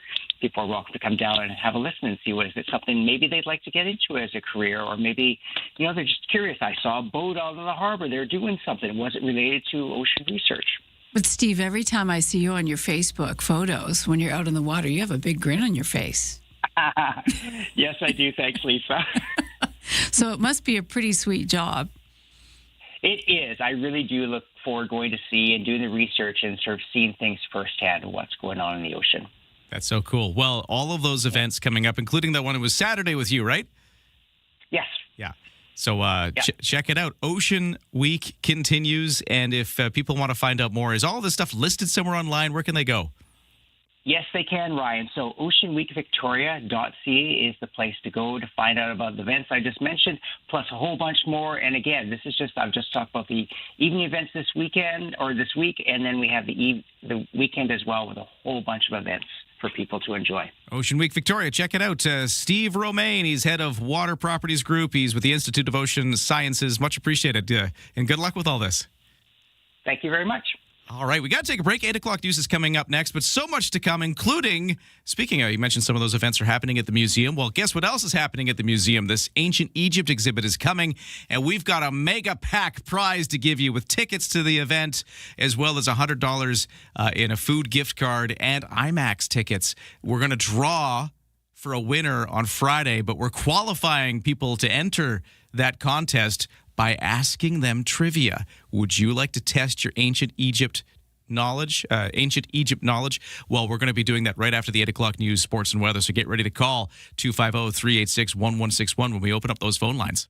people are welcome to come down and have a listen and see what is it something maybe they'd like to get into as a career, or maybe, they're just curious. I saw a boat out in the harbor. They're doing something. Was it related to ocean research? But Steve, every time I see you on your Facebook photos, when you're out in the water, you have a big grin on your face. Yes, I do. Thanks, Lisa. So it must be a pretty sweet job. It is. I really do look forward going to sea and doing the research and sort of seeing things firsthand of what's going on in the ocean. That's so cool. Well, all of those events coming up, including that one, it was Saturday with you, right? Yes. Yeah. So check it out. Ocean Week continues. And if people want to find out more, is all this stuff listed somewhere online? Where can they go? Yes, they can, Ryan. So oceanweekvictoria.ca is the place to go to find out about the events I just mentioned, plus a whole bunch more. And again, I've just talked about the evening events this weekend or this week, and then we have the weekend as well with a whole bunch of events for people to enjoy. Ocean Week Victoria, check it out. Steve Romaine, he's head of Water Properties Group. He's with the Institute of Ocean Sciences. Much appreciated. And good luck with all this. Thank you very much. All right, we got to take a break. 8 o'clock news is coming up next, but so much to come, including, speaking of, you mentioned some of those events are happening at the museum. Well, guess what else is happening at the museum? This Ancient Egypt exhibit is coming, and we've got a mega pack prize to give you with tickets to the event, as well as $100 in a food gift card and IMAX tickets. We're going to draw for a winner on Friday, but we're qualifying people to enter that contest by asking them trivia. Would you like to test your ancient Egypt knowledge? Well, we're going to be doing that right after the 8 o'clock news, sports, and weather. So get ready to call 250-386-1161 when we open up those phone lines.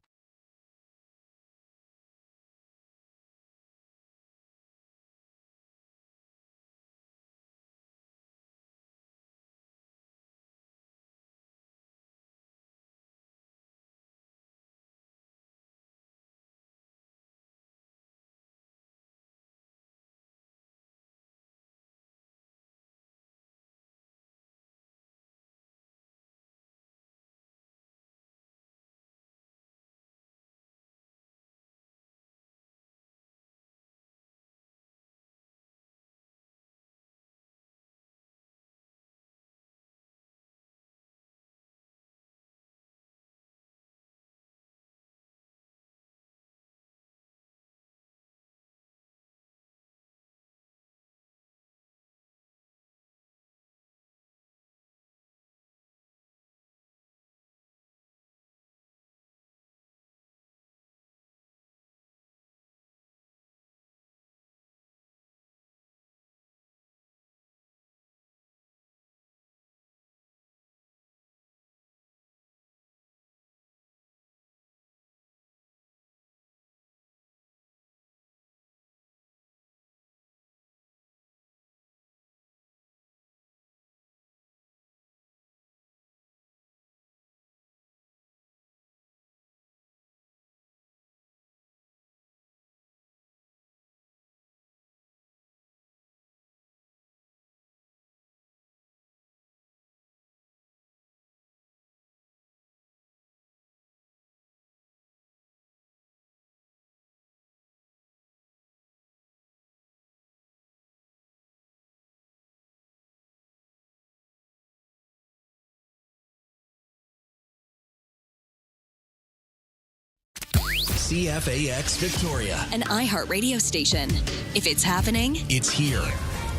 CFAX Victoria, an iHeart radio station. If it's happening, it's here.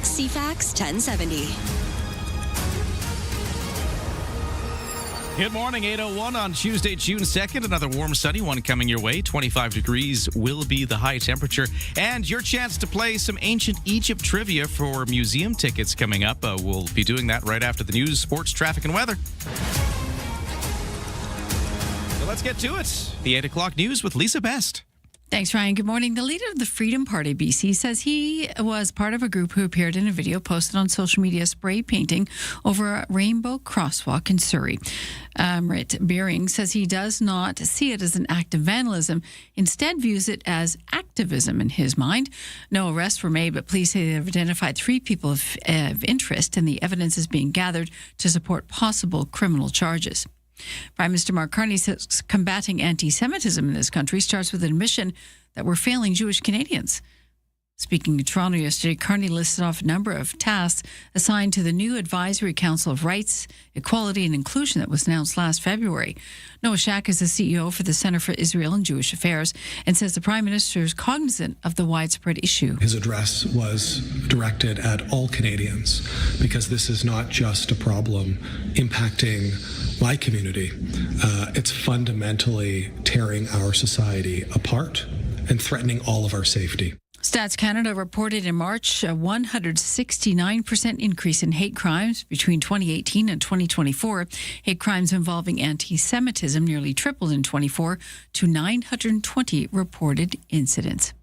CFAX 1070. Good morning, 8:01 on Tuesday, June 2nd. Another warm, sunny one coming your way. 25 degrees will be the high temperature. And your chance to play some ancient Egypt trivia for museum tickets coming up. We'll be doing that right after the news, sports, traffic, and weather. So let's get to it. The 8 o'clock news with Lisa Best. Thanks, Ryan. Good morning. The leader of the Freedom Party, BC, says he was part of a group who appeared in a video posted on social media spray painting over a rainbow crosswalk in Surrey. Rit Beering says he does not see it as an act of vandalism, instead views it as activism in his mind. No arrests were made, but police say they've identified 3 people of interest, and the evidence is being gathered to support possible criminal charges. Prime Minister Mark Carney says combating anti-Semitism in this country starts with an admission that we're failing Jewish Canadians. Speaking in Toronto yesterday, Carney listed off a number of tasks assigned to the new Advisory Council of Rights, Equality and Inclusion that was announced last February. Noah Shack is the CEO for the Center for Israel and Jewish Affairs and says the Prime Minister is cognizant of the widespread issue. His address was directed at all Canadians because this is not just a problem impacting my community. It's fundamentally tearing our society apart and threatening all of our safety. Stats Canada reported in March a 169% increase in hate crimes between 2018 and 2024. Hate crimes involving anti-Semitism nearly tripled in 24 to 920 reported incidents.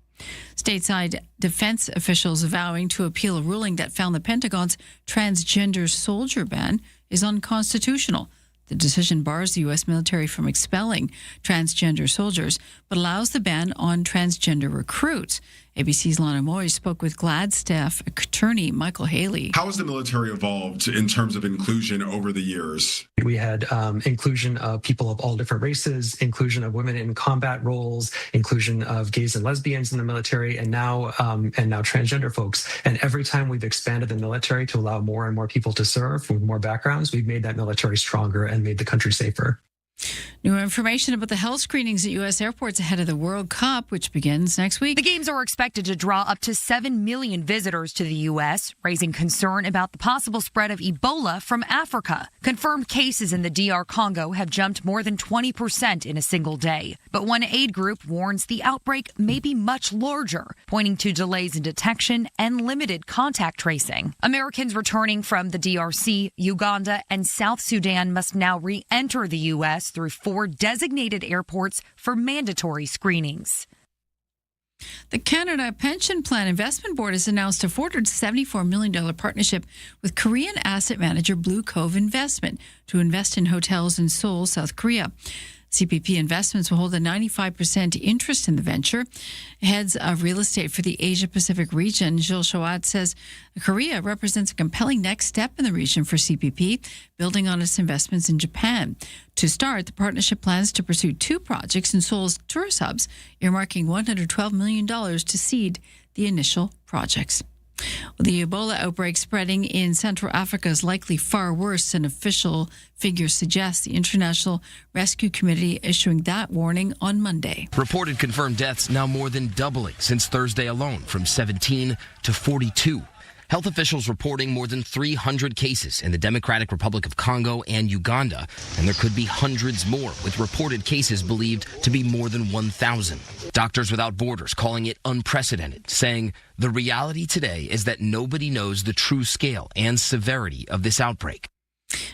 Stateside defense officials vowing to appeal a ruling that found the Pentagon's transgender soldier ban is unconstitutional. The decision bars the U.S. military from expelling transgender soldiers, but allows the ban on transgender recruits. ABC's Lana Moy spoke with GLAD staff attorney Michael Haley. How has the military evolved in terms of inclusion over the years? We had inclusion of people of all different races, inclusion of women in combat roles, inclusion of gays and lesbians in the military, and now transgender folks. And every time we've expanded the military to allow more and more people to serve with more backgrounds, we've made that military stronger and made the country safer. New information about the health screenings at U.S. airports ahead of the World Cup, which begins next week. The games are expected to draw up to 7 million visitors to the U.S., raising concern about the possible spread of Ebola from Africa. Confirmed cases in the DR Congo have jumped more than 20% in a single day. But one aid group warns the outbreak may be much larger, pointing to delays in detection and limited contact tracing. Americans returning from the DRC, Uganda, and South Sudan must now re-enter the U.S. through 4 designated airports for mandatory screenings. The Canada Pension Plan Investment Board has announced a $474 million partnership with Korean asset manager Blue Cove Investment to invest in hotels in Seoul, South Korea. CPP Investments will hold a 95% interest in the venture. Heads of real estate for the Asia-Pacific region, Gilles Chouat, says Korea represents a compelling next step in the region for CPP, building on its investments in Japan. To start, the partnership plans to pursue 2 projects in Seoul's tourist hubs, earmarking $112 million to seed the initial projects. The Ebola outbreak spreading in Central Africa is likely far worse than official figures suggest. The International Rescue Committee issuing that warning on Monday. Reported confirmed deaths now more than doubling since Thursday alone, from 17 to 42. Health officials reporting more than 300 cases in the Democratic Republic of Congo and Uganda, and there could be hundreds more, with reported cases believed to be more than 1,000. Doctors Without Borders calling it unprecedented, saying the reality today is that nobody knows the true scale and severity of this outbreak.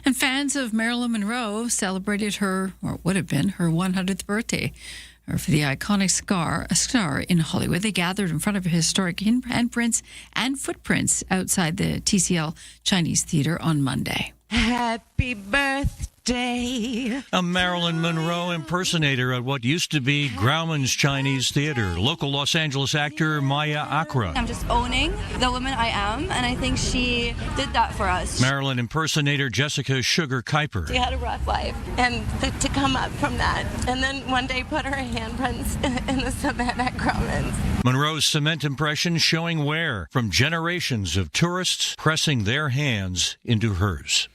And fans of Marilyn Monroe celebrated her, or would have been, her 100th birthday. Or for the iconic star in Hollywood, they gathered in front of historic handprints and footprints outside the TCL Chinese Theater on Monday. Happy birthday. A Marilyn Monroe impersonator at what used to be Grauman's Chinese Theater. Local Los Angeles actor Maya Akra. I'm just owning the woman I am, and I think she did that for us. Marilyn impersonator Jessica Sugar Kuiper. She had a rough life, and to come up from that, and then one day put her handprints in the cement at Grauman's. Monroe's cement impression showing wear from generations of tourists pressing their hands into hers.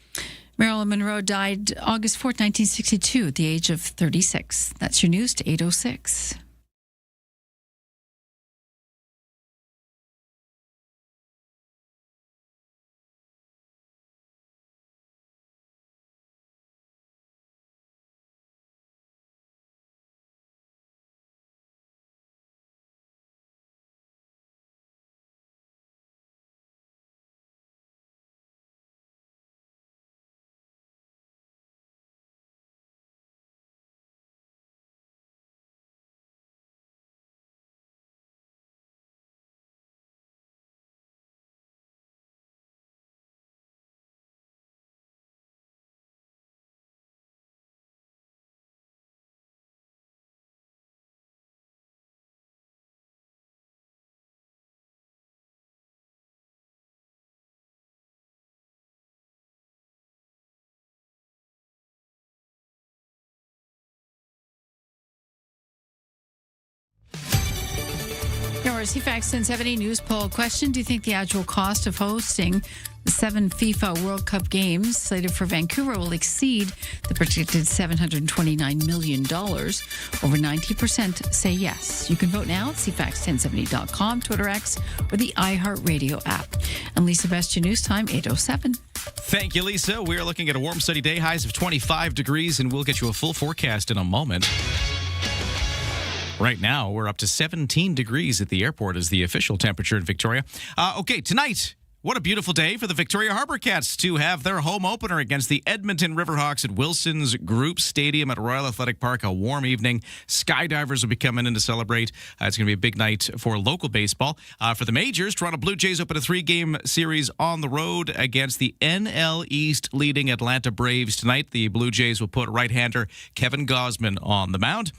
Marilyn Monroe died August 4th, 1962 at the age of 36. That's your news to 8:06. CFAX 1070 news poll question. Do you think the actual cost of hosting the 7 FIFA World Cup games slated for Vancouver will exceed the predicted $729 million? Over 90% say yes. You can vote now at CFAX1070.com, Twitter X, or the iHeartRadio app. And Lisa Best, your news time, 8:07. Thank you, Lisa. We're looking at a warm, sunny day, highs of 25 degrees, and we'll get you a full forecast in a moment. Right now, we're up to 17 degrees at the airport as the official temperature in Victoria. Okay, tonight, what a beautiful day for the Victoria Harbour Cats to have their home opener against the Edmonton Riverhawks at Wilson's Group Stadium at Royal Athletic Park. A warm evening. Skydivers will be coming in to celebrate. It's going to be a big night for local baseball. For the majors, Toronto Blue Jays open a 3-game series on the road against the NL East leading Atlanta Braves tonight. The Blue Jays will put right-hander Kevin Gausman on the mound.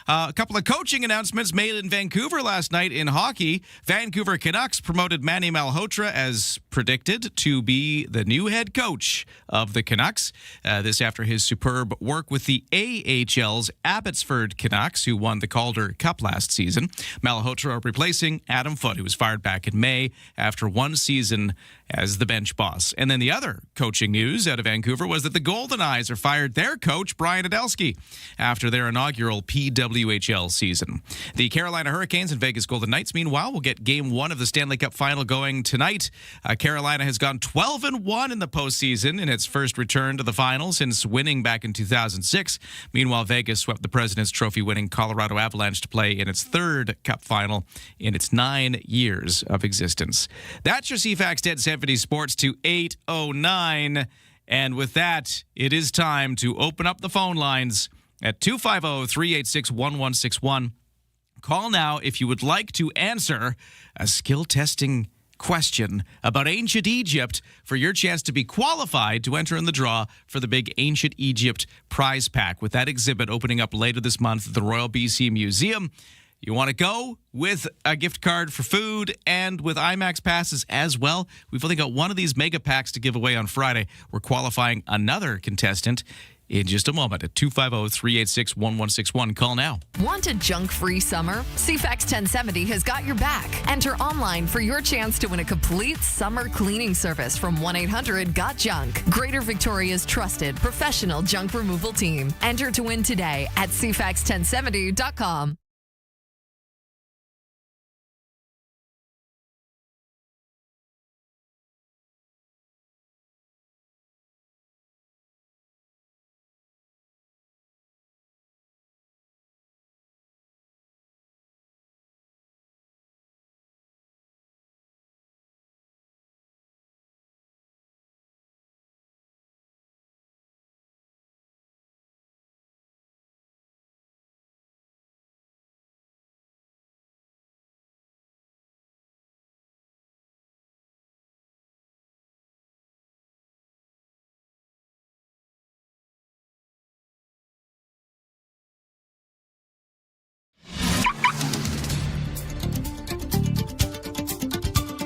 A couple of coaching announcements made in Vancouver last night in hockey. Vancouver Canucks promoted Manny Malhotra as predicted to be the new head coach of the Canucks. This after his superb work with the AHL's Abbotsford Canucks, who won the Calder Cup last season. Malhotra replacing Adam Foote, who was fired back in May after one season as the bench boss. And then the other coaching news out of Vancouver was that the Golden Eyes are fired their coach, Brian Adelski, after their inaugural PWHL season. The Carolina Hurricanes and Vegas Golden Knights, meanwhile, will get Game 1 of the Stanley Cup Final going tonight. Carolina has gone 12-1 in the postseason in its first return to the final since winning back in 2006. Meanwhile, Vegas swept the President's Trophy-winning Colorado Avalanche to play in its third Cup Final in its 9 years of existence. That's your CFAX 1070 Sports to 8:09. And with that, it is time to open up the phone lines at 250-386-1161. Call now if you would like to answer a skill testing question about ancient Egypt for your chance to be qualified to enter in the draw for the big Ancient Egypt prize pack, with that exhibit opening up later this month at the Royal BC Museum. You want to go with a gift card for food and with IMAX passes as well? We've only got one of these mega packs to give away on Friday. We're qualifying another contestant in just a moment at 250-386-1161. Call now. Want a junk-free summer? CFAX 1070 has got your back. Enter online for your chance to win a complete summer cleaning service from 1-800-GOT-JUNK. Greater Victoria's trusted professional junk removal team. Enter to win today at CFAX1070.com.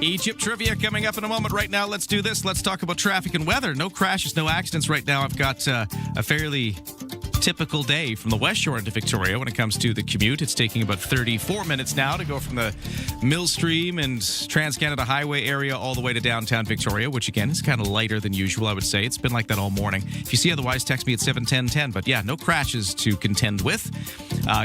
Egypt trivia coming up in a moment. Right now, let's do this. Let's talk about traffic and weather. No crashes, no accidents right now. I've got a fairly typical day from the West Shore into Victoria when it comes to the commute. It's taking about 34 minutes now to go from the Millstream and Trans-Canada Highway area all the way to downtown Victoria, which again is kind of lighter than usual, I would say. It's been like that all morning. If you see otherwise, text me at 71010. But yeah, no crashes to contend with.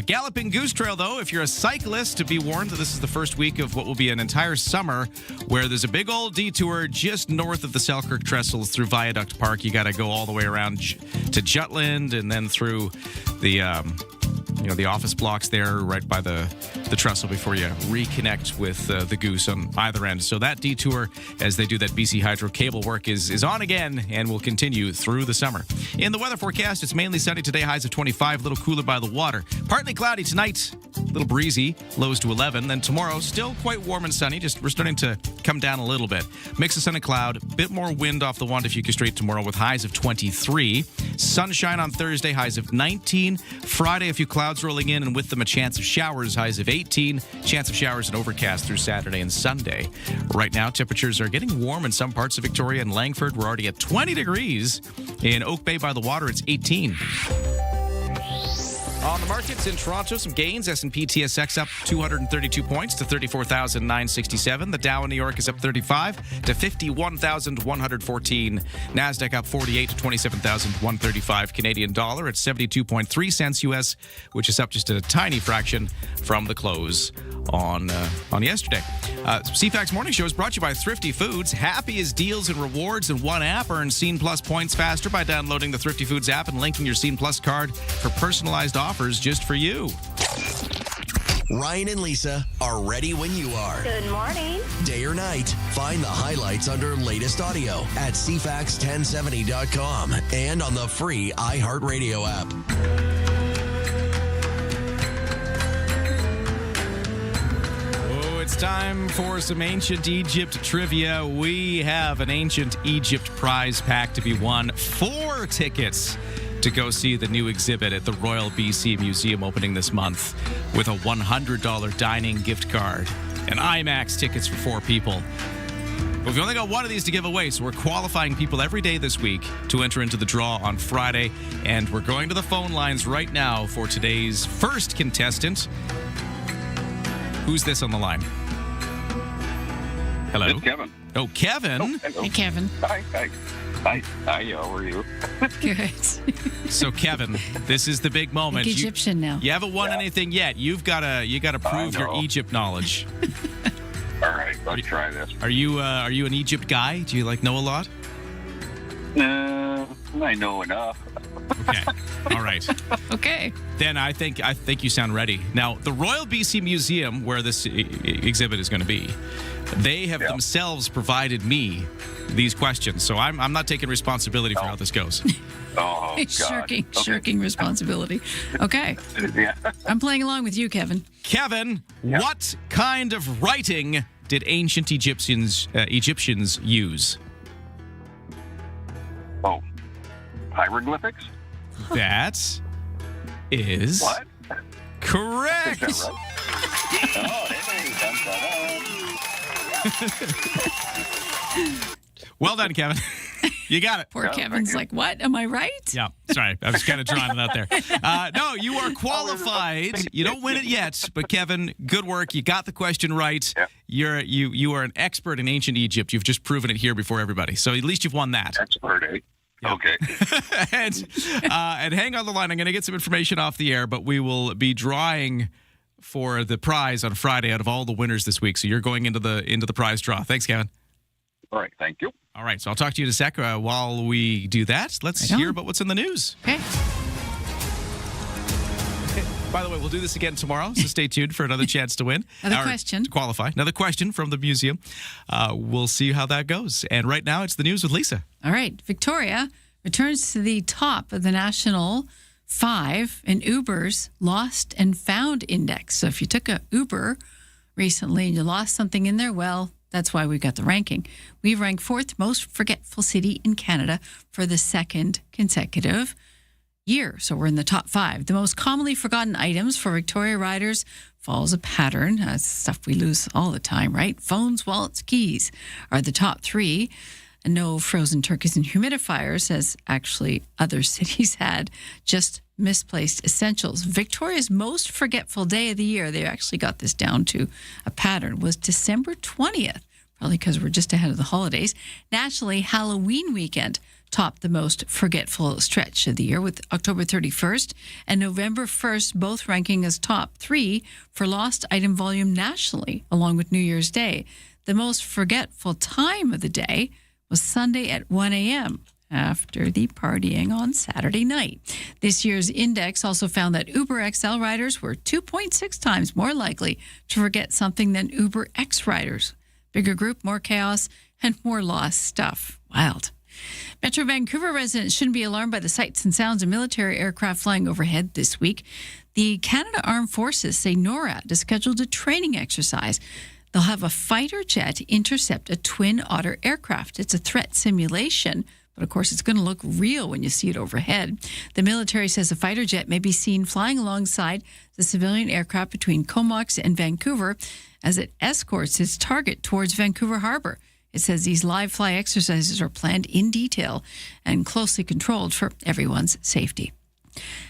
Galloping Goose Trail, though, if you're a cyclist, to be warned that this is the first week of what will be an entire summer where there's a big old detour just north of the Selkirk Trestles through Viaduct Park. You got to go all the way around to Jutland and then through the the office blocks there right by the trestle before you reconnect with the Goose on either end. So that detour, as they do that BC Hydro cable work, is on again and will continue through the summer. In the weather forecast, it's mainly sunny today, highs of 25, a little cooler by the water. Partly cloudy tonight, a little breezy, lows to 11. Then tomorrow, still quite warm and sunny, just we're starting to come down a little bit. Mix of sun and cloud, bit more wind off the Wandafuka Strait tomorrow with highs of 23. Sunshine on Thursday, highs of 19. Friday, a few clouds rolling in, and with them a chance of showers, highs of 18. Chance of showers and overcast through Saturday and Sunday. Right now, temperatures are getting warm in some parts of Victoria and Langford. We're already at 20 degrees. In Oak Bay by the water, it's 18. On the markets in Toronto, some gains. S&P TSX up 232 points to 34,967. The Dow in New York is up 35 to 51,114. Nasdaq up 48 to 27,135. Canadian dollar at 72.3 cents US, which is up just a tiny fraction from the close on yesterday. CFAX Morning Show is brought to you by Thrifty Foods. Happiest deals and rewards in one app. Earn Scene Plus points faster by downloading the Thrifty Foods app and linking your Scene Plus card for personalized offers just for you. Ryan and Lisa are ready when you are. Good morning. Day or night, find the highlights under latest audio at CFAX1070.com and on the free iHeartRadio app. It's time for some ancient Egypt trivia. We have an ancient Egypt prize pack to be won. 4 tickets to go see the new exhibit at the Royal BC Museum opening this month with a $100 dining gift card and IMAX tickets for 4 people. But we've only got one of these to give away, so we're qualifying people every day this week to enter into the draw on Friday. And we're going to the phone lines right now for today's first contestant. Who's this on the line? Hello? It's Kevin. Oh, Kevin. Oh, hello. Hey, Kevin. Hi. How are you? Good. So, Kevin, this is the big moment. Like Egyptian now. You haven't won anything yet. You got to prove your Egypt knowledge. All right, let's try this. Are you an Egypt guy? Do you know a lot? I know enough. Okay. All right. Okay. Then I think you sound ready. Now, the Royal BC Museum, where this exhibit is going to be, they have themselves provided me these questions, so I'm not taking responsibility for how this goes. Oh, God. Shirking responsibility. Okay. Yeah. I'm playing along with you, Kevin. Kevin, what kind of writing did ancient Egyptians use? Oh, hieroglyphics? That is what? Correct. Is that right? Well done, Kevin. You got it. Poor Kevin's like, what? Am I right? Yeah, sorry. I was kind of drawing it out there. No, you are qualified. You don't win it yet, but Kevin, good work. You got the question right. Yeah. You are an expert in ancient Egypt. You've just proven it here before everybody. So at least you've won that. Expert, eh? Yeah. Okay. and hang on the line. I'm going to get some information off the air, but we will be drawing for the prize on Friday out of all the winners this week. So you're going into the prize draw. Thanks, Kevin. All right. Thank you. All right. So I'll talk to you in a sec. While we do that, let's hear about what's in the news. Okay. By the way, we'll do this again tomorrow, so stay tuned for another chance to win. Another question. To qualify. Another question from the museum. We'll see how that goes. And right now, it's the news with Lisa. All right. Victoria returns to the top of the National 5 in Uber's Lost and Found Index. So if you took a Uber recently and you lost something in there, well, that's why we got the ranking. We ranked 4th most forgetful city in Canada for the 2nd consecutive year. So we're in the top 5. The most commonly forgotten items for Victoria riders follows a pattern. That's stuff we lose all the time, right? Phones, wallets, keys are the top 3. And no frozen turkeys and humidifiers, as actually other cities had, just misplaced essentials. Victoria's most forgetful day of the year, they actually got this down to a pattern, was December 20th, probably because we're just ahead of the holidays. Nationally, Halloween weekend topped the most forgetful stretch of the year, with October 31st and November 1st both ranking as top 3 for lost item volume nationally, along with New Year's Day. The most forgetful time of the day was Sunday at 1 a.m. after the partying on Saturday night. This year's index also found that Uber XL riders were 2.6 times more likely to forget something than Uber X riders. Bigger group, more chaos, and more lost stuff. Wild. Metro Vancouver residents shouldn't be alarmed by the sights and sounds of military aircraft flying overhead this week. The Canada Armed Forces say NORAD has scheduled a training exercise. They'll have a fighter jet intercept a Twin Otter aircraft. It's a threat simulation, but of course it's going to look real when you see it overhead. The military says the fighter jet may be seen flying alongside the civilian aircraft between Comox and Vancouver as it escorts its target towards Vancouver Harbor. It says these live fly exercises are planned in detail and closely controlled for everyone's safety.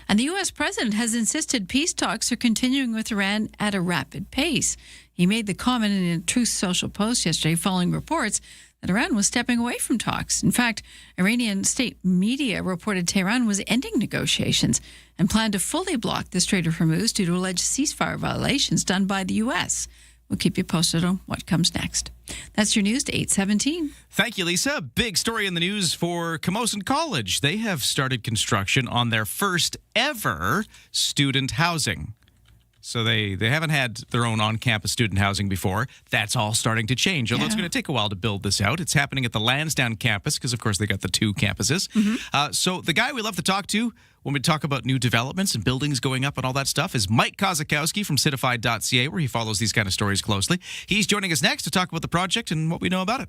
And the U.S. president has insisted peace talks are continuing with Iran at a rapid pace. He made the comment in a Truth Social post yesterday following reports that Iran was stepping away from talks. In fact, Iranian state media reported Tehran was ending negotiations and planned to fully block the Strait of Hormuz due to alleged ceasefire violations done by the U.S. We'll keep you posted on what comes next. That's your news to 8:17. Thank you, Lisa. Big story in the news for Camosun College. They have started construction on their first ever student housing. So they haven't had their own on-campus student housing before. That's all starting to change, although it's going to take a while to build this out. It's happening at the Lansdowne campus because, of course, they got the two campuses. So the guy we love to talk to when we talk about new developments and buildings going up and all that stuff is Mike Kozakowski from Certified.ca, where he follows these kind of stories closely. He's joining us next to talk about the project and what we know about it.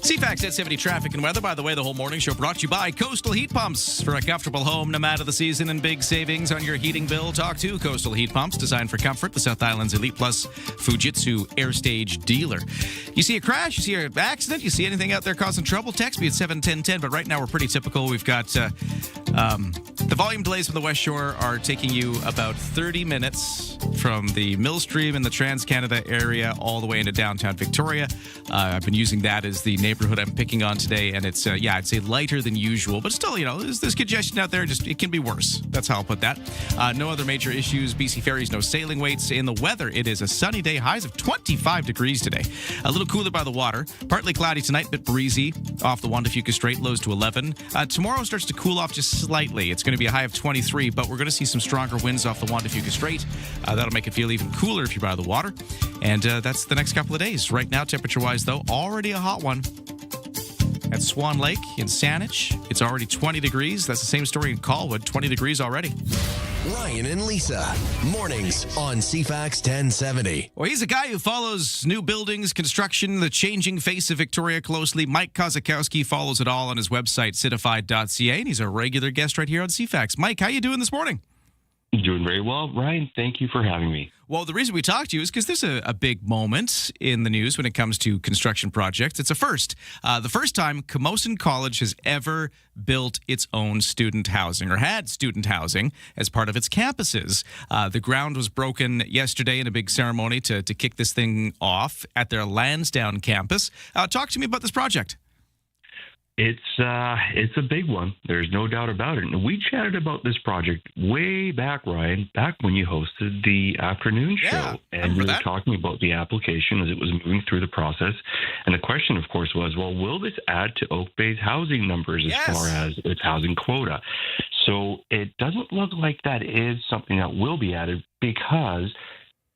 CFAX at 70 traffic and weather. By the way, the whole morning show brought to you by Coastal Heat Pumps. For a comfortable home, no matter the season, and big savings on your heating bill, talk to Coastal Heat Pumps, designed for comfort. The South Island's Elite Plus Fujitsu Airstage dealer. You see a crash, you see an accident, you see anything out there causing trouble, text me at 71010. But right now we're pretty typical. We've got the volume delays from the West Shore are taking you about 30 minutes from the Millstream in the Trans-Canada area all the way into downtown Victoria. I've been using that as the neighborhood I'm picking on today, and it's, I'd say lighter than usual, but still, there's congestion out there. Just it can be worse. That's how I'll put that. No other major issues. BC Ferries, no sailing waits. In the weather, it is a sunny day, highs of 25 degrees today. A little cooler by the water. Partly cloudy tonight, bit breezy off the Juan de Fuca Strait, lows to 11. Tomorrow starts to cool off just slightly. It's going to be a high of 23, but we're going to see some stronger winds off the Juan de Fuca Strait. That'll make it feel even cooler if you're by the water. And that's the next couple of days. Right now, temperature-wise, though, already a hot one. At Swan Lake in Saanich, it's already 20 degrees. That's the same story in Colwood, 20 degrees already. Ryan and Lisa, mornings on CFAX 1070. Well, he's a guy who follows new buildings, construction, the changing face of Victoria closely. Mike Kozakowski follows it all on his website, Certified.ca, and he's a regular guest right here on CFAX. Mike, how you doing this morning? Doing very well. Ryan, thank you for having me. Well, the reason we talked to you is because there's a big moment in the news when it comes to construction projects. It's a first. The first time Camosun College has ever built its own student housing or had student housing as part of its campuses. The ground was broken yesterday in a big ceremony to kick this thing off at their Lansdowne campus. Talk to me about this project. It's a big one. There's no doubt about it. And we chatted about this project way back, Ryan, back when you hosted the afternoon show. And we were talking about the application as it was moving through the process. And the question, of course, was, well, will this add to Oak Bay's housing numbers as far as its housing quota? So it doesn't look like that is something that will be added, because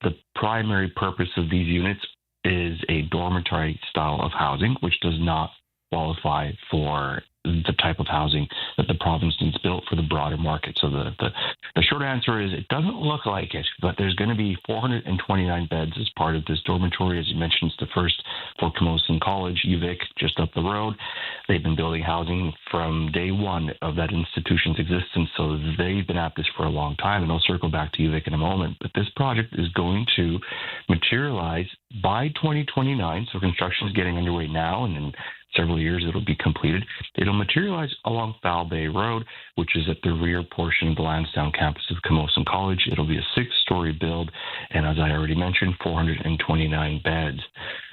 the primary purpose of these units is a dormitory style of housing, which does not qualify for the type of housing that the province needs built for the broader market. So the short answer is it doesn't look like it, but there's going to be 429 beds as part of this dormitory. As you mentioned, it's the first for Camosun College, UVic, just up the road. They've been building housing from day one of that institution's existence, so they've been at this for a long time, and I'll circle back to UVic in a moment. But this project is going to materialize by 2029, so construction is getting underway now, and in several years it'll be completed. It'll materialize along Foul Bay Road, which is at the rear portion of the Lansdowne campus of Camosun College. It'll be a 6-story build, and as I already mentioned, 429 beds.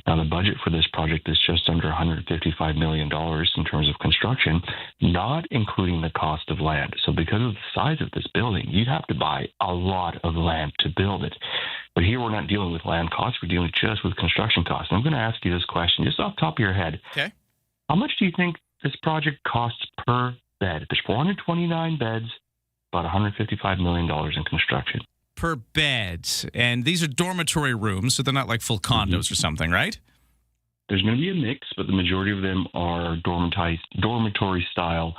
Now, the budget for this project is just under $155 million in terms of construction, not including the cost of land. So because of the size of this building, you'd have to buy a lot of land to build it. But here we're not dealing with land costs, we're dealing just with construction costs. And I'm going to ask you this question just off the top of your head. Okay. How much do you think this project costs per bed? There's 429 beds, about $155 million in construction. Per bed. And these are dormitory rooms, so they're not like full condos or something, right? There's going to be a mix, but the majority of them are dormitory style,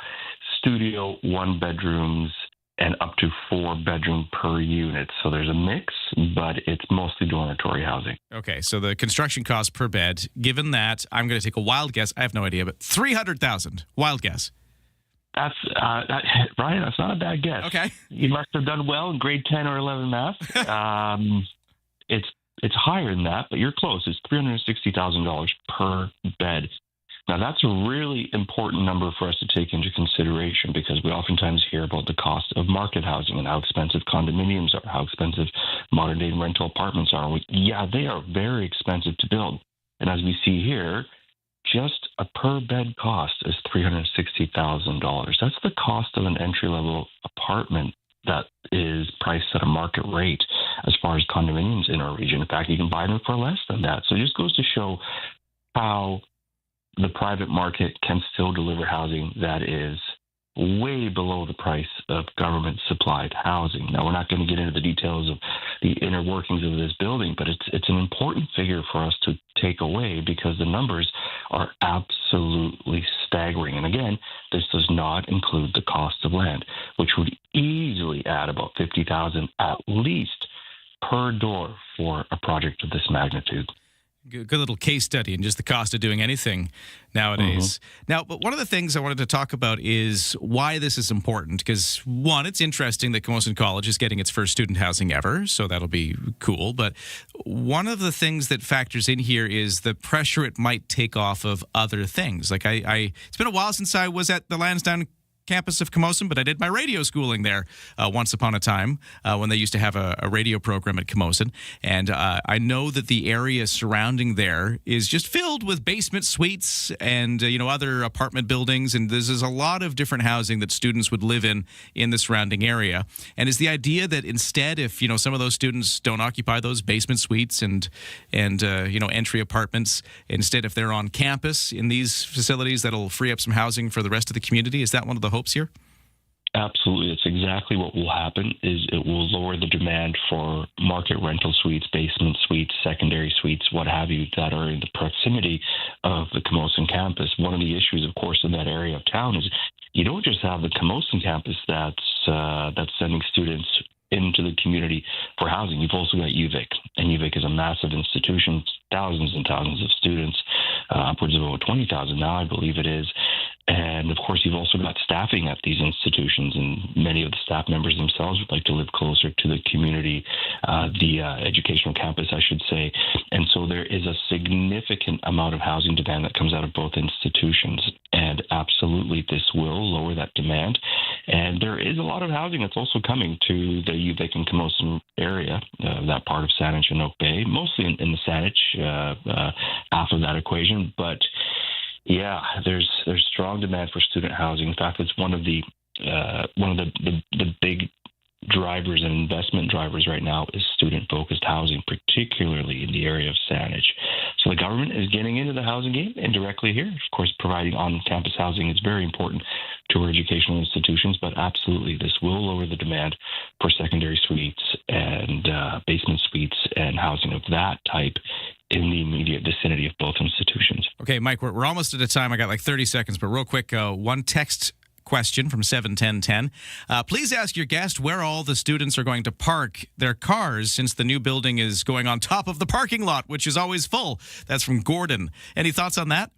studio, 1-bedrooms, and up to 4-bedroom per unit. So there's a mix, but it's mostly dormitory housing. Okay, so the construction cost per bed, given that, I'm going to take a wild guess. I have no idea, but $300,000. Wild guess. That's Ryan, that's not a bad guess. Okay. You must have done well in grade 10 or 11 math. It's higher than that, but you're close. It's $360,000 per bed. Now, that's a really important number for us to take into consideration, because we oftentimes hear about the cost of market housing and how expensive condominiums are, how expensive modern-day rental apartments are. Yeah, they are very expensive to build. And as we see here, just a per-bed cost is $360,000. That's the cost of an entry-level apartment that is priced at a market rate as far as condominiums in our region. In fact, you can buy them for less than that. So it just goes to show how the private market can still deliver housing that is way below the price of government-supplied housing. Now, we're not going to get into the details of the inner workings of this building, but it's an important figure for us to take away, because the numbers are absolutely staggering. And again, this does not include the cost of land, which would easily add about $50,000 at least per door for a project of this magnitude. Good little case study in just the cost of doing anything nowadays. Now, but one of the things I wanted to talk about is why this is important. Because, one, it's interesting that Camosun College is getting its first student housing ever, so that'll be cool. But one of the things that factors in here is the pressure it might take off of other things. Like it's been a while since I was at the Lansdowne campus of Camosun, but I did my radio schooling there once upon a time when they used to have a radio program at Camosun. And I know that the area surrounding there is just filled with basement suites and other apartment buildings, and there's a lot of different housing that students would live in the surrounding area. And is the idea that instead, if some of those students don't occupy those basement suites and entry apartments, instead if they're on campus in these facilities, that'll free up some housing for the rest of the community? Is that one of the hopes here? Absolutely. It's exactly what will happen. Is it will lower the demand for market rental suites, basement suites, secondary suites, what have you, that are in the proximity of the Camosun campus. One of the issues, of course, in that area of town is you don't just have the Camosun campus that's sending students into the community for housing. You've also got UVic, and UVic is a massive institution, thousands and thousands of students, upwards of over 20,000 now, I believe it is. And, of course, you've also got staffing at these institutions, and many of the staff members themselves would like to live closer to the community, the educational campus, I should say. And so there is a significant amount of housing demand that comes out of both institutions. And absolutely, this will lower that demand. And there is a lot of housing that's also coming to the UVic and Camosun area, that part of Saanich and Oak Bay, mostly in the Saanich half of that equation. But Yeah, there's strong demand for student housing. In fact, it's one of the big drivers and investment drivers right now is student-focused housing, particularly in the area of Saanich. So the government is getting into the housing game indirectly here. Of course, providing on-campus housing is very important to our educational institutions, but absolutely this will lower the demand for secondary suites and basement suites and housing of that type in the immediate vicinity of both institutions. Okay, Mike, we're almost at a time. I got like 30 seconds, but real quick, one text question from 71010. Please ask your guest where all the students are going to park their cars since the new building is going on top of the parking lot, which is always full. That's from Gordon. Any thoughts on that?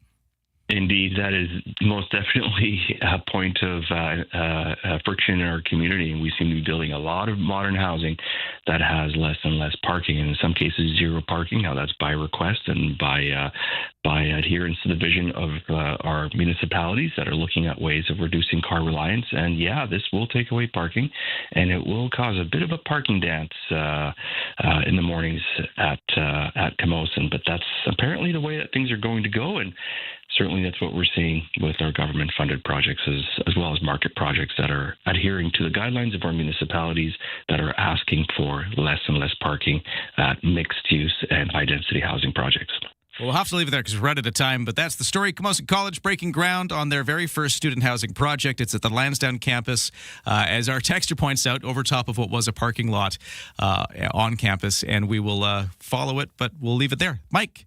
Indeed, that is most definitely a point of friction in our community, and we seem to be building a lot of modern housing that has less and less parking, and in some cases zero parking. Now that's by request and by adherence to the vision of our municipalities that are looking at ways of reducing car reliance. And yeah, this will take away parking, and it will cause a bit of a parking dance in the mornings at Camosun. But that's apparently the way that things are going to go, and certainly that's what we're seeing with our government-funded projects as well as market projects that are adhering to the guidelines of our municipalities that are asking for less and less parking at mixed-use and high-density housing projects. Well, we'll have to leave it there because we're right at a time, but that's the story. Camosun College breaking ground on their very first student housing project. It's at the Lansdowne campus, as our texter points out, over top of what was a parking lot on campus, and we will follow it, but we'll leave it there. Mike?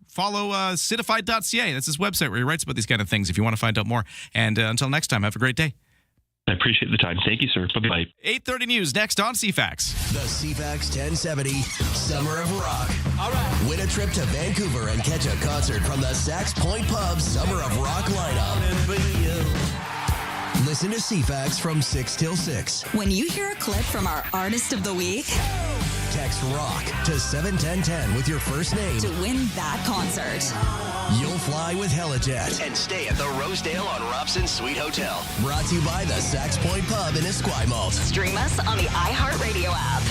Follow citified.ca. That's his website where he writes about these kind of things if you want to find out more. And until next time, have a great day. I appreciate the time. Thank you, sir. Bye-bye. 8:30 news next on CFAX. The CFAX 1070 Summer of Rock. All right. Win a trip to Vancouver and catch a concert from the Sax Point Pub Summer of Rock lineup. Listen to CFAX from 6 till 6. When you hear a clip from our Artist of the Week, text ROCK to 71010 with your first name to win that concert. You'll fly with Helijet and stay at the Rosedale on Robson Suite Hotel. Brought to you by the Sax Point Pub in Esquimalt. Stream us on the iHeartRadio app.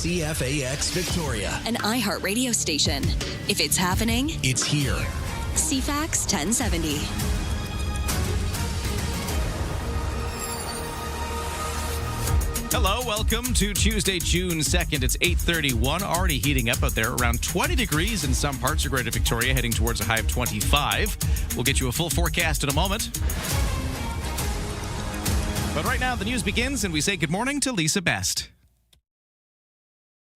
CFAX Victoria, an iHeartRadio station. If it's happening, it's here. CFAX 1070. Hello, welcome to Tuesday, June 2nd. It's 8:31, already heating up out there, around 20 degrees in some parts of Greater Victoria, heading towards a high of 25. We'll get you a full forecast in a moment. But right now, the news begins, and we say good morning to Lisa Best.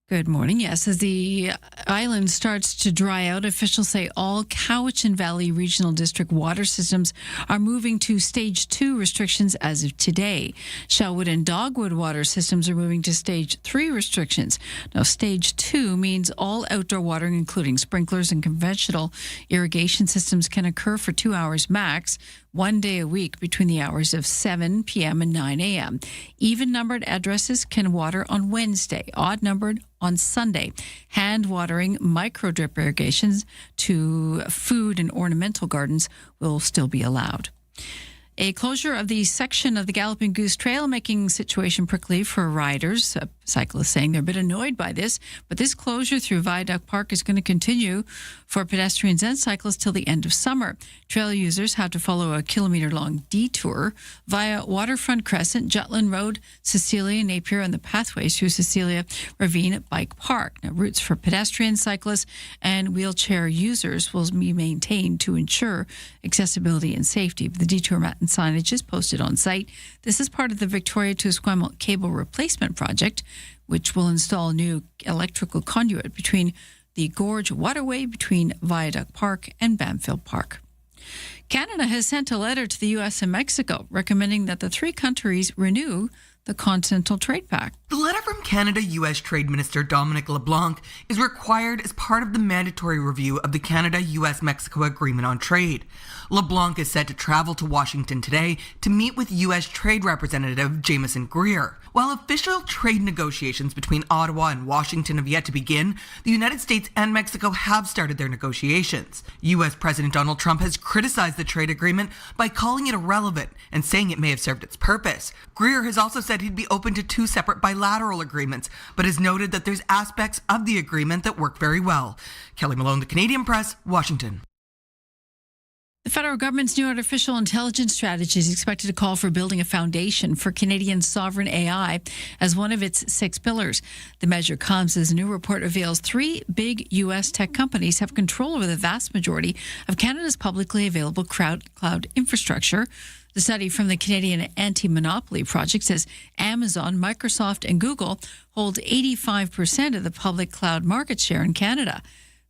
Good morning. Yes, as the island starts to dry out, officials say all Cowichan Valley Regional District water systems are moving to Stage 2 restrictions as of today. Shelwood and Dogwood water systems are moving to Stage 3 restrictions. Now, Stage 2 means all outdoor watering, including sprinklers and conventional irrigation systems, can occur for 2 hours max, 1 day a week between the hours of 7 p.m. and 9 a.m. Even-numbered addresses can water on Wednesday, odd-numbered on Sunday. Hand-watering micro-drip irrigations to food and ornamental gardens will still be allowed. A closure of the section of the Galloping Goose Trail making situation prickly for riders. Cyclists saying they're a bit annoyed by this, but this closure through Viaduct Park is going to continue for pedestrians and cyclists till the end of summer. Trail users have to follow a kilometer-long detour via Waterfront Crescent, Jutland Road, Cecilia, Napier, and the pathways through Cecilia Ravine Bike Park. Now, routes for pedestrians, cyclists, and wheelchair users will be maintained to ensure accessibility and safety. The detour map and signage is posted on site. This is part of the Victoria to Esquimalt cable replacement project, which will install a new electrical conduit between the Gorge Waterway between Viaduct Park and Banfield Park. Canada has sent a letter to the U.S. and Mexico recommending that the three countries renew the Continental Trade Pact. The letter from Canada-U.S. Trade Minister Dominic LeBlanc is required as part of the mandatory review of the Canada-U.S.-Mexico Agreement on Trade. LeBlanc is set to travel to Washington today to meet with U.S. Trade Representative Jameson Greer. While official trade negotiations between Ottawa and Washington have yet to begin, the United States and Mexico have started their negotiations. U.S. President Donald Trump has criticized the trade agreement by calling it irrelevant and saying it may have served its purpose. Greer has also said he'd be open to two separate bilateral agreements, but has noted that there's aspects of the agreement that work very well. Kelly Malone, The Canadian Press, Washington. The federal government's new artificial intelligence strategy is expected to call for building a foundation for Canadian sovereign AI as one of its 6 pillars. The measure comes as a new report reveals 3 big U.S. tech companies have control over the vast majority of Canada's publicly available cloud infrastructure. The study from the Canadian Anti-Monopoly Project says Amazon, Microsoft, and Google hold 85% of the public cloud market share in Canada,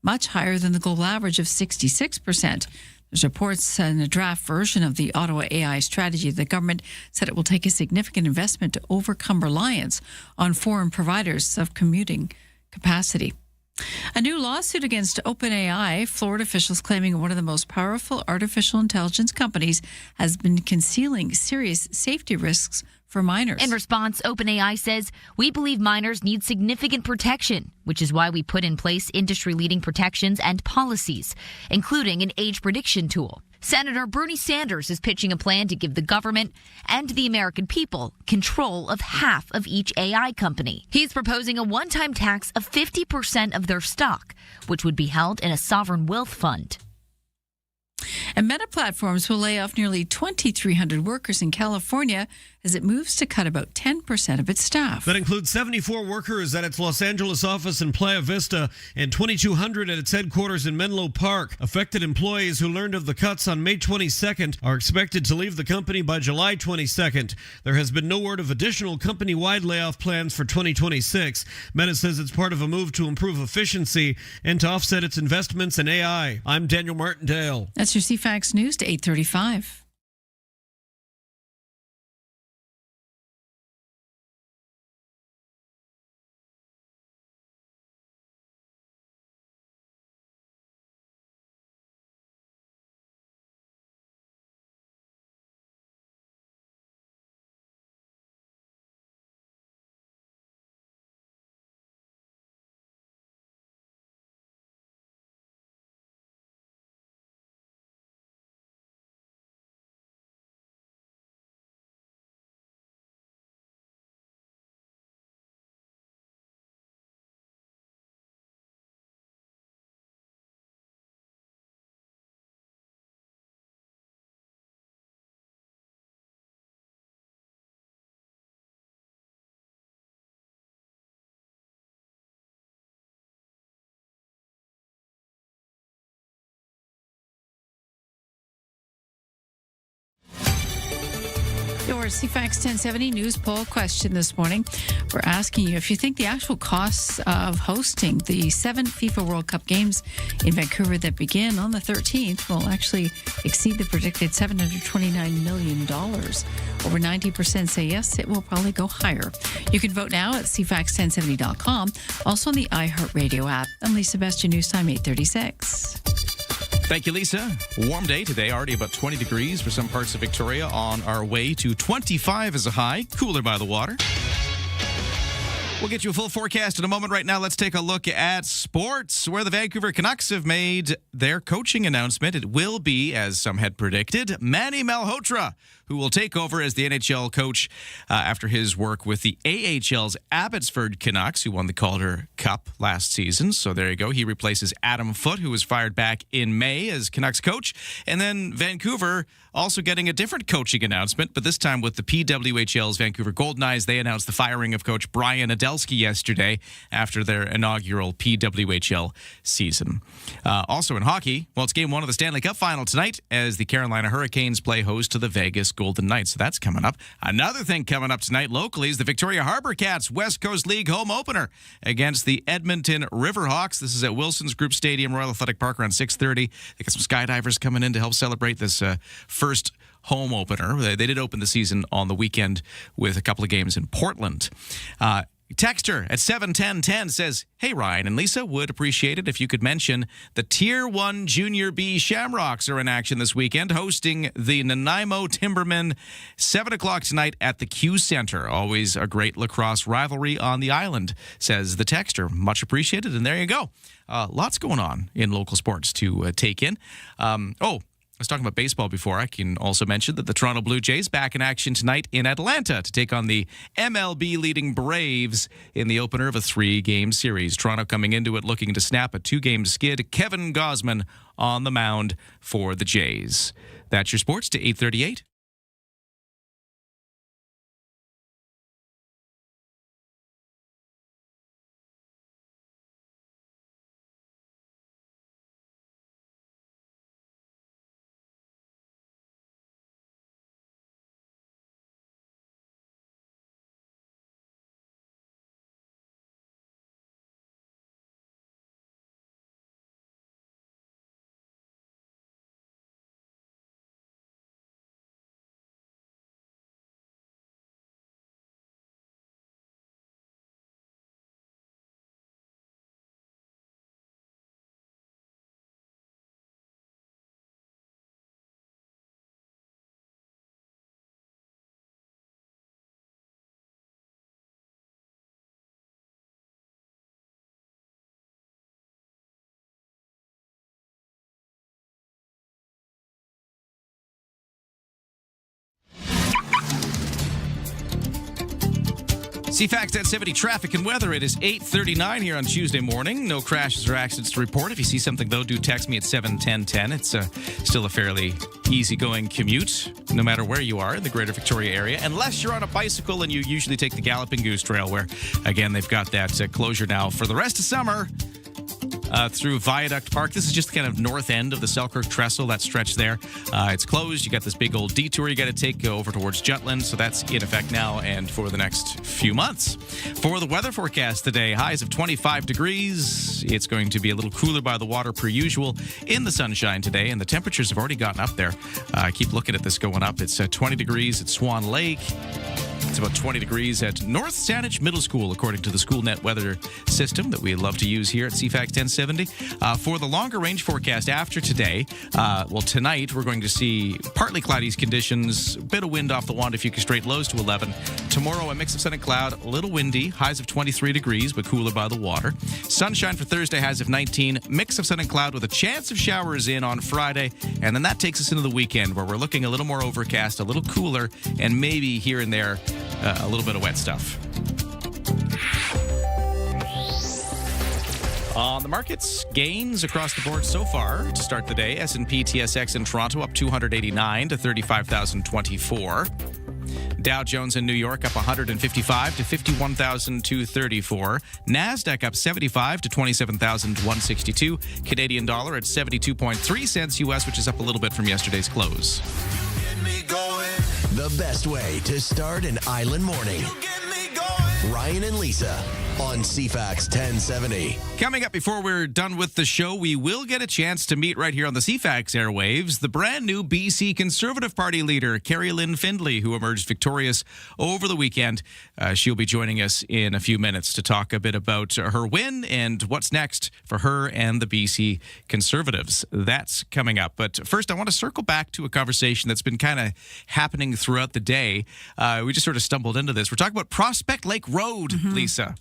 much higher than the global average of 66%. There's reports in a draft version of the Ottawa AI strategy. The government said it will take a significant investment to overcome reliance on foreign providers of computing capacity. A new lawsuit against OpenAI, Florida officials claiming one of the most powerful artificial intelligence companies has been concealing serious safety risks for minors. In response, OpenAI says, "We believe minors need significant protection, which is why we put in place industry-leading protections and policies, including an age prediction tool." Senator Bernie Sanders is pitching a plan to give the government and the American people control of half of each AI company. He's proposing a one-time tax of 50% of their stock, which would be held in a sovereign wealth fund. And Meta Platforms will lay off nearly 2,300 workers in California as it moves to cut about 10% of its staff. That includes 74 workers at its Los Angeles office in Playa Vista and 2,200 at its headquarters in Menlo Park. Affected employees who learned of the cuts on May 22nd are expected to leave the company by July 22nd. There has been no word of additional company-wide layoff plans for 2026. Meta says it's part of a move to improve efficiency and to offset its investments in AI. I'm Daniel Martindale. That's your CFAX News to 8:35. Your CFAX 1070 news poll question this morning. We're asking you if you think the actual costs of hosting the 7 FIFA World Cup games in Vancouver that begin on the 13th will actually exceed the predicted $729 million. Over 90% say yes, it will probably go higher. You can vote now at CFAX1070.com, also on the iHeartRadio app. I'm Lisa Best, your news time, 8:36. Thank you, Lisa. Warm day today, already about 20 degrees for some parts of Victoria, on our way to 25 as a high, cooler by the water. We'll get you a full forecast in a moment. Right now, let's take a look at sports, where the Vancouver Canucks have made their coaching announcement. It will be, as some had predicted, Manny Malhotra, who will take over as the NHL coach after his work with the AHL's Abbotsford Canucks, who won the Calder Cup last season. So there you go. He replaces Adam Foote, who was fired back in May as Canucks coach. And then Vancouver also getting a different coaching announcement, but this time with the PWHL's Vancouver Golden Knights. They announced the firing of coach Brian Adelski yesterday after their inaugural PWHL season. Also in hockey, well, it's game 1 of the Stanley Cup final tonight as the Carolina Hurricanes play host to the Vegas Golden Knights. So that's coming up. Another thing coming up tonight locally is the Victoria Harbour Cats West Coast League home opener against the Edmonton Riverhawks. This is at Wilson's Group Stadium, Royal Athletic Park, around 6:30. They got some skydivers coming in to help celebrate this first home opener. They did open the season on the weekend with a couple of games in Portland. Texter at 71010 says, "Hey, Ryan and Lisa, would appreciate it if you could mention the Tier 1 Junior B Shamrocks are in action this weekend, hosting the Nanaimo Timbermen, 7 o'clock tonight at the Q Center. Always a great lacrosse rivalry on the island," says the texter. Much appreciated, and there you go. Lots going on in local sports to take in. I was talking about baseball before. I can also mention that the Toronto Blue Jays back in action tonight in Atlanta to take on the MLB leading Braves in the opener of a 3-game series. Toronto coming into it looking to snap a 2-game skid. Kevin Gausman on the mound for the Jays. That's your sports to 8:38. CFAX 1070 traffic and weather. It is 8:39 here on Tuesday morning. No crashes or accidents to report. If you see something, though, do text me at 71010. It's still a fairly easygoing commute, no matter where you are in the greater Victoria area, unless you're on a bicycle and you usually take the Galloping Goose Trail, where, again, they've got that closure now for the rest of summer. Through Viaduct Park. This is just the kind of north end of the Selkirk Trestle, that stretch there. It's closed. You got this big old detour you got to take over towards Jutland, so that's in effect now and for the next few months. For the weather forecast today, highs of 25 degrees. It's going to be a little cooler by the water per usual in the sunshine today, and the temperatures have already gotten up there. Keep looking at this going up. It's 20 degrees at Swan Lake. It's about 20 degrees at North Saanich Middle School, according to the SchoolNet weather system that we love to use here at CFAX 1070. For the longer range forecast after today, tonight we're going to see partly cloudy conditions, a bit of wind off the Wanda-Fuca Strait, lows to 11. Tomorrow, a mix of sun and cloud, a little windy, highs of 23 degrees, but cooler by the water. Sunshine for Thursday, highs of 19, mix of sun and cloud with a chance of showers in on Friday. And then that takes us into the weekend, where we're looking a little more overcast, a little cooler, and maybe here and there a little bit of wet stuff. On the markets, gains across the board so far to start the day. S&P TSX in Toronto up 289 to 35,024. Dow Jones in New York up 155 to 51,234. NASDAQ up 75 to 27,162. Canadian dollar at 72.3 cents US, which is up a little bit from yesterday's close. The best way to start an island morning. Ryan and Lisa. on CFAX 1070. Coming up before we're done with the show, we will get a chance to meet right here on the CFAX airwaves the brand new BC Conservative Party leader, Carrie Lynn Findlay, who emerged victorious over the weekend. She'll be joining us in a few minutes to talk a bit about her win and what's next for her and the BC Conservatives. That's coming up. But first, I want to circle back to a conversation that's been kind of happening throughout the day. We just sort of stumbled into this. We're talking about Prospect Lake Road, Lisa.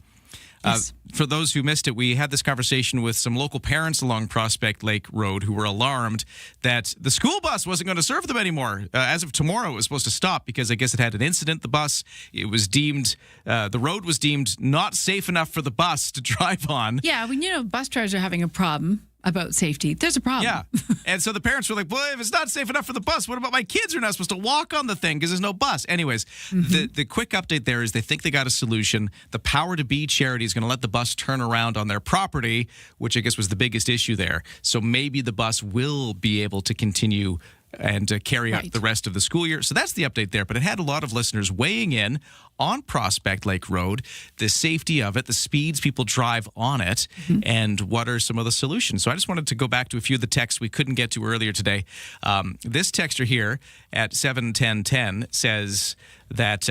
Yes. For those who missed it, we had this conversation with some local parents along Prospect Lake Road who were alarmed that the school bus wasn't going to serve them anymore. As of tomorrow, it was supposed to stop because I guess it had an incident. The bus, it was deemed, the road was deemed not safe enough for the bus to drive on. Yeah, when bus drivers are having a problem about safety, there's a problem. Yeah. And so the parents were like, well, if it's not safe enough for the bus, what about my kids who are not supposed to walk on the thing because there's no bus? Anyways, the quick update there is they think they got a solution. The Power to Be charity is going to let the bus turn around on their property, which I guess was the biggest issue there. So maybe the bus will be able to continue and carry out the rest of the school year. So that's the update there. But it had a lot of listeners weighing in on Prospect Lake Road, the safety of it, the speeds people drive on it, and what are some of the solutions. So I just wanted to go back to a few of the texts we couldn't get to earlier today. This texter here at 71010 says that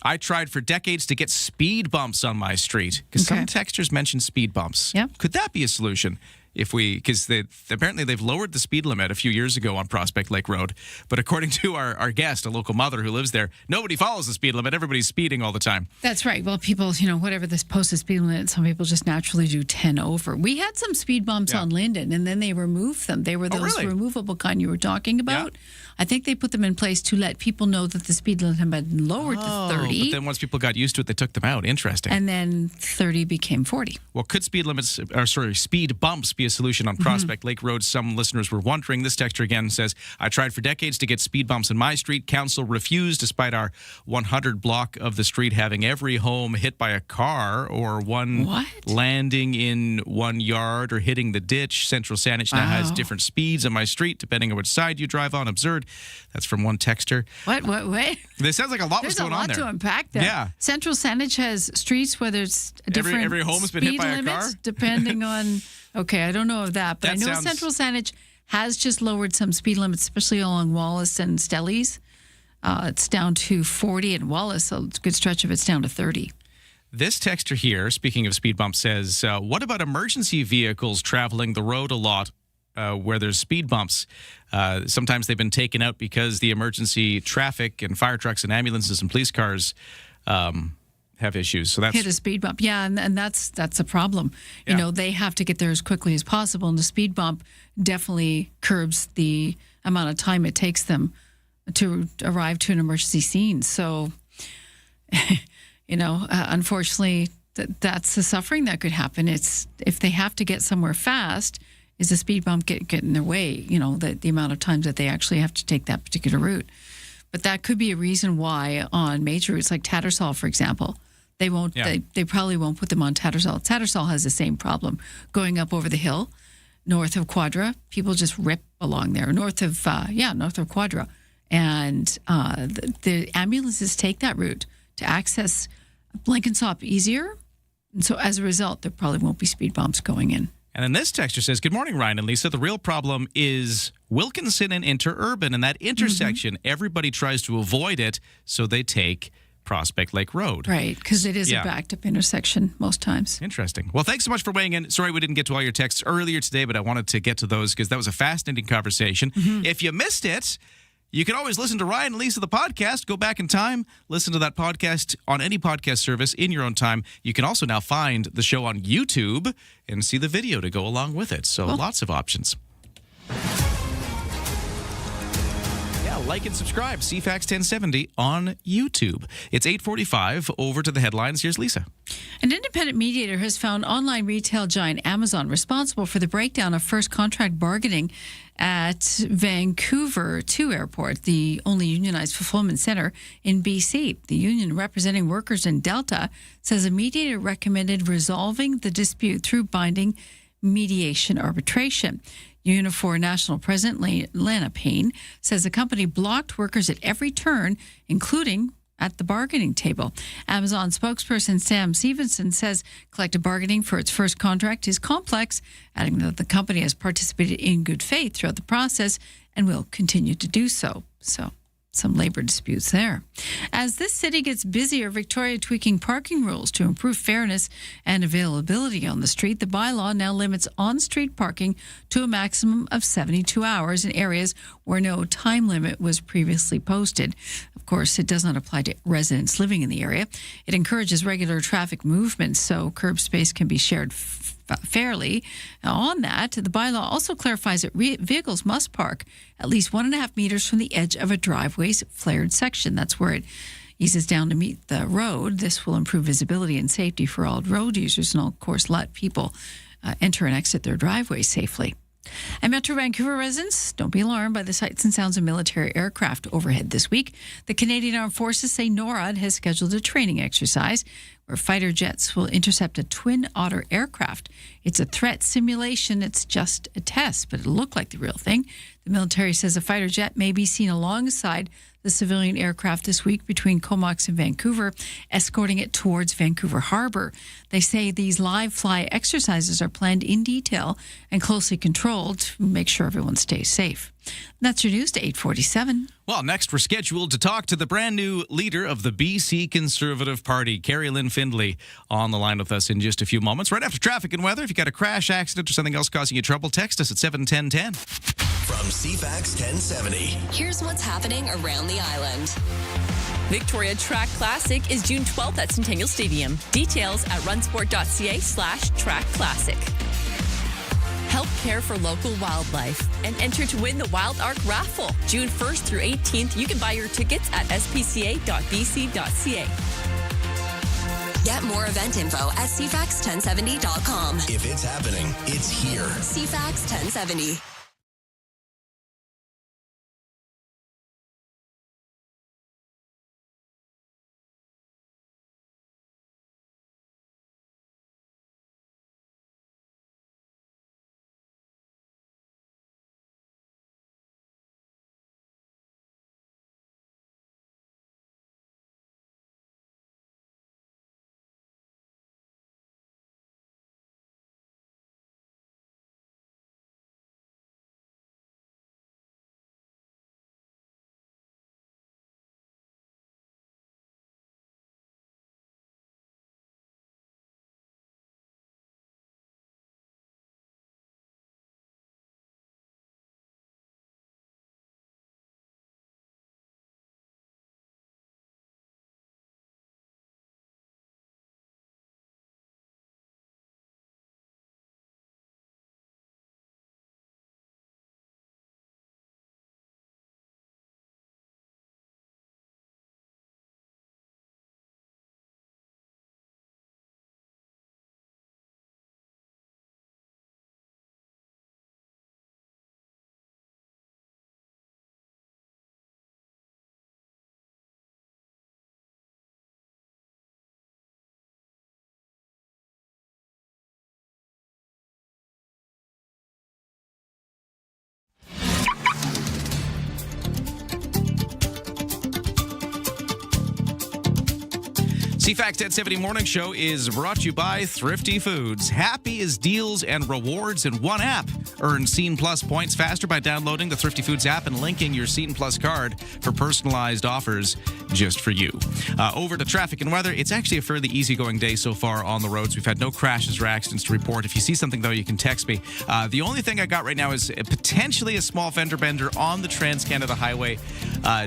I tried for decades to get speed bumps on my street because some texters mentioned speed bumps. Yep. Could that be a solution? Because apparently they've lowered the speed limit a few years ago on Prospect Lake Road. But according to our guest, a local mother who lives there, nobody follows the speed limit. Everybody's speeding all the time. That's right. Well, people, whatever this posted speed limit, some people just naturally do 10 over. We had some speed bumps on Linden, and then they removed them. They were those removable kind you were talking about. Yeah. I think they put them in place to let people know that the speed limit had been lowered to 30. But then once people got used to it, they took them out. Interesting. And then 30 became 40. Well, could speed bumps be a solution on Prospect Lake Road? Some listeners were wondering. This texter again says, I tried for decades to get speed bumps in my street. Council refused, despite our 100 block of the street having every home hit by a car or one landing in one yard or hitting the ditch. Central Saanich now has different speeds on my street, depending on which side you drive on. Absurd. That's from one texter. What? This sounds like a lot was going on there. There's a lot to unpack there. Yeah. Central Saanich has streets, whether it's different every home has been hit by a car? Depending on... Okay, I don't know of that, but I know Central Saanich has just lowered some speed limits, especially along Wallace and Stellies. It's down to 40 at Wallace, a good stretch of it's down to 30. This texter here, speaking of speed bumps, says, what about emergency vehicles traveling the road a lot where there's speed bumps? Sometimes they've been taken out because the emergency traffic and fire trucks and ambulances and police cars have issues. So that's hit a speed bump. Yeah, and that's a problem. Yeah. They have to get there as quickly as possible, and the speed bump definitely curbs the amount of time it takes them to arrive to an emergency scene. So, unfortunately, that's the suffering that could happen. It's if they have to get somewhere fast, is the speed bump get in their way? The amount of times that they actually have to take that particular route. But that could be a reason why on major routes like Tattersall, for example, they won't. Yeah. They probably won't put them on Tattersall. Tattersall has the same problem going up over the hill, north of Quadra. People just rip along there. North of Quadra, and the ambulances take that route to access Blenkinsop easier. And so as a result, there probably won't be speed bumps going in. And then this texter says, good morning, Ryan and Lisa. The real problem is Wilkinson and Interurban. And that intersection, everybody tries to avoid it, so they take Prospect Lake Road. Right, because it is a backed-up intersection most times. Interesting. Well, thanks so much for weighing in. Sorry we didn't get to all your texts earlier today, but I wanted to get to those because that was a fascinating conversation. If you missed it, you can always listen to Ryan and Lisa, the podcast. Go back in time, listen to that podcast on any podcast service in your own time. You can also now find the show on YouTube and see the video to go along with it. So lots of options. Like and subscribe, CFAX 1070 on YouTube. It's 8:45. Over to the headlines. Here's Lisa. An independent mediator has found online retail giant Amazon responsible for the breakdown of first contract bargaining at Vancouver 2 Airport, the only unionized fulfillment center in BC. The union representing workers in Delta says a mediator recommended resolving the dispute through binding mediation arbitration. Unifor National President Lana Payne says the company blocked workers at every turn, including at the bargaining table. Amazon spokesperson Sam Stevenson says collective bargaining for its first contract is complex, adding that the company has participated in good faith throughout the process and will continue to do so. So, some labor disputes there. As this city gets busier, Victoria tweaking parking rules to improve fairness and availability on the street. The bylaw now limits on-street parking to a maximum of 72 hours in areas where no time limit was previously posted. Of course, it does not apply to residents living in the area. It encourages regular traffic movement so curb space can be shared fairly. Now, on that, the bylaw also clarifies that vehicles must park at least 1.5 meters from the edge of a driveway's flared section. That's where it eases down to meet the road. This will improve visibility and safety for all road users and, of course, let people enter and exit their driveways safely. And Metro Vancouver residents, don't be alarmed by the sights and sounds of military aircraft overhead this week. The Canadian Armed Forces say NORAD has scheduled a training exercise where fighter jets will intercept a Twin Otter aircraft. It's a threat simulation. It's just a test, but it'll look like the real thing. The military says a fighter jet may be seen alongside the civilian aircraft this week between Comox and Vancouver, escorting it towards Vancouver Harbor. They say these live fly exercises are planned in detail and closely controlled to make sure everyone stays safe. That's your news to 8:47. Well, next we're scheduled to talk to the brand new leader of the BC Conservative Party, Carrie Lynn Findlay, on the line with us in just a few moments. Right after traffic and weather, if you got a crash, accident, or something else causing you trouble, text us at 71010. From CFAX 1070. Here's what's happening around the island. Victoria Track Classic is June 12th at Centennial Stadium. Details at runsport.ca/Track Classic. Help care for local wildlife and enter to win the Wild Arc Raffle. June 1st through 18th, you can buy your tickets at spca.bc.ca. Get more event info at CFAX1070.com. If it's happening, it's here. CFAX 1070. CFAX 1070 Morning Show is brought to you by Thrifty Foods. Happy is deals and rewards in one app. Earn Scene Plus points faster by downloading the Thrifty Foods app and linking your Scene Plus card for personalized offers just for you. Over to traffic and weather. It's actually a fairly easygoing day so far on the roads. We've had no crashes or accidents to report. If you see something, though, you can text me. The only thing I got right now is potentially a small fender bender on the Trans-Canada Highway,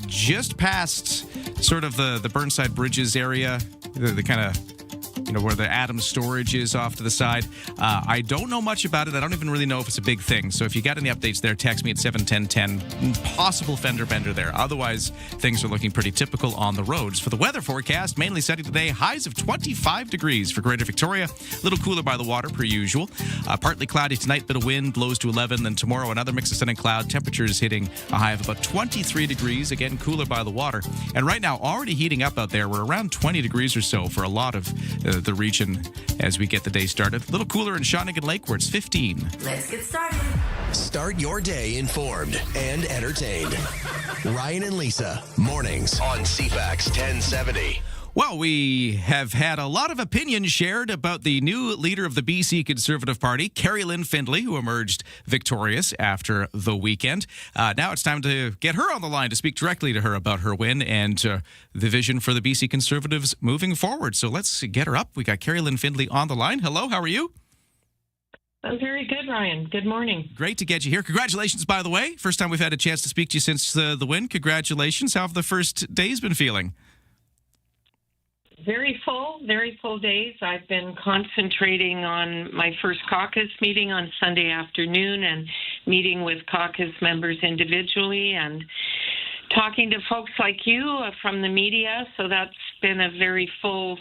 just past sort of the Burnside Bridges area, the kind of, where the Adams storage is off to the side. I don't know much about it. I don't even really know if it's a big thing. So if you got any updates there, text me at 71010. Possible fender bender there. Otherwise, things are looking pretty typical on the roads. For the weather forecast, mainly sunny today, highs of 25 degrees for Greater Victoria. A little cooler by the water, per usual. Partly cloudy tonight, bit of wind, lows to 11. Then tomorrow, another mix of sun and cloud. Temperatures hitting a high of about 23 degrees. Again, cooler by the water. And right now, already heating up out there. We're around 20 degrees or so for a lot of the region as we get the day started. A little cooler in Shawnigan Lake, where it's 15. Let's get started. Start your day informed and entertained. Ryan and Lisa, mornings on CFAX 1070. Well, we have had a lot of opinion shared about the new leader of the BC Conservative Party, Carrie Lynn Findlay, who emerged victorious after the weekend. Now it's time to get her on the line to speak directly to her about her win and the vision for the BC Conservatives moving forward. So let's get her up. We got Carrie Lynn Findlay on the line. Hello, how are you? I'm very good, Ryan. Good morning. Great to get you here. Congratulations, by the way. First time we've had a chance to speak to you since the win. Congratulations. How have the first days been feeling? Very full days. I've been concentrating on my first caucus meeting on Sunday afternoon and meeting with caucus members individually and talking to folks like you from the media. So that's been a very full,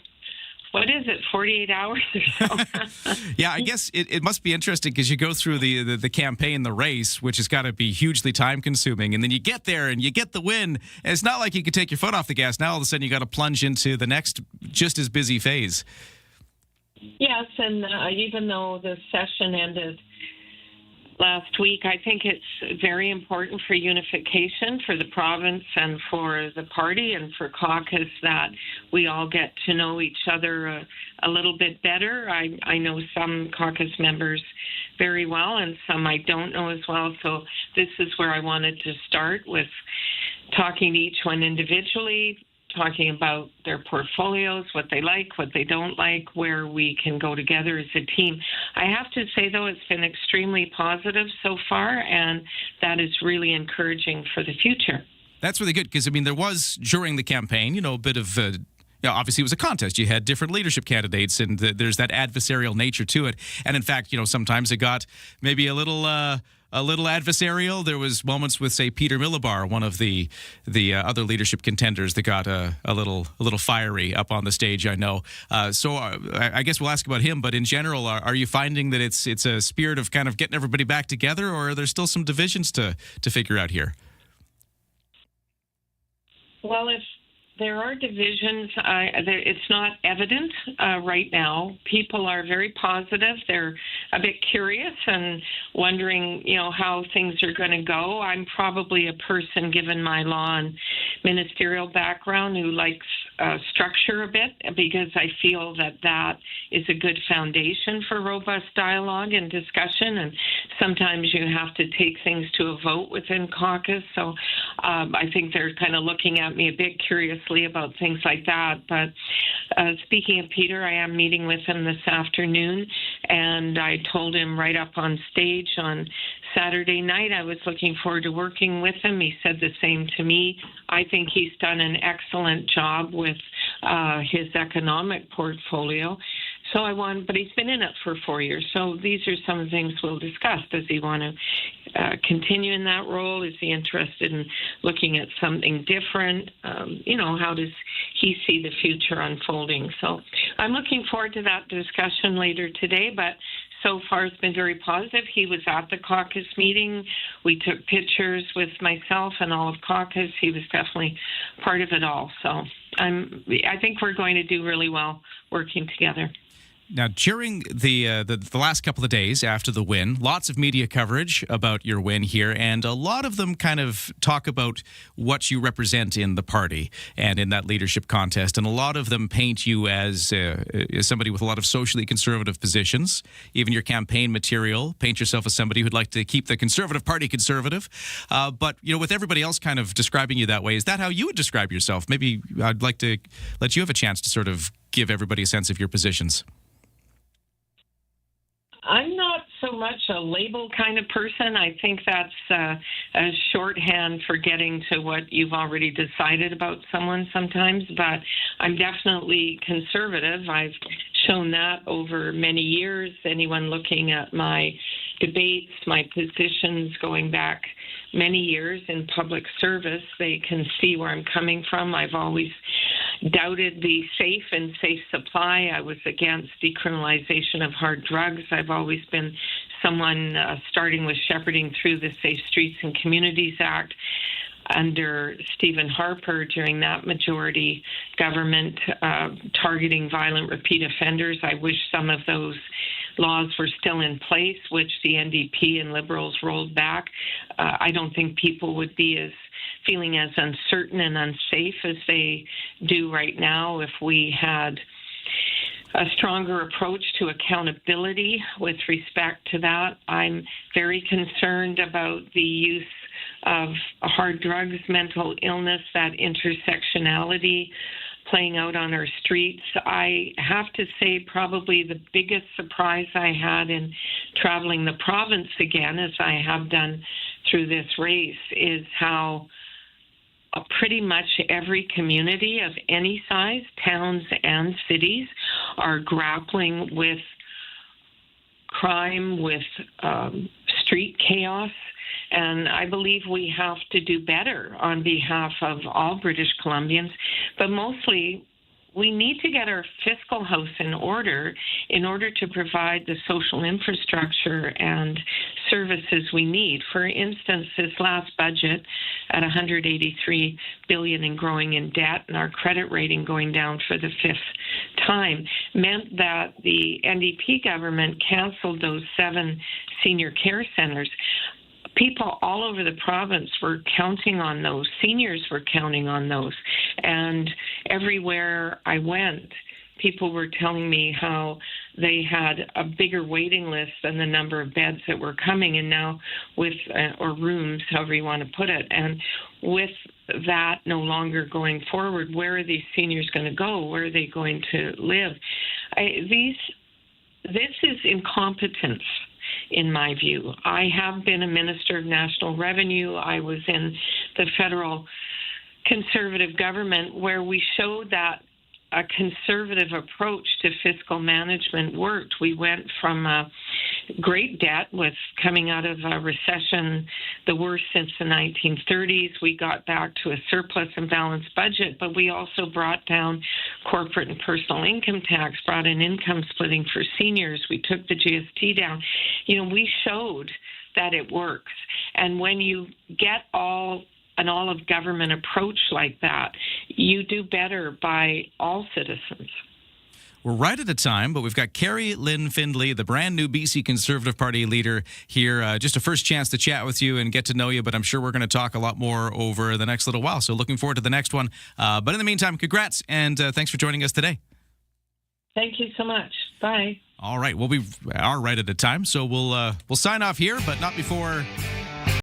48 hours or so? Yeah, I guess it must be interesting because you go through the campaign, the race, which has got to be hugely time consuming. And then you get there and you get the win. And it's not like you could take your foot off the gas. Now all of a sudden you got to plunge into the next just as busy phase. Yes, and even though the session ended last week, I think it's very important for unification for the province and for the party and for caucus that we all get to know each other a little bit better. I know some caucus members very well and some I don't know as well. So this is where I wanted to start with talking to each one individually, talking about their portfolios, what they like, what they don't like, where we can go together as a team. I have to say, though, it's been extremely positive so far, and that is really encouraging for the future. That's really good because, I mean, there was, during the campaign, a bit of obviously it was a contest. You had different leadership candidates, and there's that adversarial nature to it. And in fact, sometimes it got maybe a little adversarial. There was moments with, say, Peter Millibar, one of the other leadership contenders, that got a little fiery up on the stage, I know. So I guess we'll ask about him, but in general, are you finding that it's a spirit of kind of getting everybody back together, or are there still some divisions to figure out here? Well, if there are divisions, it's not evident right now. People are very positive. They're a bit curious and wondering, how things are going to go. I'm probably a person, given my law and ministerial background, who likes structure a bit because I feel that is a good foundation for robust dialogue and discussion. And sometimes you have to take things to a vote within caucus. So I think they're kind of looking at me a bit curiously about things like that. But speaking of Peter, I am meeting with him this afternoon, and I told him right up on stage on Saturday night I was looking forward to working with him. He said the same to me. I think he's done an excellent job with his economic portfolio. But he's been in it for 4 years. So these are some of the things we'll discuss. Does he want to continue in that role? Is he interested in looking at something different? How does he see the future unfolding? So I'm looking forward to that discussion later today, but so far it's been very positive. He was at the caucus meeting. We took pictures with myself and all of caucus. He was definitely part of it all. So I think we're going to do really well working together. Now, during the last couple of days after the win, lots of media coverage about your win here, and a lot of them kind of talk about what you represent in the party and in that leadership contest, and a lot of them paint you as somebody with a lot of socially conservative positions. Even your campaign material, paint yourself as somebody who'd like to keep the Conservative Party conservative. But, with everybody else kind of describing you that way, is that how you would describe yourself? Maybe I'd like to let you have a chance to sort of give everybody a sense of your positions. I'm not so much a label kind of person. I think that's a shorthand for getting to what you've already decided about someone sometimes, but I'm definitely conservative. I've shown that over many years. Anyone looking at my debates, my positions going back many years in public service, they can see where I'm coming from. I've always doubted the safe and safe supply. I was against decriminalization of hard drugs. I've always been someone starting with shepherding through the Safe Streets and Communities Act under Stephen Harper during that majority government, targeting violent repeat offenders. I wish some of those laws were still in place, which the NDP and Liberals rolled back, I don't think people would be feeling as uncertain and unsafe as they do right now if we had a stronger approach to accountability with respect to that. I'm very concerned about the use of hard drugs, mental illness, that intersectionality playing out on our streets. I have to say probably the biggest surprise I had in traveling the province again, as I have done through this race, is how pretty much every community of any size, towns and cities, are grappling with crime, with street chaos. And I believe we have to do better on behalf of all British Columbians, but mostly we need to get our fiscal house in order to provide the social infrastructure and services we need. For instance, this last budget at $183 billion and growing in debt, and our credit rating going down for the fifth time, meant that the NDP government canceled those 7 senior care centers. People all over the province were counting on those. Seniors were counting on those. And everywhere I went, people were telling me how they had a bigger waiting list than the number of beds that were coming, and now with, or rooms, however you want to put it. And with that no longer going forward, where are these seniors going to go? Where are they going to live? This is incompetence, in my view. I have been a Minister of National Revenue. I was in the federal Conservative government where we showed that a conservative approach to fiscal management worked. We went from great debt with coming out of a recession, the worst since the 1930s. We got back to a surplus and balanced budget, but we also brought down corporate and personal income tax, brought in income splitting for seniors. We took the GST down. We showed that it works. And when you get an all-of-government approach like that, you do better by all citizens. We're right at the time, but we've got Carrie Lynn Findlay, the brand new BC Conservative Party leader here. Just a first chance to chat with you and get to know you, but I'm sure we're going to talk a lot more over the next little while. So looking forward to the next one. But in the meantime, congrats, and thanks for joining us today. Thank you so much. Bye. All right. Well, we are right at a time, so we'll sign off here, but not before